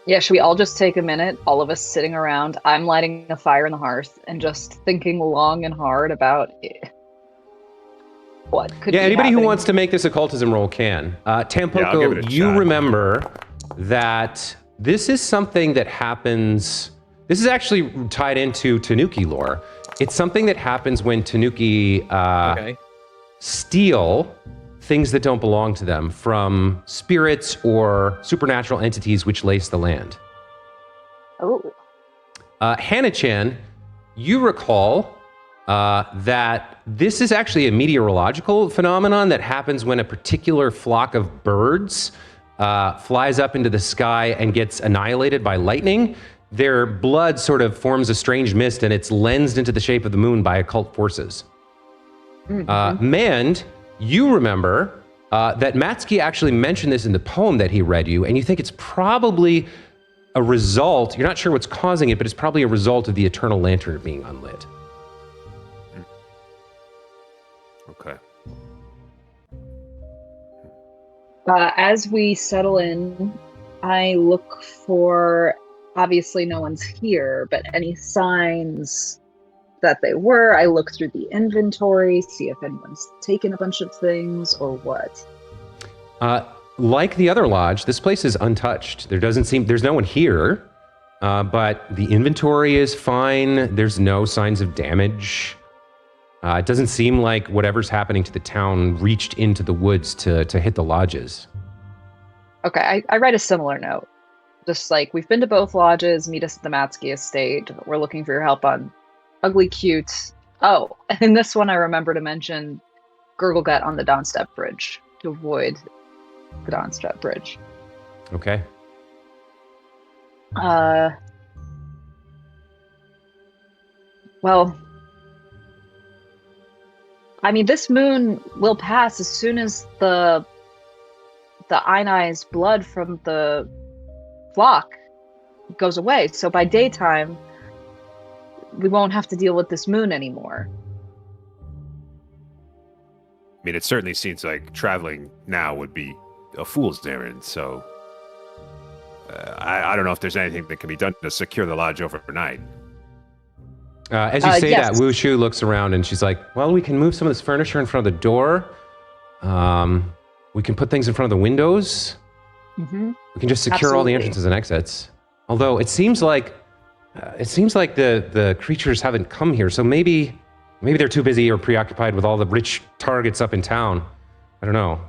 S1: Yeah, should we all just take a minute, all of us sitting around? I'm lighting a fire in the hearth and just thinking long and hard about what could be
S3: Anybody
S1: happening.
S3: who wants to make this occultism roll can.
S2: Yeah, I'll give
S3: Tampoco,
S2: it a
S3: you
S2: shot.
S3: remember that this is something that happens. This is actually tied into Tanuki lore. It's something that happens when Tanuki
S5: Okay.
S3: steal things that don't belong to them, from spirits or supernatural entities which lace the land.
S1: Oh.
S3: Hannah-chan, you recall that this is actually a meteorological phenomenon that happens when a particular flock of birds flies up into the sky and gets annihilated by lightning. Their blood sort of forms a strange mist, and it's lensed into the shape of the moon by occult forces. Mand, you remember that Matsuki actually mentioned this in the poem that he read you, and you think it's probably a result, you're not sure what's causing it, but it's probably a result of the eternal lantern being unlit.
S2: Okay.
S1: As we settle in, I look for, obviously no one's here, but any signs that they were. I look through the inventory, see if anyone's taken a bunch of things or what.
S3: Like the other lodge, this place is untouched. There's no one here, but the inventory is fine. There's no signs of damage. It doesn't seem like whatever's happening to the town reached into the woods to hit the lodges.
S1: Okay, I write a similar note. Just like, we've been to both lodges, meet us at the Matsuki estate. We're looking for your help on Ugly Cute. Oh, and in this one I remember to mention Gurglegut on the Dawnstep Bridge to avoid the Dawnstep Bridge.
S3: Okay.
S1: Well, I mean, this moon will pass as soon as the ionized blood from the flock goes away. So by daytime, we won't have to deal with this moon anymore.
S2: I mean, it certainly seems like traveling now would be a fool's errand, so I don't know if there's anything that can be done to secure the lodge overnight.
S3: As you say
S1: yes.
S3: that, Wushu looks around and she's like, well, we can move some of this furniture in front of the door. We can put things in front of the windows.
S1: Mm-hmm.
S3: We can just secure all the entrances and exits. Although it seems like the creatures haven't come here, so maybe they're too busy or preoccupied with all the rich targets up in town. I don't know.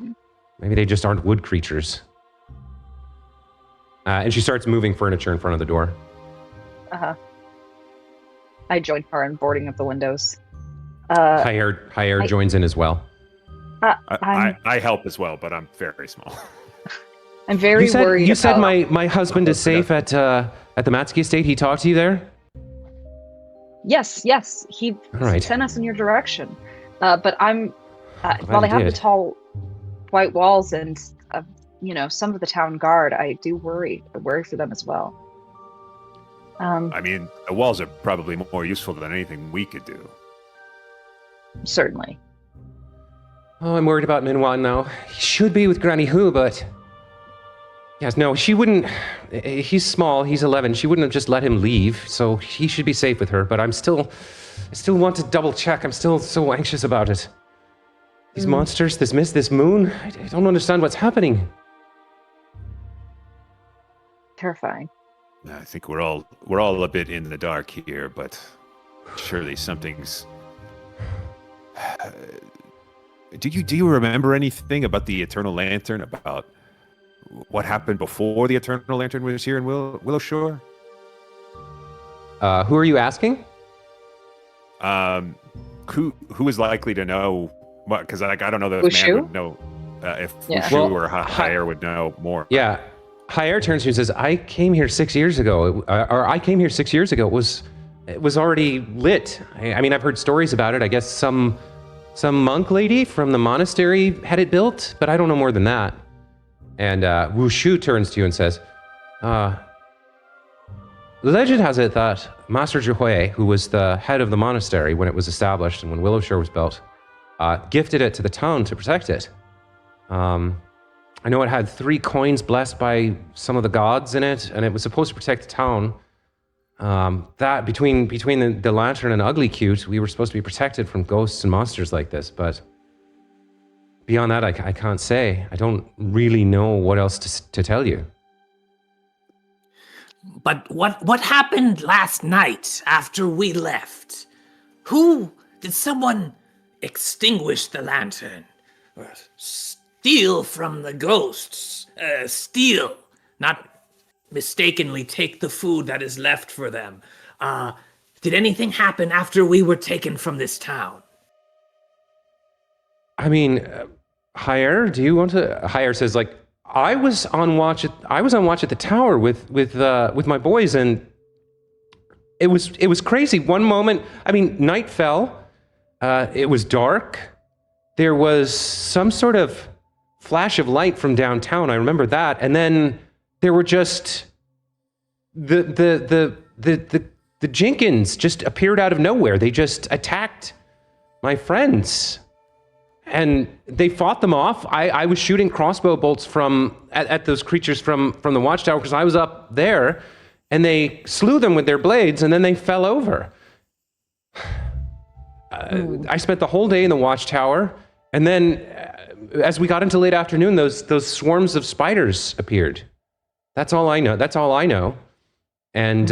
S3: Maybe they just aren't wood creatures. And she starts moving furniture in front of the door.
S1: I join her in boarding up the windows.
S3: High Air joins in as well.
S2: I help as well, but I'm very small.
S1: I'm very worried.
S3: You said my husband is safe at the Matsuki estate. He talked to you there?
S1: Yes. He sent us in your direction. But I'm while they have the tall white walls and some of the town guard, I do worry. I worry for them as well.
S2: I mean, the walls are probably more useful than anything we could do.
S1: Certainly.
S3: Oh, I'm worried about Minwan now. He should be with Granny Hu, but... Yes, no, she wouldn't... He's small, he's 11. She wouldn't have just let him leave, so he should be safe with her, but I still want to double check. I'm still so anxious about it. These monsters, this mist, this moon, I don't understand what's happening.
S1: Terrifying.
S2: I think we're all a bit in the dark here, but surely something's... Do you remember anything about the Eternal Lantern, about what happened before the Eternal Lantern was here in Willow Shore?
S3: Who are you asking?
S2: Who is likely to know what? Because I don't know that
S1: Wushu?
S2: man would know if Wushu or Higher would know more.
S3: Yeah, Higher turns to you and says, "I came here 6 years ago, or I came here 6 years ago. It was already lit. I mean, I've heard stories about it. I guess some monk lady from the monastery had it built, but I don't know more than that." And Wushu turns to you and says, legend has it that Master Zhihui, who was the head of the monastery when it was established and when Willow Shore was built, gifted it to the town to protect it. I know it had 3 coins blessed by some of the gods in it, and it was supposed to protect the town. That between the lantern and Ugly Cute, we were supposed to be protected from ghosts and monsters like this, but beyond that, I can't say. I don't really know what else to tell you.
S4: But what happened last night after we left? Did someone extinguish the lantern?
S5: Steal from the ghosts. Steal, not mistakenly take the food that is left for them. Did anything happen after we were taken from this town?
S3: I mean, Hire, do you want to? Hire says, like, I was on watch at the tower with my boys, and it was crazy. One moment, I mean, night fell. It was dark. There was some sort of flash of light from downtown. I remember that, and then there were just the Jinkins just appeared out of nowhere. They just attacked my friends. And they fought them off. I was shooting crossbow bolts at those creatures from the Watchtower because I was up there, and they slew them with their blades, and then they fell over. I spent the whole day in the Watchtower, and then as we got into late afternoon, those swarms of spiders appeared. That's all I know. And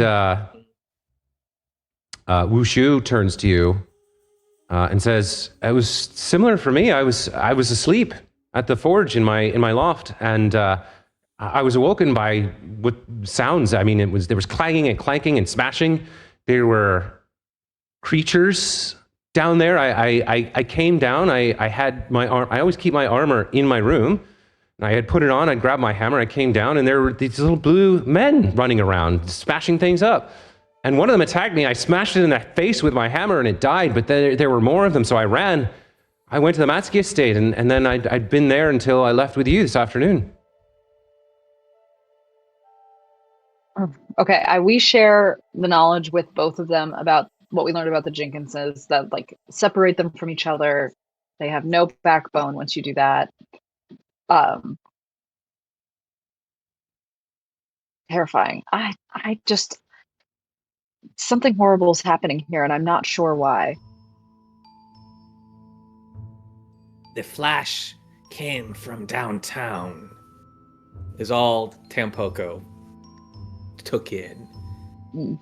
S3: Wushu turns to you. And says, it was similar for me. I was asleep at the forge in my loft, and I was awoken by what sounds. I mean, there was clanging and clanking and smashing. There were creatures down there. I came down. I had my arm. I always keep my armor in my room. And I had put it on. I grabbed my hammer. I came down, and there were these little blue men running around, smashing things up. And one of them attacked me. I smashed it in the face with my hammer, and it died. But there were more of them, so I ran. I went to the Matsuki estate, and then I'd been there until I left with you this afternoon.
S1: Okay, we share the knowledge with both of them about what we learned about the Jinkinses, that like separate them from each other. They have no backbone once you do that. Terrifying. I just... Something horrible is happening here, and I'm not sure why.
S5: The flash came from downtown, is all Tampoco took in.
S1: Mm.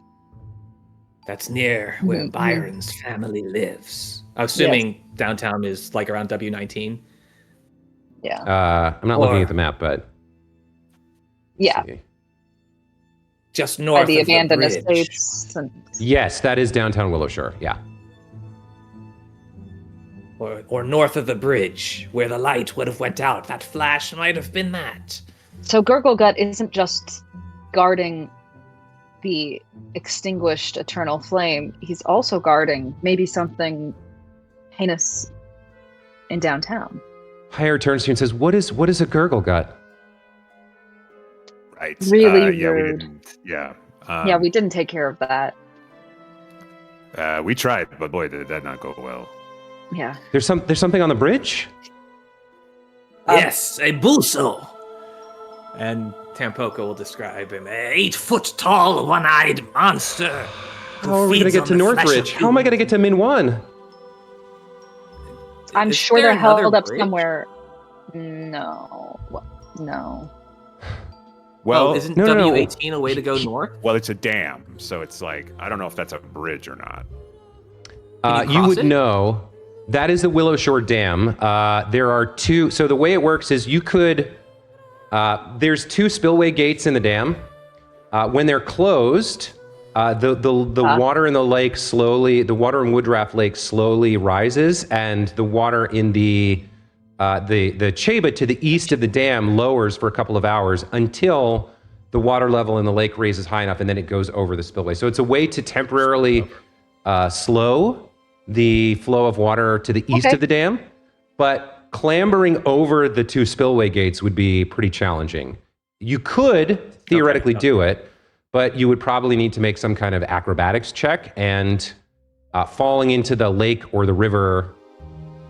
S5: That's near where Byron's family lives. I'm assuming downtown is like around W19.
S1: Yeah.
S3: I'm not looking at the map, but...
S1: Yeah.
S3: See.
S5: Just north
S1: the
S5: of
S1: abandoned
S5: the bridge.
S1: estates.
S3: Yes, that is downtown Willowshire, yeah.
S5: Or north of the bridge, where the light would have went out. That flash might have been that.
S1: So Gurglegut isn't just guarding the extinguished eternal flame. He's also guarding maybe something heinous in downtown.
S3: Hire turns to you and says, What is a Gurglegut?
S2: Right.
S1: Really
S2: yeah,
S1: rude.
S2: we didn't. Yeah.
S1: Yeah, we didn't take care of that.
S2: We tried, but boy, did that not go well.
S1: Yeah.
S3: There's something on the bridge?
S5: Yes, a buso. And Tampoco will describe him. 8 foot tall, one-eyed monster.
S3: How are we going to get to Northridge? How am I going to get to Minwan?
S1: I'm sure they're held up somewhere. No. No.
S2: Well,
S5: isn't
S3: no.
S5: W18 a way to go north?
S2: Well, it's a dam, so it's like I don't know if that's a bridge or not.
S3: You would know. That is the Willow Shore Dam. There are 2. So the way it works is you could. There's 2 spillway gates in the dam. When they're closed, the water in the lake slowly. The water in Woodraft Lake slowly rises, and the water in the Cheba to the east of the dam lowers for a couple of hours until the water level in the lake raises high enough, and then it goes over the spillway. So it's a way to temporarily slow the flow of water to the east of the dam, but clambering over the 2 spillway gates would be pretty challenging. You could theoretically do it, but you would probably need to make some kind of acrobatics check, and falling into the lake or the river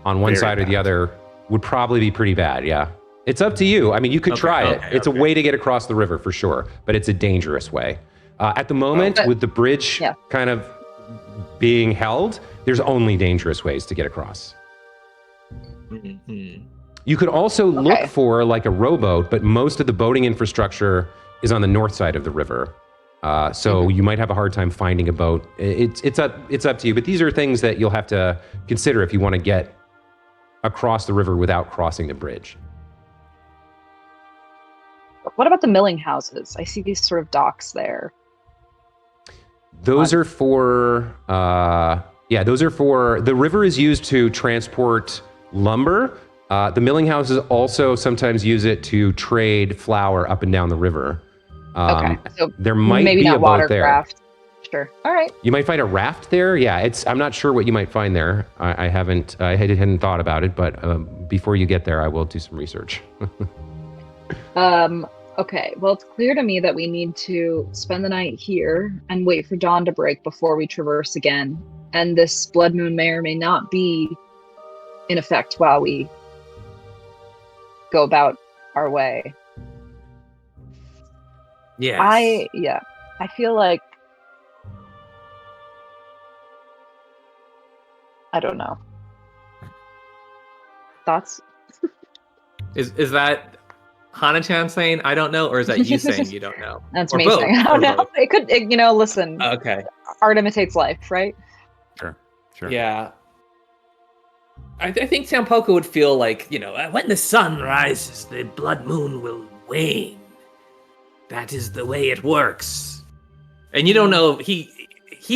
S3: on one side or the other would probably be pretty bad, yeah. It's up to you. I mean, you could try it. It's a way to get across the river for sure, but it's a dangerous way. At the moment, with the bridge kind of being held, there's only dangerous ways to get across.
S5: Mm-hmm.
S3: You could also look for like a rowboat, but most of the boating infrastructure is on the north side of the river. So you might have a hard time finding a boat. It's up to you, but these are things that you'll have to consider if you want to get across the river without crossing the bridge.
S1: What about the milling houses? I see these sort of docks there.
S3: Those are for, the river is used to transport lumber. The milling houses also sometimes use it to trade flour up and down the river.
S1: Okay, so
S3: there might
S1: maybe
S3: be a
S1: not
S3: boat there.
S1: watercraft. Sure. All right.
S3: You might find a raft there. Yeah, I'm not sure what you might find there. I hadn't thought about it, but before you get there, I will do some research.
S1: Okay. Well, it's clear to me that we need to spend the night here and wait for dawn to break before we traverse again. And this blood moon may or may not be in effect while we go about our way.
S5: Yes.
S1: I feel like I don't know. Thoughts?
S5: Is that Hana-chan saying I don't know, or is that you saying you don't know?
S1: That's
S5: or
S1: me
S5: both,
S1: saying I don't know.
S5: both?
S1: It could, listen.
S5: Okay.
S1: Art imitates life, right?
S2: Sure.
S5: Yeah. I think Tampoco would feel like, when the sun rises, the blood moon will wane. That is the way it works. And you don't know, he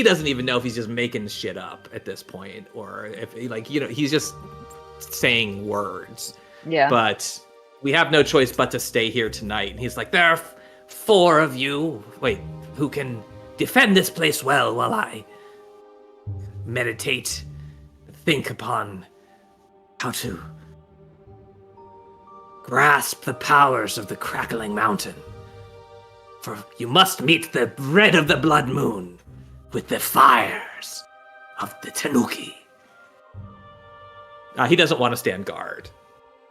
S5: doesn't even know if he's just making shit up at this point, or if, he's just saying words.
S1: Yeah.
S5: But we have no choice but to stay here tonight. And he's like, there are 4 of you, who can defend this place well while I meditate, think upon how to grasp the powers of the crackling mountain. For you must meet the red of the blood moon with the fires of the Tanuki. He doesn't want to stand guard,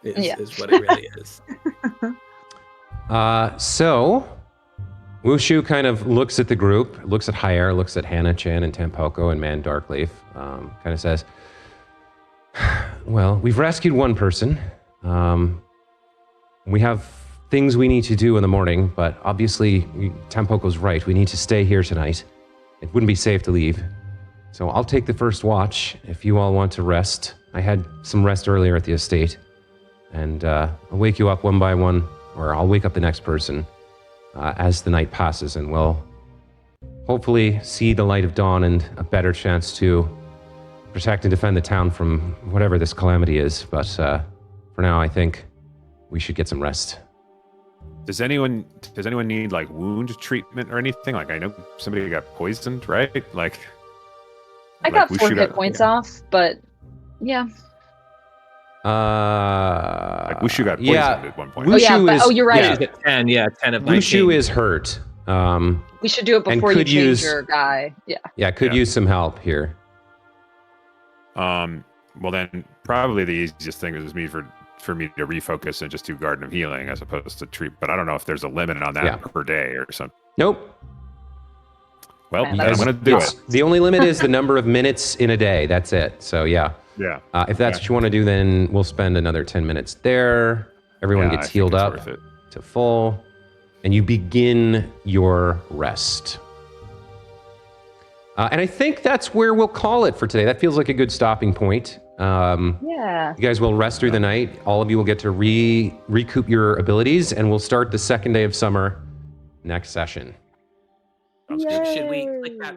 S5: is what it really is.
S3: So, Wushu kind of looks at the group, looks at Hyer, looks at Hana-chan and Tampoco and Man Darkleaf, kind of says, well, we've rescued one person. We have things we need to do in the morning, but obviously Tampoco's right. We need to stay here tonight. It wouldn't be safe to leave. So I'll take the first watch if you all want to rest. I had some rest earlier at the estate. And I'll wake you up one by one, or I'll wake up the next person as the night passes, and we'll hopefully see the light of dawn and a better chance to protect and defend the town from whatever this calamity is. But for now, I think we should get some rest.
S2: Does anyone need wound treatment or anything? I know somebody got poisoned, right?
S1: I got 4 hit points off, but yeah.
S2: Wushu got poisoned at one point.
S1: You're right.
S5: She's at 10, 10 of 19.
S3: Wushu is hurt.
S1: We should do it before you change your guy. Yeah.
S3: Yeah, could use some help here.
S2: Well, then probably the easiest thing is for me to refocus and just do Garden of Healing as opposed to treat. But I don't know if there's a limit on that per day or something.
S3: Nope.
S2: Well, then I'm going to do it.
S3: The only limit is the number of minutes in a day. That's it. So yeah.
S2: Yeah.
S3: If that's what you want to do, then we'll spend another 10 minutes there. Everyone gets healed up to full, and you begin your rest. And I think that's where we'll call it for today. That feels like a good stopping point.
S1: Yeah.
S3: You guys will rest through the night. All of you will get to recoup your abilities, and we'll start the second day of summer next session.
S5: Sounds good. Should we click that